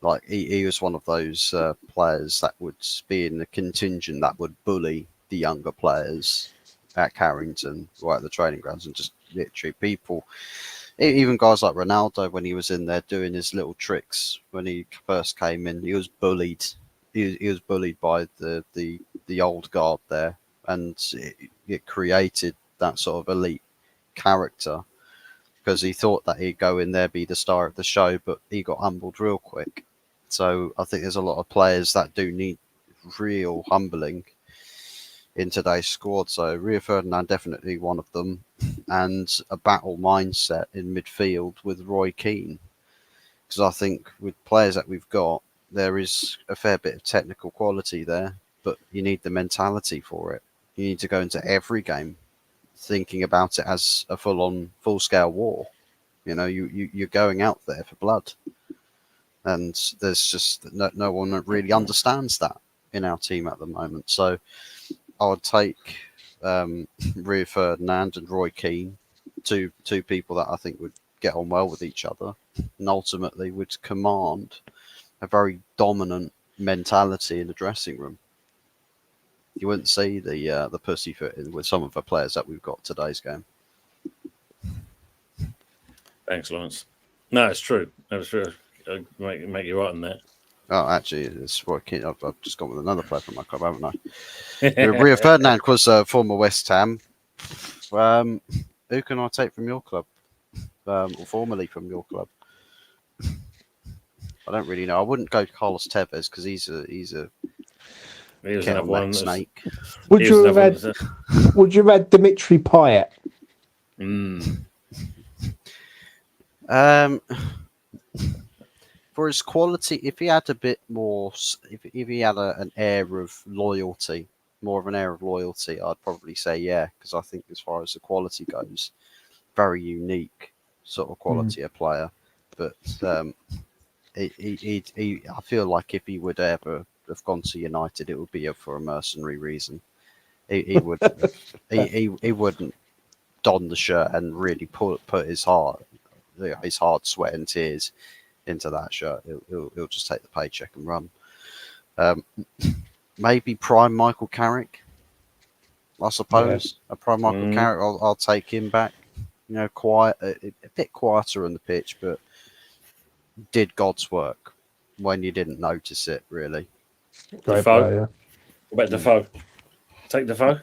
Like he was one of those players that would be in the contingent that would bully the younger players at Carrington or at the training grounds, and just literally people, even guys like Ronaldo, when he was in there doing his little tricks when he first came in, he was bullied. He was bullied by the old guard there, and it created that sort of elite character, because he thought that he'd go in there, be the star of the show, but he got humbled real quick. So I think there's a lot of players that do need real humbling in today's squad. So Rio Ferdinand definitely one of them, and a battle mindset in midfield with Roy Keane, because I think with players that we've got, there is a fair bit of technical quality there, but you need the mentality for it. You need to go into every game thinking about it as a full-scale war. You're going out there for blood. And there's just no one that really understands that in our team at the moment. So I would take Rio Ferdinand and Roy Keane, two people that I think would get on well with each other, and ultimately would command a very dominant mentality in the dressing room. You wouldn't see the pussyfoot with some of the players that we've got today's game. Thanks, Lawrence. No, it's true. That's true. Make you right on that. Oh, actually, it's Roy Keane. I've just gone with another player from my club, haven't I? Rio Ferdinand was former West Ham. Who can I take from your club? Or formerly from your club? I don't really know. I wouldn't go Carlos Tevez because he's a kettle snake. Would you have had Dimitri Payet? For his quality, if he had a bit more, if he had an air of loyalty, more of an air of loyalty, I'd probably say yeah, because I think as far as the quality goes, very unique sort of quality of player. But I feel like if he would ever have gone to United, it would be for a mercenary reason. He would he wouldn't don the shirt and really put his hard sweat and tears into that shirt. He'll just take the paycheck and run. Maybe prime Michael Carrick, I suppose. Yeah. A prime Michael Carrick, I'll take him back. Quiet, a bit quieter on the pitch, but did God's work when you didn't notice it, really. Defoe. Yeah. What about Defoe? Take Defoe.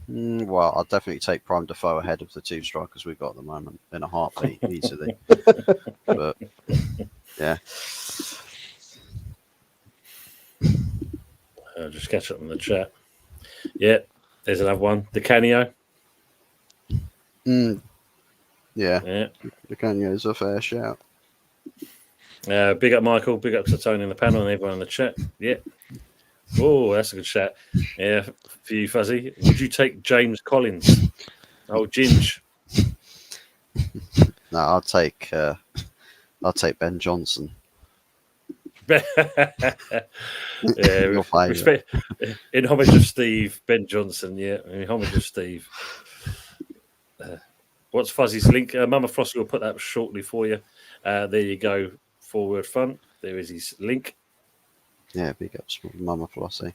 Well, I'll definitely take Prime Defoe ahead of the two strikers we've got at the moment in a heartbeat, easily. But yeah, I'll just catch up in the chat. Yeah, there's another one. The Canio. yeah, Yeah. the Canyo's a fair shout. Big up Michael. Big up to Tony in the panel and everyone in the chat. Yeah. Oh, that's a good shout. Yeah, for you, Fuzzy. Would you take James Collins? Oh, Ginge. No, I'll take Ben Johnson. Yeah, Your favourite. respect, in homage of Steve, Ben Johnson. Yeah, in homage of Steve. What's Fuzzy's link? Mama Frosty will put that shortly for you. There you go. Forward front. There is his link. Yeah, big ups for Mama Flossie.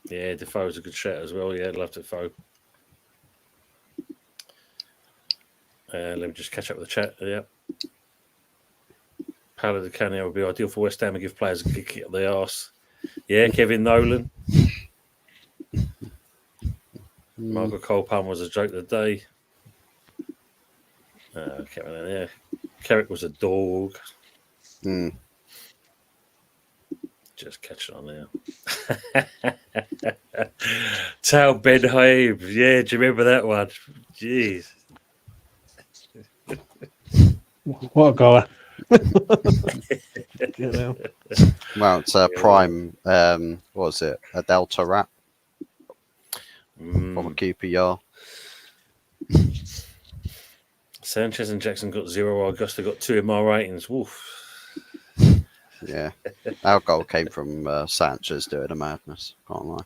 Yeah, Defoe's a good shout as well. Yeah, love Defoe. Let me just catch up with the chat. Yeah. Paolo Di Canio would be ideal for West Ham and give players a good kick up the arse. Yeah, Kevin Nolan. Michael Cole-Palmer was a joke of the day. Yeah. Carrick was a dog. Just catching on there. Tal Benhaim. Yeah, do you remember that one? Jeez. What a goer. You know. Well, it's prime. What was it? A Delta Rat from a QPR. Sanchez and Jackson got 0. Augusta got 2 in my ratings. Woof. Yeah, our goal came from Sanchez doing a madness. Can't lie.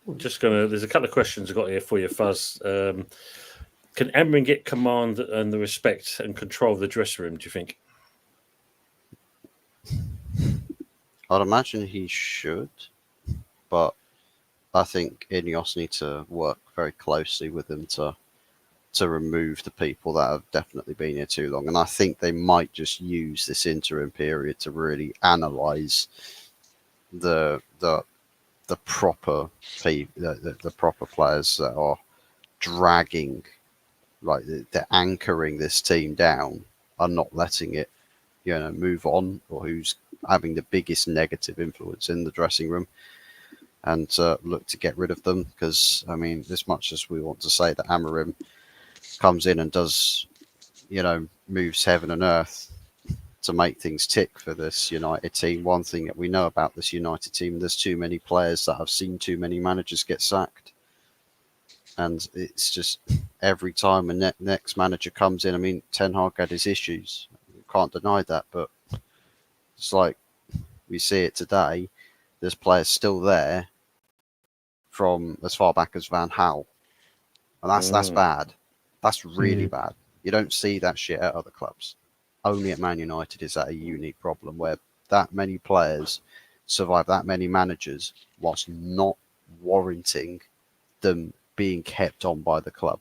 There's a couple of questions I've got here for you, Fuzz. Can Amrin get command and the respect and control of the dressing room, do you think? I'd imagine he should, but I think Ineos need to work very closely with him to remove the people that have definitely been here too long. And I think they might just use this interim period to really analyse the proper the proper players that are dragging, like they're anchoring this team down, are not letting it, move on, or who's having the biggest negative influence in the dressing room, and look to get rid of them. Because I mean, as much as we want to say that Amorim comes in and does, moves heaven and earth to make things tick for this United team, one thing that we know about this United team, there's too many players that have seen too many managers get sacked. And it's just every time a next manager comes in, I mean, Ten Hag had his issues. Can't deny that. But it's like we see it today. There's players still there from as far back as Van Gaal. And that's bad. That's really bad. You don't see that shit at other clubs. Only at Man United is that a unique problem where that many players survive that many managers whilst not warranting them being kept on by the club.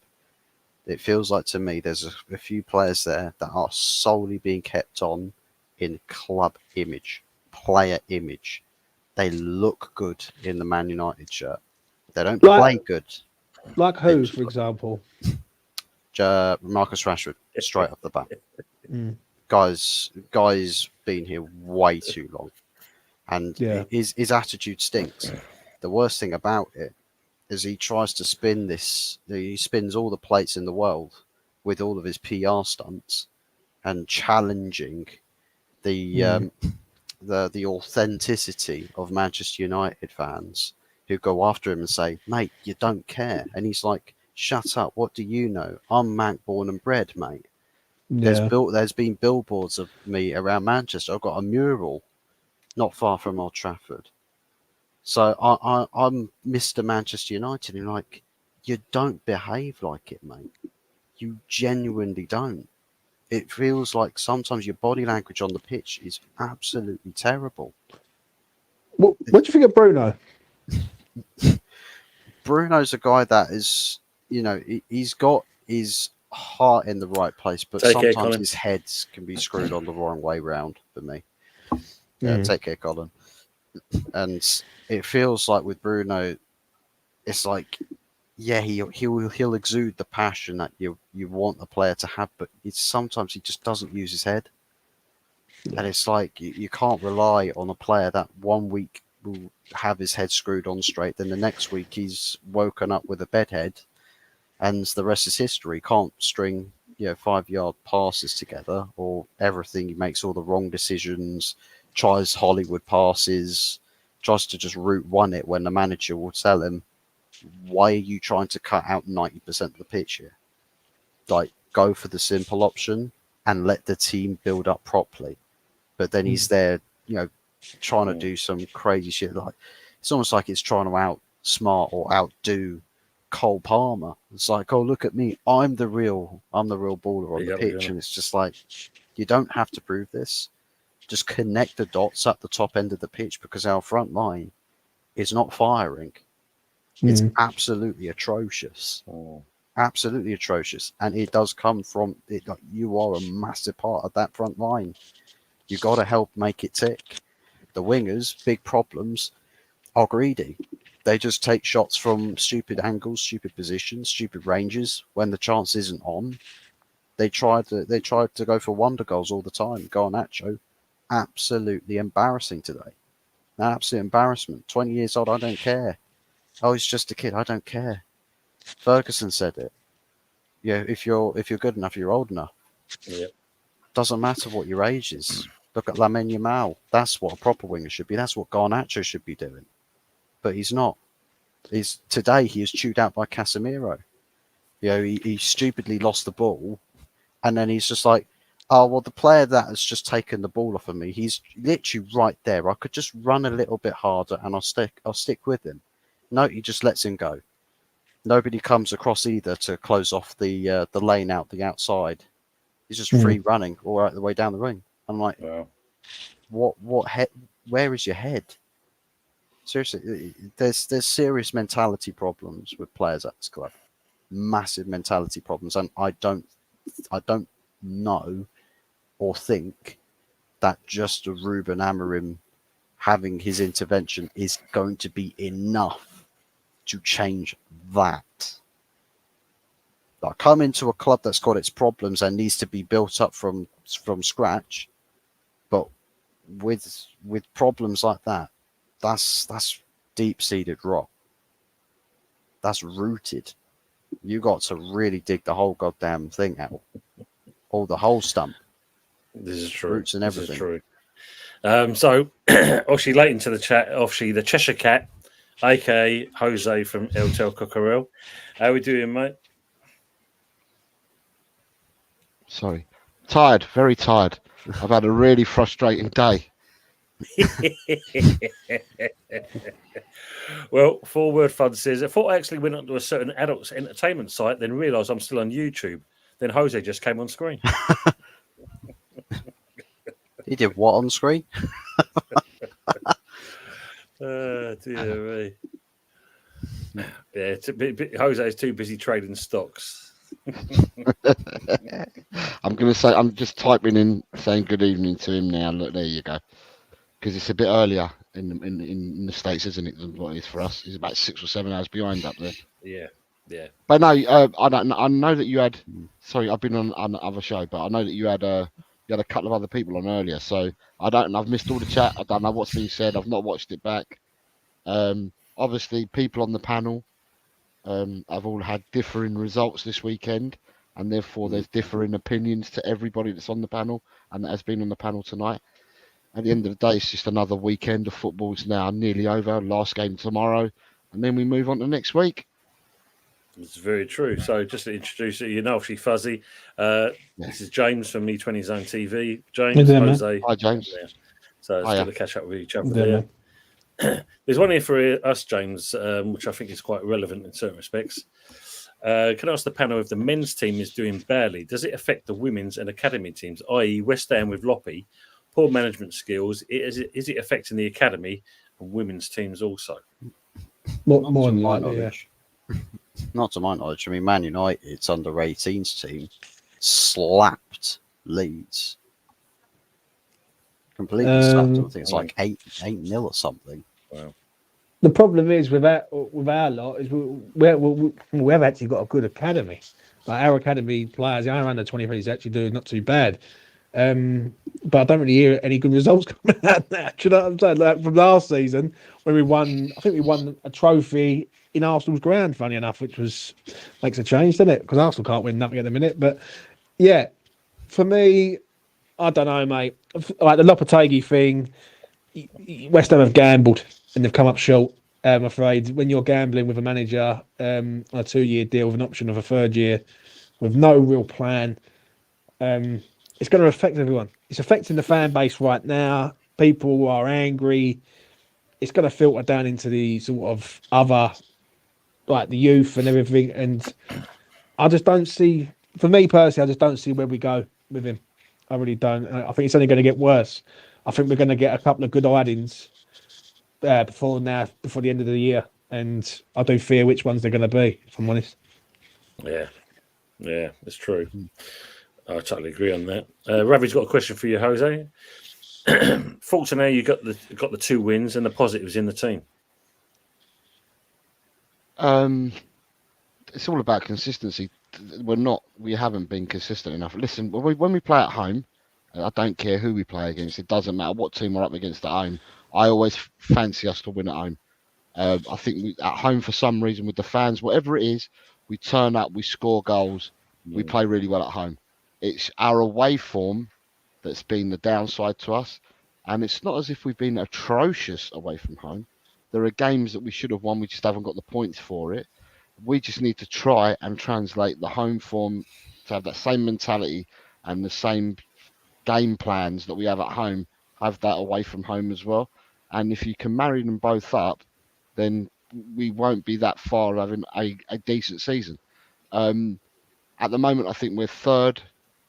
It feels like to me there's a few players there that are solely being kept on in club image, player image. They look good in the Man United shirt. They don't play good. Like who, for example? Marcus Rashford, straight off the bat. Guy's been here way too long, and his attitude stinks. The worst thing about it is he tries to spin this. He spins all the plates in the world with all of his PR stunts and challenging the authenticity of Manchester United fans who go after him and say, "Mate, you don't care," and he's like, "Shut up! What do you know? I'm Manc born and bred, mate." Yeah. There's been billboards of me around Manchester. I've got a mural not far from Old Trafford. So I'm Mr. Manchester United, and like, you don't behave like it, mate. You genuinely don't. It feels like sometimes your body language on the pitch is absolutely terrible. What do you think of Bruno? Bruno's a guy that is, he's got his heart in the right place, but Take care, sometimes Colin. his heads can be screwed on the wrong way round for me. Mm. Take care, Colin. And it feels like with Bruno, it's like, yeah, he'll exude the passion that you want a player to have, but sometimes he just doesn't use his head. And it's like you can't rely on a player that 1 week will have his head screwed on straight, then the next week he's woken up with a bedhead, and the rest is history. Can't string 5-yard passes together or everything. He makes all the wrong decisions, tries Hollywood passes, tries to just route one it when the manager will tell him, why are you trying to cut out 90% of the pitch here? Like, go for the simple option and let the team build up properly. But then he's there, trying to do some crazy shit. Like, it's almost like it's trying to outsmart or outdo Cole Palmer. It's like, oh, look at me, I'm the real baller on the pitch. And it's just like, you don't have to prove this. Just connect the dots at the top end of the pitch, because our front line is not firing. It's absolutely atrocious. Absolutely atrocious. And it does come from it. Like, you are a massive part of that front line. You got to help make it tick. The wingers, big problems, are greedy. They just take shots from stupid angles, stupid positions, stupid ranges when the chance isn't on. They try to go for wonder goals all the time. Garnacho, absolutely embarrassing today. An absolute embarrassment. 20 years old, I don't care. Oh, he's just a kid, I don't care. Ferguson said it. Yeah, if you're good enough, you're old enough. Yeah. Doesn't matter what your age is. Look at Lamine Yamal. That's what a proper winger should be. That's what Garnacho should be doing. But he's not. Today he is chewed out by Casemiro. He stupidly lost the ball, and then he's just like, oh, well, the player that has just taken the ball off of me, he's literally right there. I could just run a little bit harder and I'll stick with him. No, he just lets him go. Nobody comes across either to close off the lane out the outside. He's just free running all right the way down the ring. I'm like, wow. What head? Where is your head? Seriously, there's serious mentality problems with players at this club. Massive mentality problems, and I don't know or think that just a Ruben Amorim having his intervention is going to be enough to change that. Like, come into a club that's got its problems and needs to be built up from scratch, but with problems like that, that's deep-seated rot. That's rooted. You got to really dig the whole goddamn thing out, or the whole stump. This is true. Roots and everything. This is true. So, Oshi, late into the chat, Oshi, the Cheshire Cat, aka Jose from El Tel Cocorel. How we doing, mate? Sorry. Tired, very tired. I've had a really frustrating day. Well, Forward Fun says, I thought I actually went onto a certain adults entertainment site, then realised I'm still on YouTube. Then Jose just came on screen. He did what on screen? Dear me. Yeah, Jose's too busy trading stocks. I'm going to say, I'm just typing in saying good evening to him now. Look, there you go. Because it's a bit earlier in the States, isn't it, than what it is for us. It's about 6 or 7 hours behind up there. Yeah. But no, I know that you had, sorry, I've been on another show, but I know that you had a couple of other people on earlier. So I've missed all the chat. I don't know what's been said. I've not watched it back. Obviously, people on the panel have all had differing results this weekend, and therefore there's differing opinions to everybody that's on the panel and that has been on the panel tonight. At the end of the day, it's just another weekend of football. It's now nearly over. Last game tomorrow, and then we move on to next week. It's very true. So just to introduce you, Nalshi Fuzzy. This is James from Me20 Zone TV. James, there, Jose. Hi, James. Yeah. So it's Hiya. good to catch up with each other there. There's one here for us, James, which I think is quite relevant in certain respects. Can I ask the panel if the men's team is doing badly? Does it affect the women's and academy teams, i.e. West Ham with Loppy, poor management skills? Is it affecting the academy and women's teams also? More than likely, yeah. Not to my knowledge. I mean, Man United's under 18s team slapped Leeds. Completely slapped them. I think it's like 8-0 or something. Wow. The problem is with our lot is we've actually got a good academy. Like our academy players, our under 23s actually doing not too bad. But I don't really hear any good results coming out of that. Do you know what I'm saying? Like from last season, when we won, I think we won a trophy in Arsenal's ground, funny enough, which makes a change, doesn't it? Because Arsenal can't win nothing at the minute. But yeah, for me, I don't know, mate. Like the Lopetegui thing, West Ham have gambled and they've come up short. I'm afraid when you're gambling with a manager on a 2-year deal with an option of a 3rd year with no real plan, it's going to affect everyone. It's affecting the fan base right now. People are angry. It's going to filter down into the sort of other, like the youth and everything. And I just don't see, for me personally, I just don't see where we go with him. I really don't. I think it's only going to get worse. I think we're going to get a couple of good idings before the end of the year. And I do fear which ones they're going to be, if I'm honest. Yeah, it's true. I totally agree on that. Ravi's got a question for you, Jose. Thoughts on how you got the 2 wins and the positives in the team? It's all about consistency. We haven't been consistent enough. Listen, when we play at home, I don't care who we play against. It doesn't matter what team we're up against at home. I always fancy us to win at home. I think at home, for some reason, with the fans, whatever it is, we turn up, we score goals, we play really well at home. It's our away form that's been the downside to us, and it's not as if we've been atrocious away from home. There are games that we should have won, we just haven't got the points for it. We just need to try and translate the home form to have that same mentality and the same game plans that we have at home, have that away from home as well. And if you can marry them both up, then we won't be that far having a decent season. At the moment, I think we're 3rd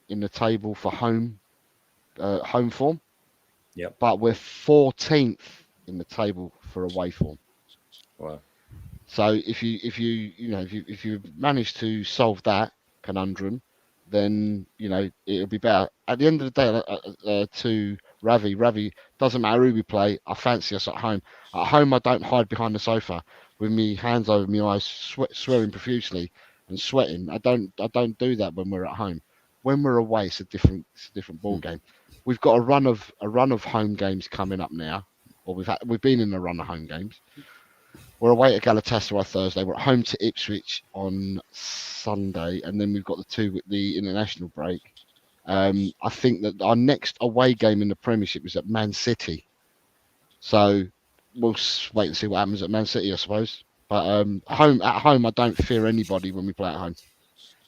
in the table for home form. Yep. But we're 14th in the table for away form. Wow. So if you manage to solve that conundrum, then it'll be better. At the end of the day, to Ravi doesn't matter who we play. I fancy us at home. At home, I don't hide behind the sofa with me hands over my eyes, swearing profusely and sweating. I don't do that when we're at home. When we're away, it's a different ball game. We've got a run of home games coming up now, or we've been in a run of home games. We're away at Galatasaray Thursday. We're at home to Ipswich on Sunday, and then we've got the international break. I think that our next away game in the Premiership is at Man City. So we'll wait and see what happens at Man City, I suppose. But at home, I don't fear anybody when we play at home.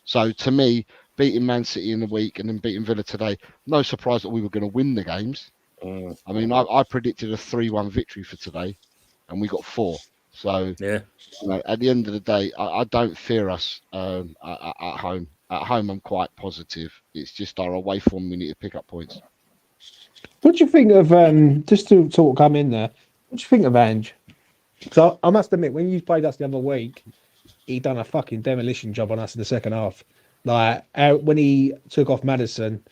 So to me, beating Man City in the week and then beating Villa today, no surprise that we were going to win the games. I mean, I predicted a 3-1 victory for today, and we got 4. So yeah, at the end of the day, I don't fear us at home. At home, I'm quite positive. It's just our away form we need to pick up points. What do you think of just to sort of come in there? What do you think of Ange? So I must admit, when you played us the other week, he done a fucking demolition job on us in the second half. Like when he took off Maddison,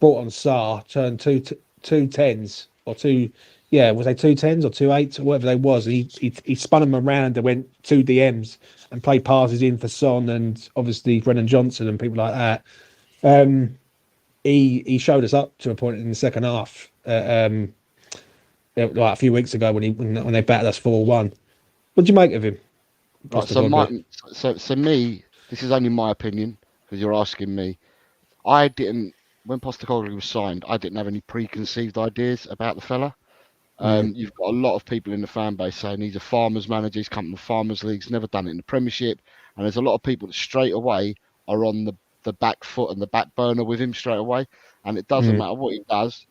brought on Sarr, turned two 10s or two. Yeah, was they 2 10s or 2 8s or whatever they was? He spun them around and went 2 DMs and played passes in for Son and obviously Brennan Johnson and people like that. He showed us up to a point in the second half, like a few weeks ago when they battered us 4-1. What do you make of him? Right, so me, this is only my opinion because you're asking me. When Postecoglou was signed, I didn't have any preconceived ideas about the fella. You've got a lot of people in the fan base saying he's a farmers manager, he's come from the farmers leagues, never done it in the Premiership, and there's a lot of people that straight away are on the back foot and the back burner with him straight away. And it doesn't matter what he does,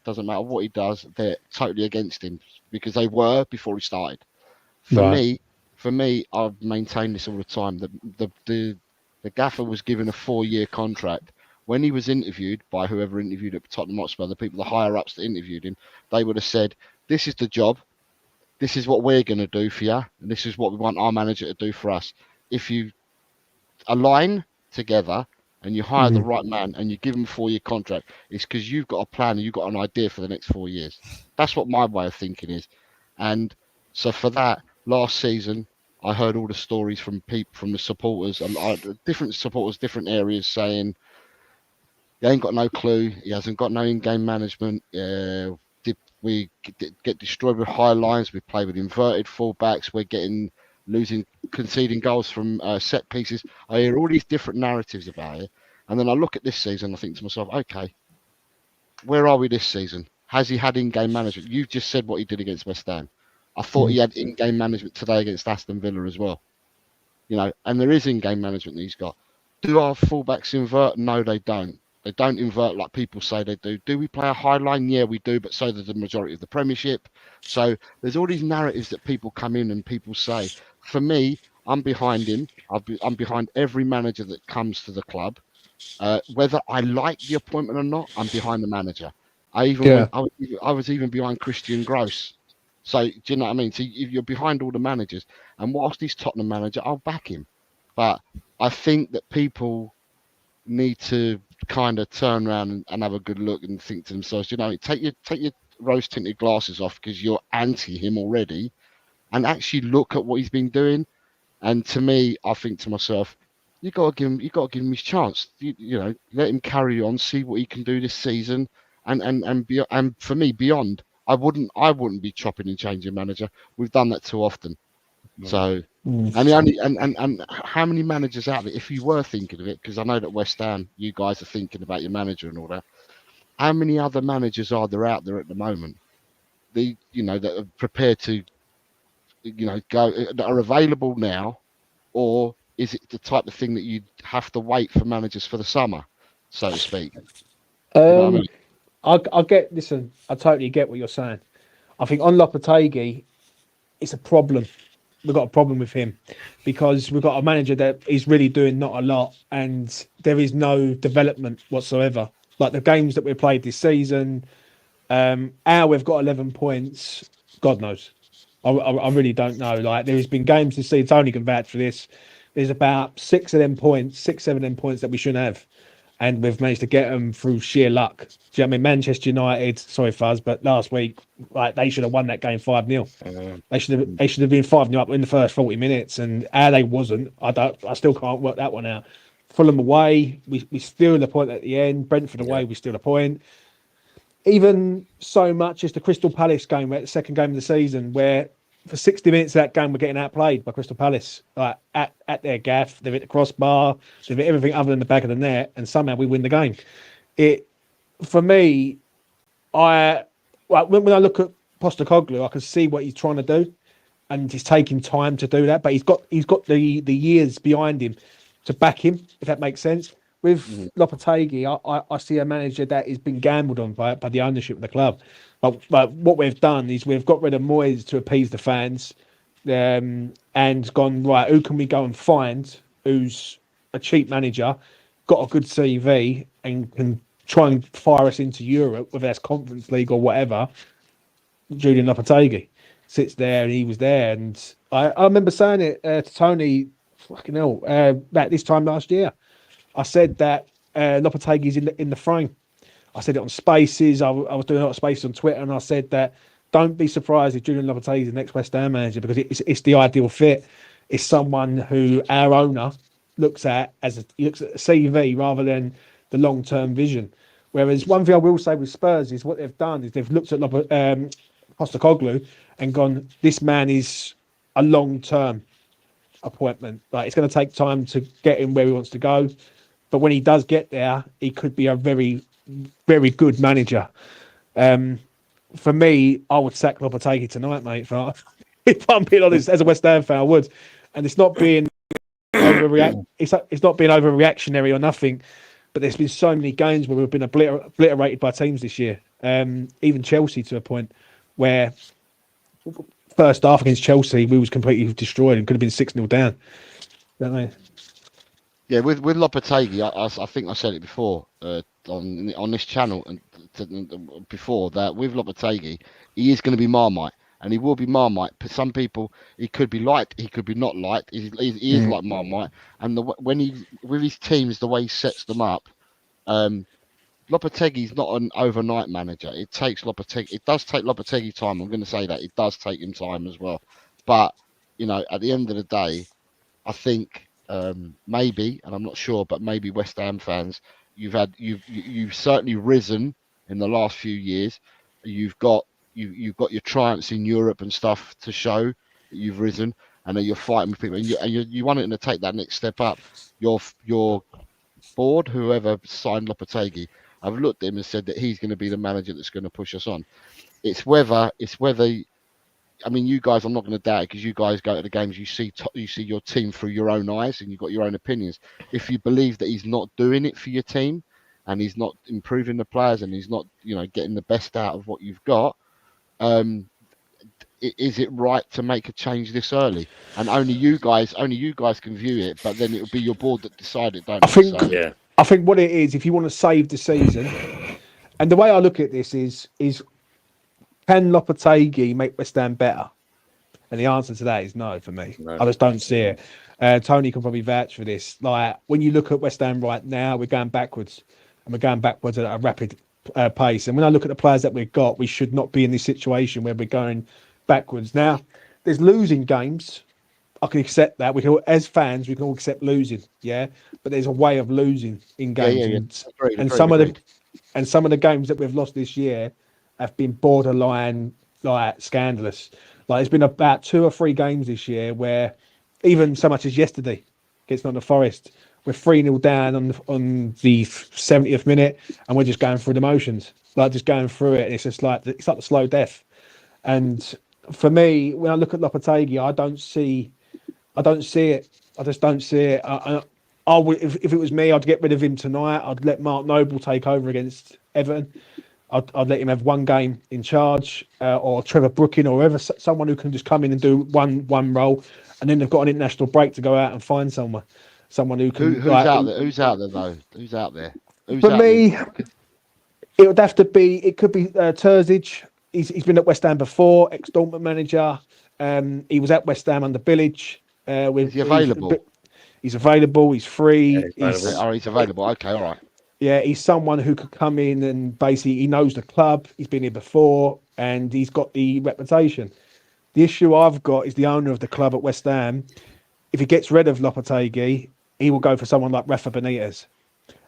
they're totally against him because they were before he started. For me, I've maintained this all the time. The gaffer was given a 4-year contract. When he was interviewed by whoever interviewed at Tottenham Hotspur, the people, the higher ups that interviewed him, they would have said, "This is the job. This is what we're going to do for you, and this is what we want our manager to do for us. If you align together and you hire the right man and you give him a 4-year contract, it's because you've got a plan and you've got an idea for the next 4 years. That's what my way of thinking is. And so for that, last season, I heard all the stories from people, from the supporters, and different supporters, different areas saying, he ain't got no clue. He hasn't got no in-game management. We get destroyed with high lines. We play with inverted fullbacks. We're conceding goals from set pieces. I hear all these different narratives about it. And then I look at this season, I think to myself, okay, where are we this season? Has he had in-game management? You've just said what he did against West Ham. I thought he had in-game management today against Aston Villa as well. And there is in-game management that he's got. Do our fullbacks invert? No, they don't. They don't invert like people say they do. Do we play a high line? Yeah, we do, but so does the majority of the Premiership. So there's all these narratives that people come in and people say. For me, I'm behind him. I'm behind every manager that comes to the club. Whether I like the appointment or not, I'm behind the manager. I was even behind Christian Gross. So do you know what I mean? So if you're behind all the managers, and whilst he's Tottenham manager, I'll back him. But I think that people need to kind of turn around and have a good look and think to themselves, take your rose tinted glasses off because you're anti him already, and actually look at what he's been doing. And to me, I think to myself, you got to give him his chance. Let him carry on, see what he can do this season, and for me, beyond, I wouldn't be chopping and changing manager. We've done that too often. So, and how many managers out there, if you were thinking of it, because I know that West Ham, you guys are thinking about your manager and all that. How many other managers are there out there at the moment? That are prepared to, go, that are available now, or is it the type of thing that you'd have to wait for managers for the summer, so to speak? I get. Listen, I totally get what you're saying. I think on Lopetegui, it's a problem. We've got a problem with him because we've got a manager that is really doing not a lot, and there is no development whatsoever. Like the games that we've played this season, we've got 11 points. God knows. I really don't know. Like there's been games this season. Tony can vouch for this. There's about 7 of them points that we shouldn't have, and we've managed to get them through sheer luck. Do you know what I mean? Manchester United, sorry Fuzz, but last week, they should have won that game 5-0. They should have been 5-0 up in the first 40 minutes, and how they wasn't, I still can't work that one out. Fulham away, we steal the point at the end. Brentford away, we steal a point. Even so much as the Crystal Palace game, the second game of the season, where for 60 minutes of that game we're getting outplayed by Crystal Palace, at their gaff. They've hit the crossbar, they've hit everything other than the back of the net, and somehow we win the game. For me, when I look at Postecoglou, I can see what he's trying to do, and he's taking time to do that. But he's got the years behind him to back him, if that makes sense. With Lopetegui, I see a manager that has been gambled on by the ownership of the club. But what we've done is we've got rid of Moyes to appease the fans, and gone, right, who can we go and find who's a cheap manager, got a good CV, and can try and fire us into Europe, whether that's Conference League or whatever. Julian Lopetegui sits there, and he was there. And I remember saying it to Tony, fucking hell, about this time last year. I said that Lopetegui's in the frame. I said it on Spaces. I was doing a lot of Spaces on Twitter, and I said that don't be surprised if Julian Lopetegui is the next West Ham manager, because it's the ideal fit. It's someone who our owner looks at a CV rather than the long-term vision. Whereas one thing I will say with Spurs is what they've done is they've looked at Postecoglou and gone, this man is a long-term appointment. Like, it's going to take time to get him where he wants to go. But when he does get there, he could be a very, very good manager. For me, I would sack Lopetegui tonight, mate. If I'm being honest, as a West Ham fan, I would. And it's not being it's not being overreactionary or nothing. But there's been so many games where we've been obliterated by teams this year. Even Chelsea, to a point where first half against Chelsea, we was completely destroyed and could have been 6-0 down. Don't they? Yeah, with Lopetegui, I think I said it before on this channel and before that with Lopetegui, he is going to be Marmite. and he will be Marmite. For some people, he could be liked, he could be not liked. He is like Marmite, and when he with his teams, the way he sets them up, Lopetegui's not an overnight manager. It takes Lopetegui. It does take Lopetegui time. I'm going to say that it does take him time as well. But at the end of the day, I think maybe, and I'm not sure, but maybe West Ham fans, you've certainly risen in the last few years. You've got your triumphs in Europe and stuff to show that you've risen, and that you're fighting with people, and you want it to take that next step up. Your board, whoever signed Lopetegui, I've looked at him and said that he's going to be the manager that's going to push us on. It's whether. I mean, you guys, I'm not going to doubt it because you guys go to the games. You see your team through your own eyes, and you've got your own opinions. If you believe that he's not doing it for your team, and he's not improving the players, and he's not, getting the best out of what you've got, is it right to make a change this early? And only you guys can view it. But then it'll be your board that decide it. Don't I think. So, Yeah. I think what it is, if you want to save the season, and the way I look at this is can Lopetegui make West Ham better? And the answer to that is no for me. No. I just don't see it. Tony can probably vouch for this. Like when you look at West Ham right now, we're going backwards, and we're going backwards at a rapid pace. And when I look at the players that we've got, we should not be in this situation where we're going backwards. Now, there's losing games. I can accept that. We can, as fans, we can all accept losing, yeah. But there's a way of losing in games, and some of the games that we've lost this year have been borderline like scandalous. Like there's been about 2 or 3 games this year where, even so much as yesterday against Nottingham Forest, we're 3-0 down on the 70th minute, and we're just going through the motions, like just going through it. And it's just like the slow death. And for me, when I look at Lopetegui, I don't see it. I just don't see it. I would, if it was me, I'd get rid of him tonight. I'd let Mark Noble take over against Everton. I'd let him have one game in charge, or Trevor Brooking, or whoever, someone who can just come in and do one role, and then they've got an international break to go out and find someone who can. Who's out there? Who's out there though? Who's out there? For me, it would have to be. It could be Terzic. He's been at West Ham before, ex-Dortmund manager. He was at West Ham under Bilic. Is he available? He's available. He's free. Yeah, he's available. Okay, all right. Yeah, he's someone who could come in and basically he knows the club. He's been here before, and he's got the reputation. The issue I've got is the owner of the club at West Ham. If he gets rid of Lopetegui, he will go for someone like Rafa Benitez,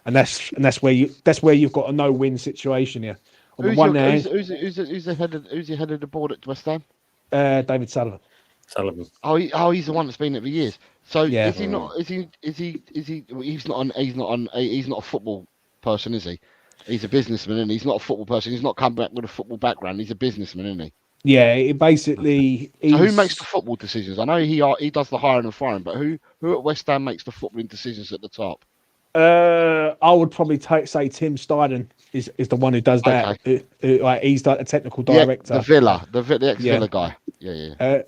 and that's where you've got a no-win situation here. On the one hand, who's the head of the board at West Ham? David Sullivan. He's the one that's been there for years. So Yeah. is he not? Is he? He's not a football person, is he? He's a businessman, and he's not a football person. He's not come back with a football background. He's a businessman, isn't he? Yeah, it basically. So who makes the football decisions? I know he does the hiring and firing, but who at West Ham makes the footballing decisions at the top? I would probably say Tim Steiden is the one who does that. Okay. Like he's like the technical director. The ex-Villa guy. Yeah.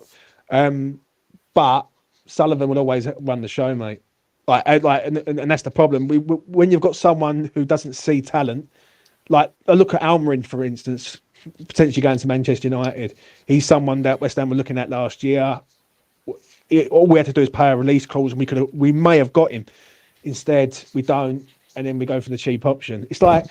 But Sullivan will always run the show, mate. And that's the problem. When you've got someone who doesn't see talent, like I look at Almiron, for instance, potentially going to Manchester United. He's someone that West Ham were looking at last year. All we had to do is pay a release clause, and we may have got him. Instead, we don't, and then we go for the cheap option. It's like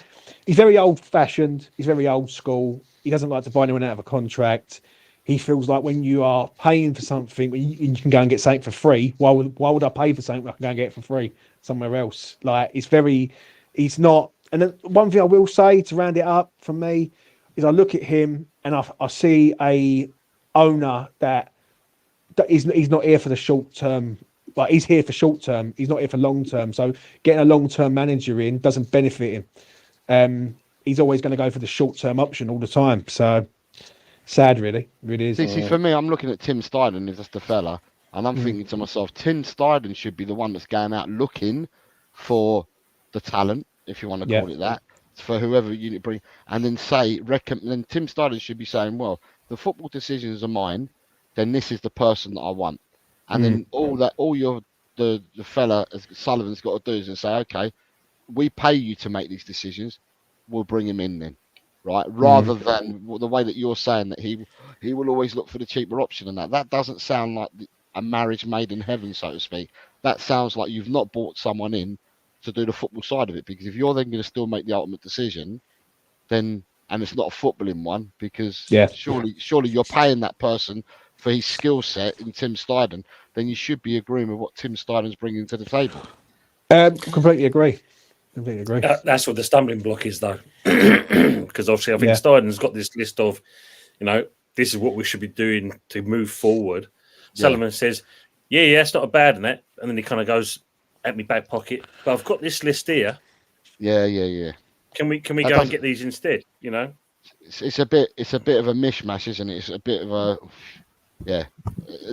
he's very old-fashioned. He's very old school. He doesn't like to buy anyone out of a contract. He feels like when you are paying for something, you can go and get something for free. Why would I pay for something when I can go and get it for free somewhere else? Like he's not. And then one thing I will say to round it up for me is I look at him and I see a owner that he's not here for the short term. Like he's here for short term. He's not here for long term. So getting a long term manager in doesn't benefit him. He's always going to go for the short term option all the time. So sad, really. It really is. See, for me, I'm looking at Tim Steiden, if that's the fella, and I'm thinking to myself, Tim Steiden should be the one that's going out looking for the talent, if you want to call it that, for whoever you bring, and then then Tim Steiden should be saying, well, the football decisions are mine, then this is the person that I want. And then the fella Sullivan's got to do is say, okay, we pay you to make these decisions, we'll bring him in then. right? Rather than the way that you're saying that he will always look for the cheaper option, and that doesn't sound like a marriage made in heaven, so to speak. That sounds like you've not brought someone in to do the football side of it, because if you're then going to still make the ultimate decision, then and it's not a footballing one, because surely you're paying that person for his skill set in Tim Steidten, then you should be agreeing with what Tim Steiden's bringing to the table. Completely agree. Completely agree. That's what the stumbling block is, though, because obviously I think Steiden's got this list of, this is what we should be doing to move forward. Sullivan says, yeah, it's not a bad in that, and then he kind of goes at me back pocket, but I've got this list here. Yeah. Can we go and get these instead? It's a bit of a mishmash, isn't it? It's a bit of a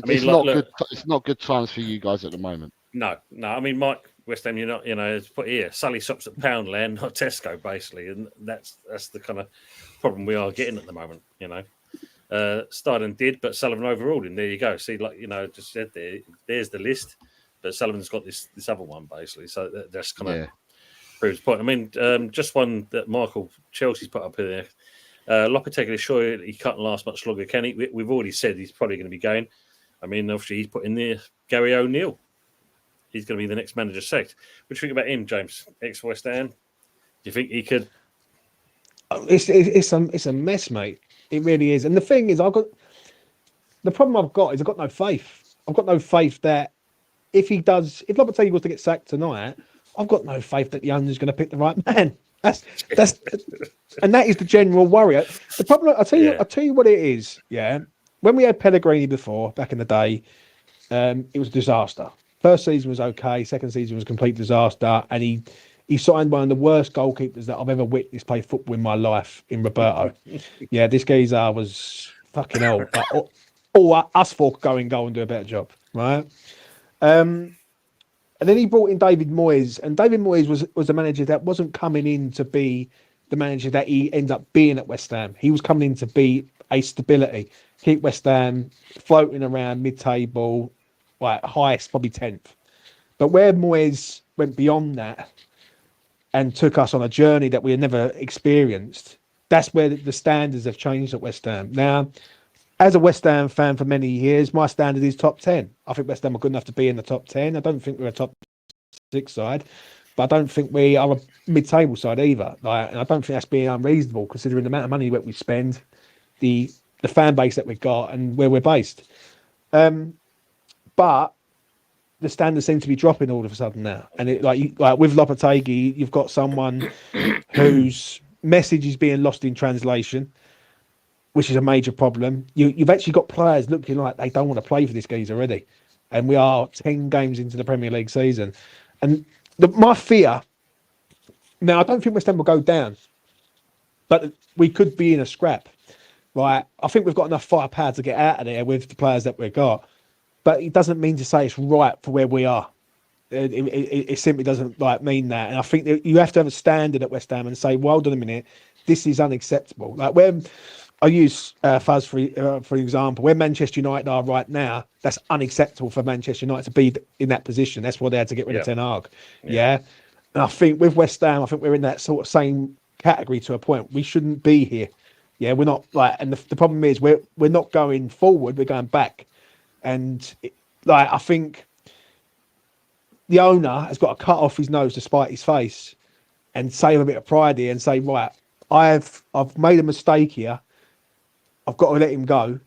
It's not good times for you guys at the moment. No. I mean, Mike West Ham, it's put here. Sully shops at Poundland, not Tesco, basically, and that's the kind of problem we are getting at the moment. Steiden did, but Sullivan overruled him. There you go. See, just said there's the list, but Sullivan's got this other one basically. So that's kind of proves the point. I mean, just one that Michael Chelsea's put up here. Lopetegui is sure he can't last much longer, can he? We've already said he's probably going to be going. I mean, obviously he's put in there Gary O'Neill. He's going to be the next manager sacked. What do you think about him, James? Ex-West Ham. Do you think he could? It's a mess, mate. It really is. And the thing is, the problem I've got no faith. I've got no faith that if Lopetegui was to get sacked tonight, I've got no faith that the owner's going to pick the right man. That's and that is the general worry. The problem, I'll tell you what it is. Yeah, when we had Pellegrini before, back in the day, it was a disaster. First season was okay. Second season was a complete disaster, and he signed one of the worst goalkeepers that I've ever witnessed play football in my life, in Roberto. Yeah, this geezer was fucking hell. But all us four could go in goal and do a better job, right? And then he brought in David Moyes, and David Moyes was a manager that wasn't coming in to be the manager that he ended up being at West Ham. He was coming in to be a stability, keep West Ham floating around mid-table, like highest, probably 10th. But where Moyes went beyond that and took us on a journey that we had never experienced, that's where the standards have changed at West Ham. Now, as a West Ham fan for many years, my standard is top 10. I think West Ham are good enough to be in the top 10. I don't think we're a top 6 side, but I don't think we are a mid-table side either. And I don't think that's being unreasonable considering the amount of money that we spend, the fan base that we've got, and where we're based. But the standards seem to be dropping all of a sudden now. And with Lopetegui, you've got someone whose message is being lost in translation, which is a major problem. You've actually got players looking like they don't want to play for this geezer already. And we are 10 games into the Premier League season. And my fear, now I don't think West Ham will go down, but we could be in a scrap. Right? I think we've got enough firepower to get out of there with the players that we've got. But it doesn't mean to say it's right for where we are. It simply doesn't mean that. And I think that you have to have a standard at West Ham and say, well, hold on a minute, this is unacceptable. Like when I use Fuzz for example, where Manchester United are right now, that's unacceptable for Manchester United to be in that position. That's why they had to get rid of Ten Hag. Yeah. And I think with West Ham, I think we're in that sort of same category to a point. We shouldn't be here. Yeah, we're not and the problem is we're not going forward, we're going back. And I think the owner has got to cut off his nose to spite his face and save a bit of pride here and say, right, I've made a mistake here. I've got to let him go.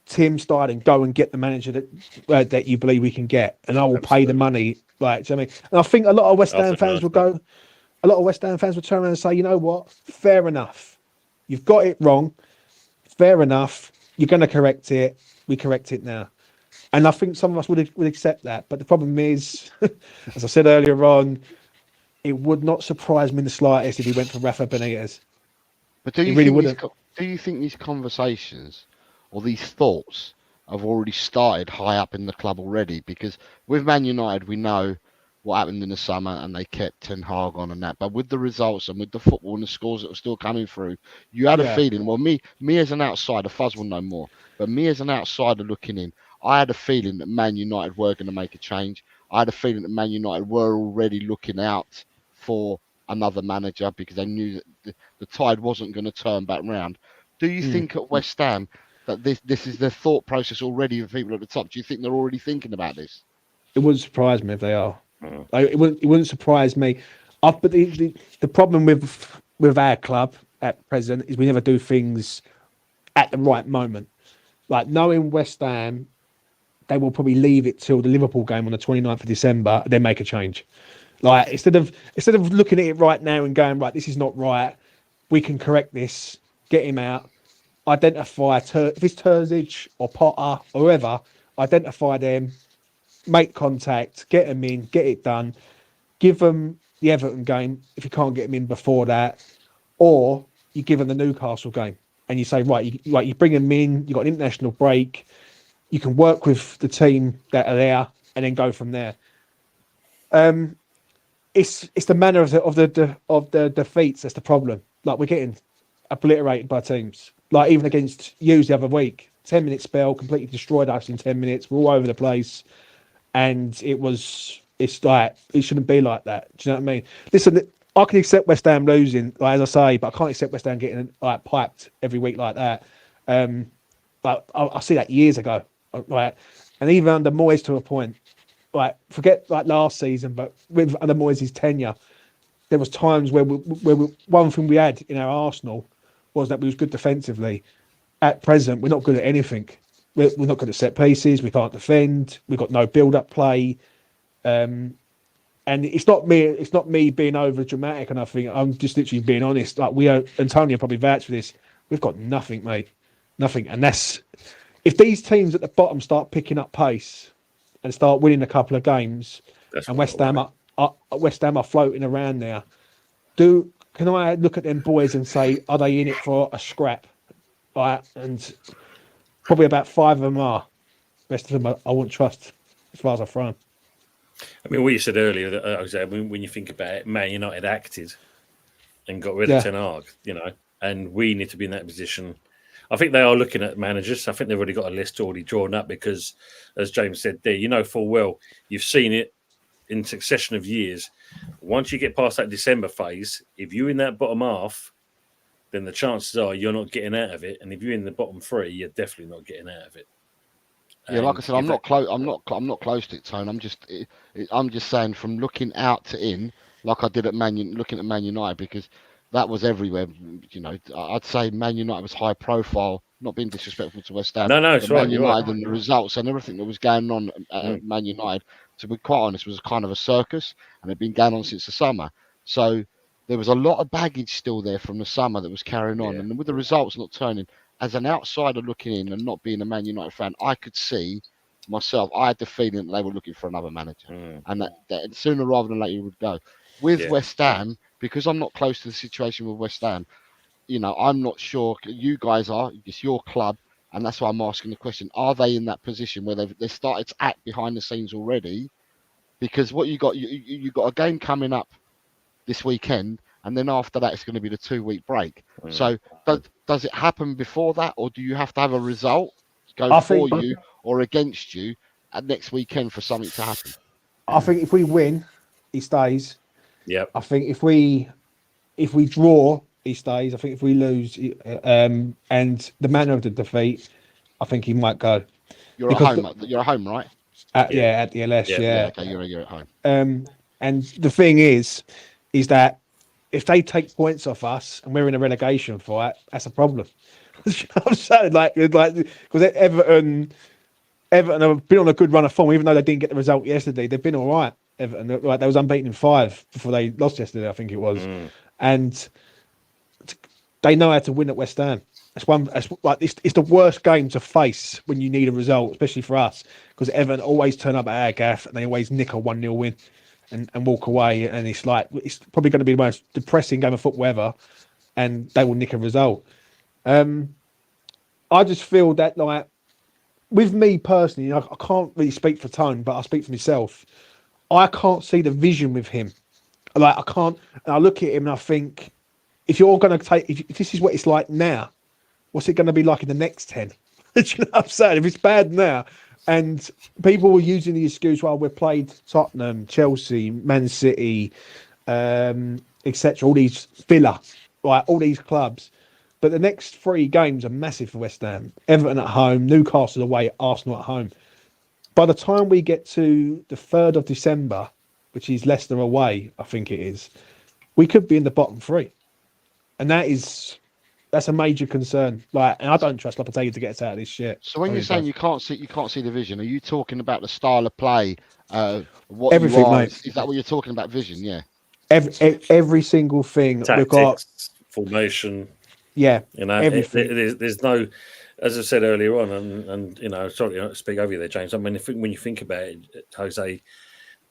Tim Steidten, go and get the manager that you believe we can get, and I will pay the money. Right, do you know what I mean? And I think a lot of West Ham fans will go. A lot of West Ham fans will turn around and say, you know what? Fair enough. You've got it wrong. Fair enough. You're going to correct it. We correct it now. And I think some of us would accept that. But the problem is, as I said earlier on, it would not surprise me in the slightest if he went for Rafa Benitez. But do you think these conversations or these thoughts have already started high up in the club already? Because with Man United, we know what happened in the summer and they kept Ten Hag on and that. But with the results and with the football and the scores that were still coming through, you had a feeling, well, me as an outsider, Fuzz will know more, but me as an outsider looking in, I had a feeling that Man United were going to make a change. I had a feeling that Man United were already looking out for another manager because they knew that the tide wasn't going to turn back round. Do you think at West Ham that this is the thought process already of people at the top? Do you think they're already thinking about this? It wouldn't surprise me if they are. Like, it wouldn't surprise me. But the problem with our club at present is we never do things at the right moment. Like, knowing West Ham, they will probably leave it till the Liverpool game on the 29th of December, then make a change. Like, instead of looking at it right now and going, right, this is not right, we can correct this, get him out, identify if it's Terzic or Potter or whoever, identify them, make contact, get them in, get it done, give them the Everton game if you can't get them in before that, or you give them the Newcastle game and you say, right, you bring them in, you've got an international break, you can work with the team that are there and then go from there. It's the manner of the defeats that's the problem. Like, we're getting obliterated by teams. Like, even against Hughes the other week, 10-minute spell, completely destroyed us in 10 minutes. We're all over the place, and it's like, it shouldn't be like that. Do you know what I mean? Listen, I can accept West Ham losing, like, as I say, but I can't accept West Ham getting like piped every week like that. Like, I see that years ago, right? And even under Moyes to a point, like, forget like last season, but with under Moyes' tenure, there was times where one thing we had in our Arsenal was that we was good defensively. At present, we're not good at anything. We're not good at set pieces. We can't defend. We've got no build-up play. And it's not me being over dramatic, and I think I'm just literally being honest. Like, Antonio probably vouched for this. We've got nothing, mate. Nothing. And that's, if these teams at the bottom start picking up pace and start winning a couple of games, and West Ham are floating around there, can I look at them boys and say, are they in it for a scrap? Right, and probably about 5 of them are. The rest of them I wouldn't trust as far as I throw them. I mean, what you said earlier, that when you think about it, Man United acted and got rid of Ten Hag, and we need to be in that position. I think they are looking at managers. I think they've already got a list already drawn up because, as James said there, full well, you've seen it in succession of years. Once you get past that December phase, if you're in that bottom half, then the chances are you're not getting out of it. And if you're in the bottom 3, you're definitely not getting out of it. Yeah, like I said, I'm not close. I'm not close to it, Tone. I'm just saying, from looking out to in, like I did at looking at Man United, because that was everywhere. I'd say Man United was high profile. Not being disrespectful to West Ham. No, it's right. Man United and the results and everything that was going on at Man United, to be quite honest, was kind of a circus, and it'd been going on since the summer. So there was a lot of baggage still there from the summer that was carrying on, and with the results not turning. As an outsider looking in and not being a Man United fan, I could see myself. I had the feeling that they were looking for another manager, and that sooner rather than later would go. With West Ham, because I'm not close to the situation with West Ham, I'm not sure. You guys are. It's your club, and that's why I'm asking the question: are they in that position where they started to act behind the scenes already? Because what you got a game coming up this weekend, and then after that it's going to be the 2-week break. So does it happen before that, or do you have to have a result go for you or against you at next weekend for something to happen? I think if we win, he stays. Yeah. I think if we draw, he stays. I think if we lose, and the manner of the defeat, I think he might go. You're at home, right? At the LS. Yeah. Okay, you're at home. And the thing is that if they take points off us and we're in a relegation fight, that's a problem. You know what I'm saying? Like, because Everton have been on a good run of form, even though they didn't get the result yesterday. They've been all right. Everton, like, they was unbeaten in 5 before they lost yesterday, I think it was, and they know how to win at West Ham. It's the worst game to face when you need a result, especially for us, because Everton always turn up at our gaff and they always nick a 1-0 win and walk away, and it's probably going to be the most depressing game of football ever, and they will nick a result. I just feel that, like, with me personally, I can't really speak for Tone, but I speak for myself. I can't see the vision with him. Like, I can't. And I look at him and I think, if you're going to if this is what it's like now, what's it going to be like in the next 10? Do you know what I'm saying? If it's bad now, and people were using the excuse, well, we've played Tottenham, Chelsea, Man City, etc. All these Villa, right? All these clubs. But the next 3 games are massive for West Ham. Everton at home, Newcastle away, Arsenal at home. By the time we get to the 3rd of December, which is Leicester away, I think it is, we could be in the bottom 3. And that's a major concern. Like, and I don't trust Lopetegui to get us out of this shit. So when I you're really saying don't. you can't see the vision, are you talking about the style of play? What Everything, you are? mate. Is that what you're talking about? Vision, yeah. Every single thing we've got. Tactics, formation. Yeah, You know, everything. There's no, as I said earlier on, and you know, sorry to speak over you there, James. I mean, when you think about it, Jose,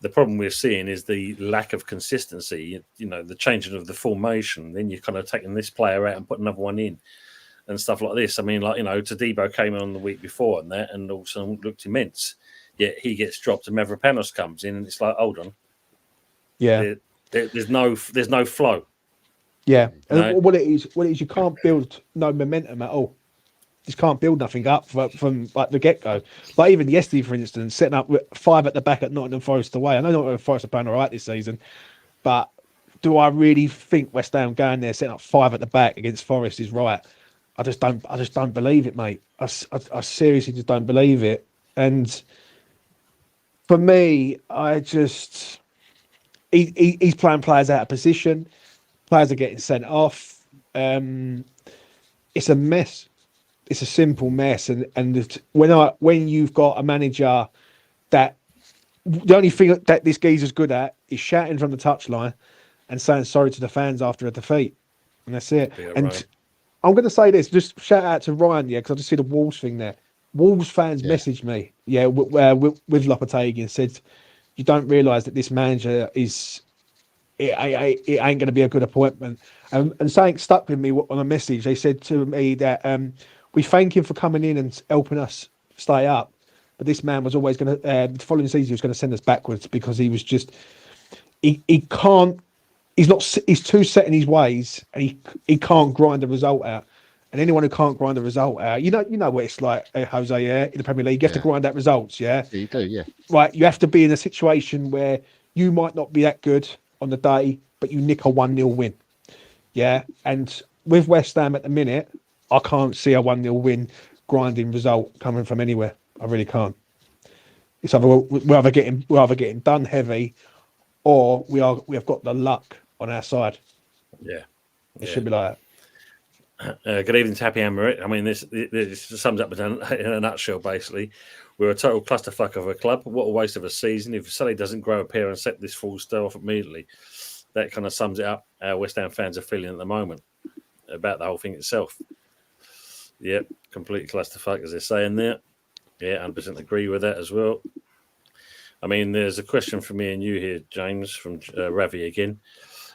the problem we're seeing is the lack of consistency. You know, the changing of the formation. Then you're kind of taking this player out and put another one in, and stuff like this. I mean, like, you know, Tadibo came on the week before and that, and also looked immense. Yet he gets dropped, and Mavropanos comes in, and it's like, hold on, Yeah, there's no flow. yeah. And No. what it is, you can't build no momentum at all. Just can't build nothing up from like the get go. Like even yesterday, for instance, setting up with 5 at the back at Nottingham Forest away. I know Nottingham Forest are playing all right this season, but do I really think West Ham going there setting up 5 at the back against Forest is right? I just don't believe it, mate. I seriously just don't believe it. And for me, he's playing players out of position. Players are getting sent off. It's a mess. It's a simple mess. And when you've got a manager that the only thing that this geezer's good at is shouting from the touchline and saying sorry to the fans after a defeat, and that's it. Yeah, and right. I'm going to say this, just shout out to Ryan, yeah, because I just see the Wolves thing there. Wolves fans messaged me, with Lopetegui and said, "You don't realise that this manager is it ain't going to be a good appointment." And something stuck with me on a message. They said to me that we thank him for coming in and helping us stay up, but this man was always going to the following season he was going to send us backwards because he was just he can't. He's too set in his ways, and he can't grind the result out. And anyone who can't grind the result out, you know what it's like, Jose, yeah, in the Premier League, you have to grind out results, yeah? Yeah, you do, yeah. Right, you have to be in a situation where you might not be that good on the day, but you nick a 1-0 win, yeah? And with West Ham at the minute, I can't see a 1-0 win grinding result coming from anywhere. I really can't. It's either we're either getting done heavy, or we have got the luck on our side. Yeah. It should be like that. Good evening to Happy Hammer. I mean, this sums up in a nutshell, basically. We're a total clusterfuck of a club. What a waste of a season. If Sully doesn't grow a pair and set this full star off immediately, that kind of sums it up how West Ham fans are feeling at the moment about the whole thing itself. Yep, complete clusterfuck, as they're saying there. Yeah, 100% agree with that as well. I mean, there's a question for me and you here, James, from Ravi again.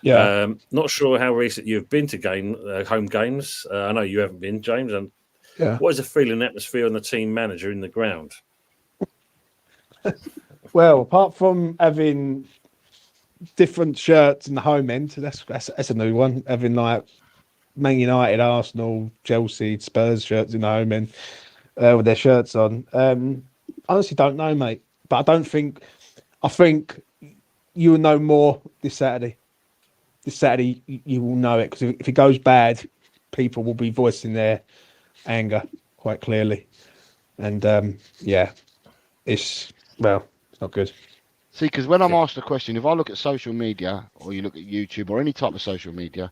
Yeah. Not sure how recent you've been to home games. I know you haven't been, James. And what is the feeling, atmosphere, and the team manager in the ground? Well, apart from having different shirts in the home end, that's a new one. Having like Man United, Arsenal, Chelsea, Spurs shirts in the home end with their shirts on. Honestly, don't know, mate. But I think you will know more this Saturday. This Saturday, you will know it, because if it goes bad, people will be voicing their anger quite clearly. And it's not good. See, because when I'm asked the question, if I look at social media, or you look at YouTube or any type of social media,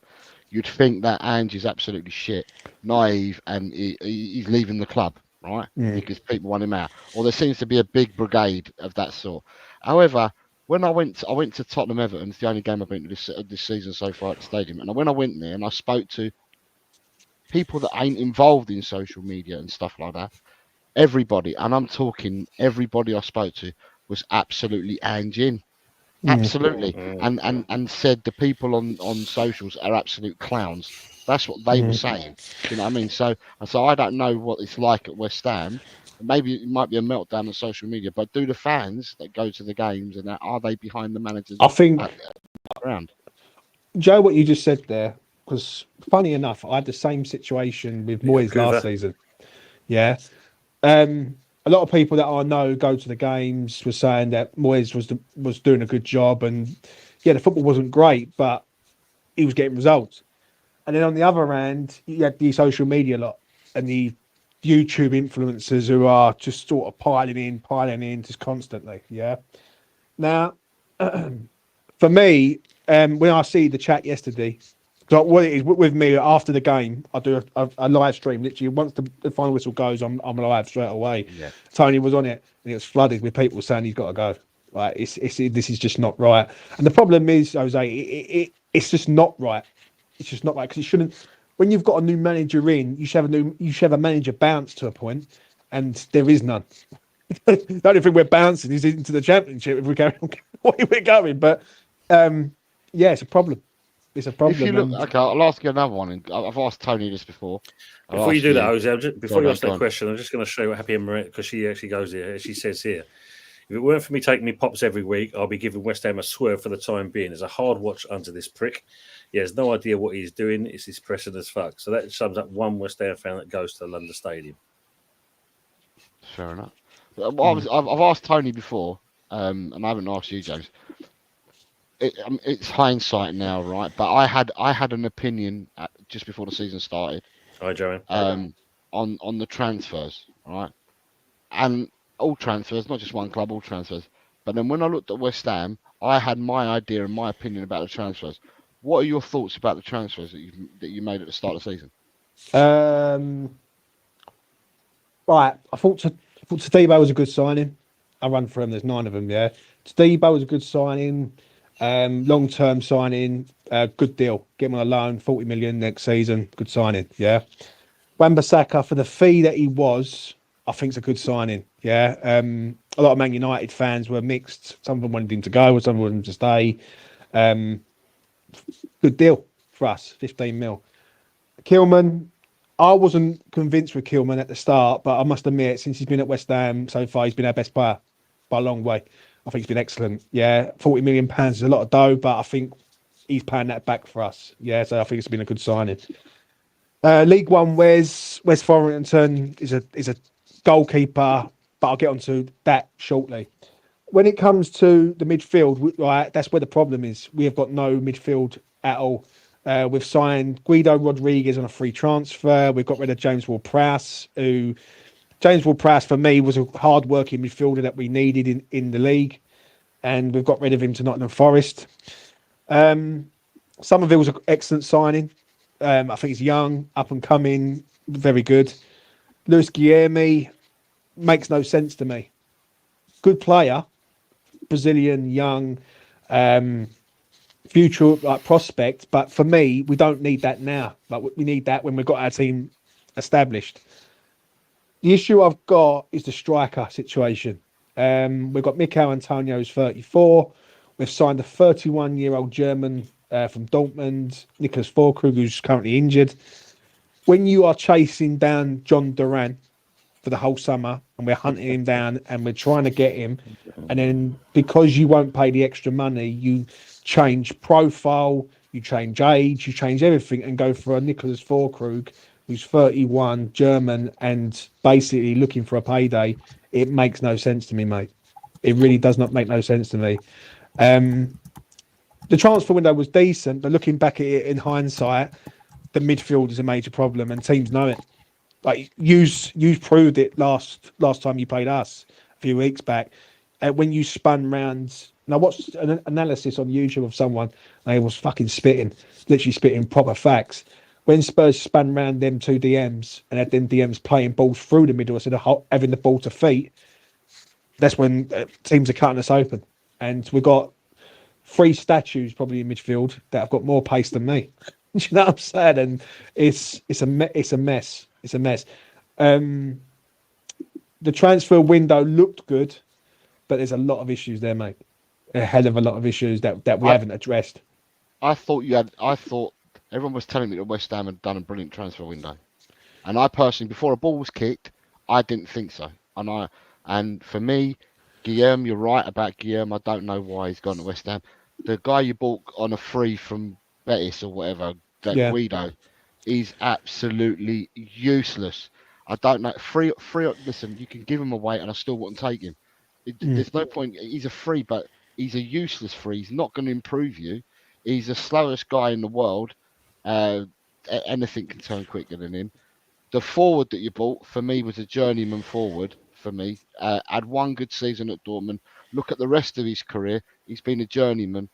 you'd think that Ange is absolutely shit, naive, and he's leaving the club, right? Because people want him out. Or there seems to be a big brigade of that sort. However, when I went to Tottenham Everton, it's the only game I've been to this season so far at the stadium. And when I went there and I spoke to people that ain't involved in social media and stuff like that, everybody, and I'm talking everybody I spoke to, was absolutely Ange-in. Absolutely. And said the people on socials are absolute clowns. That's what they were saying. You know what I mean? So I don't know what it's like at West Ham. Maybe it might be a meltdown on social media, but do the fans that go to the games and that, are they behind the managers? I think around. Joe, what you just said there, because funny enough, I had the same situation with Moyes last season. Yeah. A lot of people that I know go to the games were saying that Moyes was doing a good job, and the football wasn't great, but he was getting results. And then on the other hand, you had the social media lot and the YouTube influencers who are just sort of piling in just constantly. Yeah. Now, for me, when I see the chat yesterday, so what it is with me after the game, I do a live stream. Literally, once the final whistle goes, I'm live straight away. Yeah. Tony was on it, and it was flooded with people saying he's got to go. Like this is just not right. And the problem is, Jose, it's just not right. It's just not right because it shouldn't. When you've got a new manager in, you should have a manager bounce to a point, and there is none. The only thing we're bouncing is into the championship if we're going where we're going. But yeah, it's a problem. It's a problem. If you look, okay, I'll ask you another one. I've asked Tony this before. Before you do that, Jose, before you ask go that on. question, I'm just going to show you what Happy Emma, because she actually goes here. She says here, if it weren't for me taking me pops every week, I'll be giving West Ham a swerve for the time being. There's a hard watch under this prick. He has no idea what he's doing. It's his pressing as fuck. So that sums up one West Ham fan that goes to the London Stadium. Fair enough. I've asked Tony before, and I haven't asked you, James. It's hindsight now, right? But I had an opinion just before the season started. Hi, Joanne. On the transfers, right? And all transfers, not just one club, all transfers. But then when I looked at West Ham, I had my idea and my opinion about the transfers. What are your thoughts about the transfers that you made at the start of the season? Right, I thought Tadibo was a good signing. I run for him. There's 9 of them. Yeah, Tadibo was a good signing. Long-term signing, good deal. Get him on a loan, 40 million next season. Good signing. Yeah. Wan-Bissaka, for the fee that he was, I think it's a good signing. Yeah. A lot of Man United fans were mixed. Some of them wanted him to go, some wanted him to stay. Good deal for us, 15 mil. Kilman, I wasn't convinced with Kilman at the start, but I must admit, since he's been at West Ham so far, he's been our best player by a long way. I think he's been excellent. Yeah, £40 million is a lot of dough, but I think he's paying that back for us. Yeah, so I think it's been a good signing. League One, Wes Thorrington is a goalkeeper, but I'll get onto that shortly. When it comes to the midfield, right, that's where the problem is. We have got no midfield at all. We've signed Guido Rodriguez on a free transfer. We've got rid of James Ward-Prowse, who... James Ward-Prowse, for me, was a hard-working midfielder that we needed in the league, and we've got rid of him to Nottingham Forest. Somerville was an excellent signing. I think he's young, up-and-coming, very good. Luis Guilherme makes no sense to me. Good player, Brazilian, young, future prospect, but for me, we don't need that now. Like, we need that when we've got our team established. The issue I've got is the striker situation. We've got Mikel Antonio, who's 34. We've signed a 31-year-old German from Dortmund, Nicholas Füllkrug, who's currently injured. When you are chasing down John Duran for the whole summer and we're hunting him down and we're trying to get him, and then because you won't pay the extra money, you change profile, you change age, you change everything and go for a Nicholas Füllkrug, who's 31, German, and basically looking for a payday. It makes no sense to me, mate. It really does not make no sense to me. The transfer window was decent, but looking back at it in hindsight, the midfield is a major problem, and teams know it. Like you proved it last time you played us a few weeks back, when you spun round. And I watched an analysis on YouTube of someone, and they was fucking literally spitting proper facts. When Spurs spun round them 2 DMs and had them DMs playing balls through the middle instead of having the ball to feet, that's when teams are cutting us open. And we've got 3 statues probably in midfield that have got more pace than me. Do you know what I'm saying? And it's a mess. It's a mess. The transfer window looked good, but there's a lot of issues there, mate. A hell of a lot of issues that we haven't addressed. I thought everyone was telling me that West Ham had done a brilliant transfer window, and I personally, before a ball was kicked, I didn't think so. And for me, Guilherme, you're right about Guilherme. I don't know why he's gone to West Ham. The guy you bought on a free from Betis or whatever, Guido, he's absolutely useless. I don't know. Free. Listen, you can give him away, and I still wouldn't take him. There's no point. He's a free, but he's a useless free. He's not going to improve you. He's the slowest guy in the world. Anything can turn quicker than him. The forward that you bought for me was a journeyman forward for me. Had one good season at Dortmund. Look at the rest of his career. He's been a journeyman,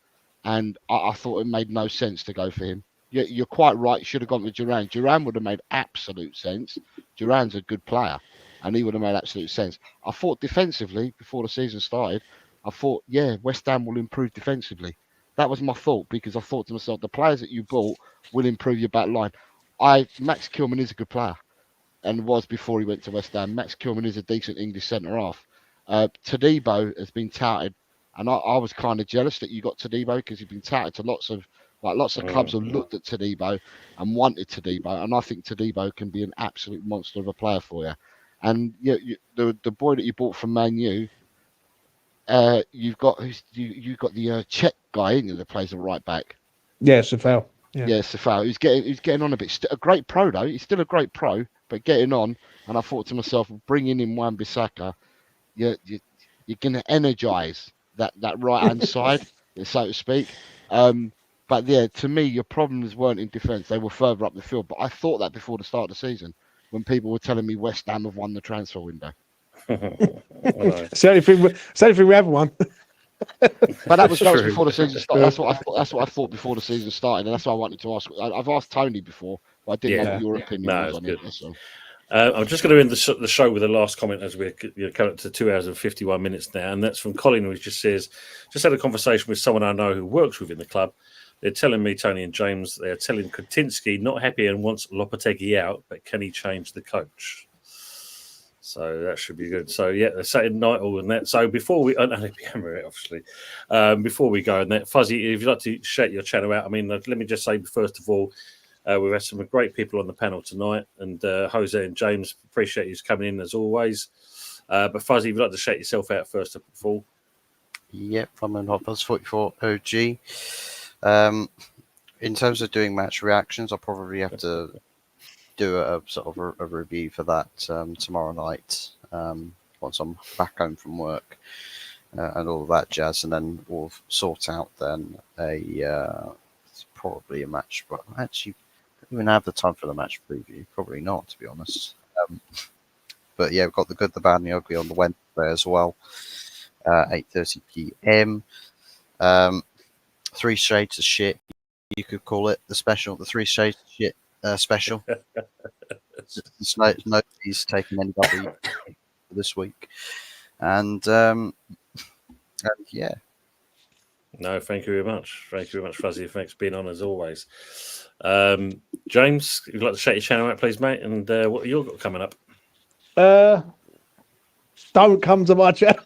and I thought it made no sense to go for him. You're quite right. You should have gone with Duran. Duran would have made absolute sense. Duran's a good player, and he would have made absolute sense. I thought defensively before the season started. I thought, yeah, West Ham will improve defensively. That was my thought because I thought to myself, the players that you bought will improve your back line. Max Kilman is a good player and was before he went to West Ham. Max Kilman is a decent English centre half. Todibo has been touted, and I was kind of jealous that you got Todibo because he's been touted to lots of clubs have looked at Todibo and wanted Todibo, and I think Todibo can be an absolute monster of a player for you. And the boy that you bought from Man U, you've got the Czech guy in that plays a right back. Yeah, Safal. Yeah, Safal. He's getting on a bit. A great pro though. He's still a great pro, but getting on. And I thought to myself, bringing in Wan-Bissaka, you're going to energise that right hand side, so to speak. But yeah, to me, your problems weren't in defence; they were further up the field. But I thought that before the start of the season, when people were telling me West Ham have won the transfer window. It's the only thing we have won. But that was before the season started. That's what I thought before the season started, and that's why I wanted to ask. I've asked Tony before, but I didn't know what your opinion was on it. So. I'm just going to end the show with the last comment as we're coming up to 2 hours and 51 minutes now, and that's from Colin, who just says, just had a conversation with someone I know who works within the club. They're telling me, Tony and James, they're telling Kretinsky not happy and wants Lopetegui out, but can he change the coach? So that should be good. So yeah, the Saturday night all and that. So before we, obviously, before we go and that, Fuzzy, if you'd like to shout your channel out, I mean, let me just say first of all, we've had some great people on the panel tonight, and Jose and James, appreciate you coming in as always. But Fuzzy, if you'd like to shout yourself out first of all. Yep, I'm an Hoppers 44 OG. In terms of doing match reactions, I'll probably have to do a sort of a review for that tomorrow night once I'm back home from work and all of that jazz, and then we'll sort out then it's probably a match, but actually I don't even have the time for the match preview. Probably not, to be honest. But yeah, we've got the good, the bad, and the ugly on the Wednesday as well, 8:30 p.m. 3 Shades of Shit, you could call it the special, the 3 Shades of Shit special. Nobody's taking any W this week, and yeah. No, thank you very much. Thank you very much, Fuzzy. Thanks for being on as always. James, if you'd like to shout your channel out, please, mate, and what have you got coming up? Don't come to my channel.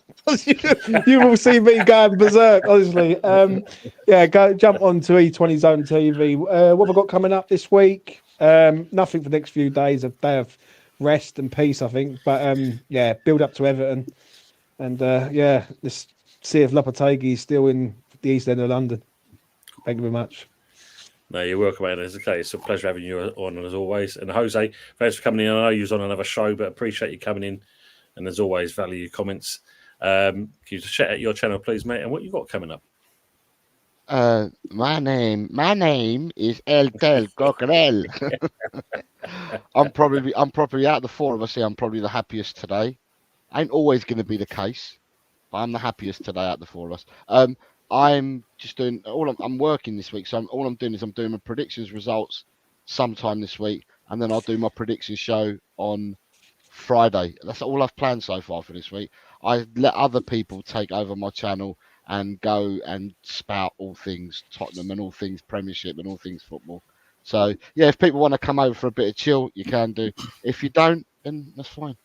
You will see me going berserk, honestly. Go jump onto E20 Zone TV. What have I got coming up this week? Nothing for the next few days. A day of rest and peace, I think. But build up to Everton, and let's see if Lopetegui is still in the East End of London. Thank you very much. No, you're welcome, man. It's okay. It's a pleasure having you on as always. And Jose, thanks for coming in. I know you was on another show, but appreciate you coming in. And as always, value your comments. Can you shout out your channel, please, mate, and what you got coming up? My name is El Tel Coquerel. I'm probably out of the four of us here, I'm probably the happiest today. Ain't always going to be the case, but I'm the happiest today out of the four of us. I'm just doing I'm working this week, so all I'm doing is I'm doing my predictions results sometime this week, and then I'll do my predictions show on Friday. That's all I've planned so far for this week. I let other people take over my channel and go and spout all things Tottenham and all things Premiership and all things football. So yeah, if people want to come over for a bit of chill, you can do. If you don't, then that's fine.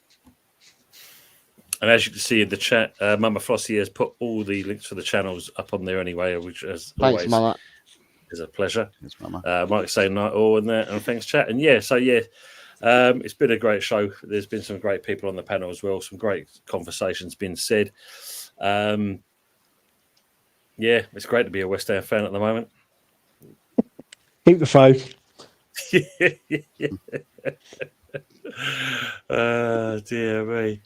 And as you can see in the chat, Mama Flossie has put all the links for the channels up on there anyway, which as Thanks, always Mama. is a pleasure. Thanks, Mama. Mike saying night all and there, and thanks, chat. And it's been a great show. There's been some great people on the panel as well. Some great conversations been said. It's great to be a West Ham fan at the moment. Keep the faith. Dear me.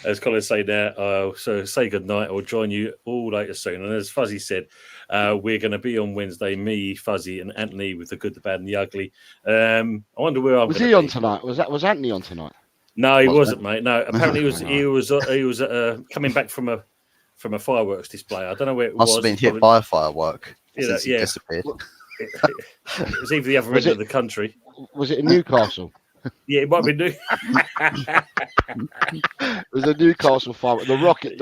As Colin say now, so say good night. I'll join you all later soon. And as Fuzzy said, we're going to be on Wednesday. Me, Fuzzy, and Anthony with the good, the bad, and the ugly. I wonder where I'm Was going he to on be. tonight? Was Anthony on tonight? No, he Was wasn't, mate. No, apparently he was coming back from a fireworks display. I don't know where it Must was. have been He's hit probably- by a firework You know, since he yeah. disappeared. It was either the other Was end it- of the country. Was it in Newcastle? Yeah, it might be new. It was a Newcastle fire. The rocket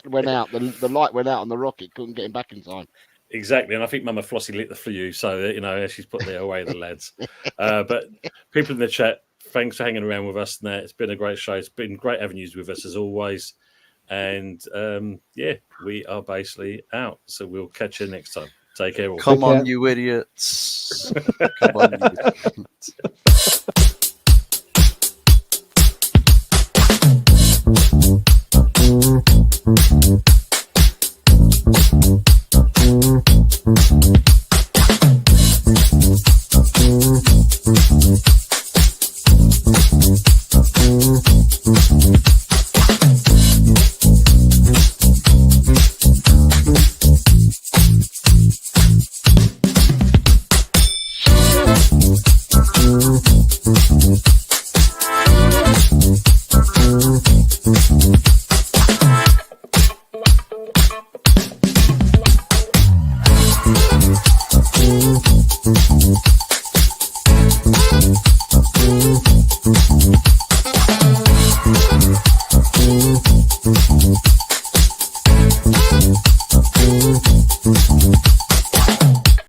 went out. The light went out on the rocket. Couldn't get him back in time. Exactly, and I think Mama Flossie lit the fuse, so she's put there away the lads. But people in the chat, thanks for hanging around with us. Now it's been a great show. It's been great avenues with us as always, and we are basically out. So we'll catch you next time. Take care, all. Come Take care. on, you idiots! Come on, you.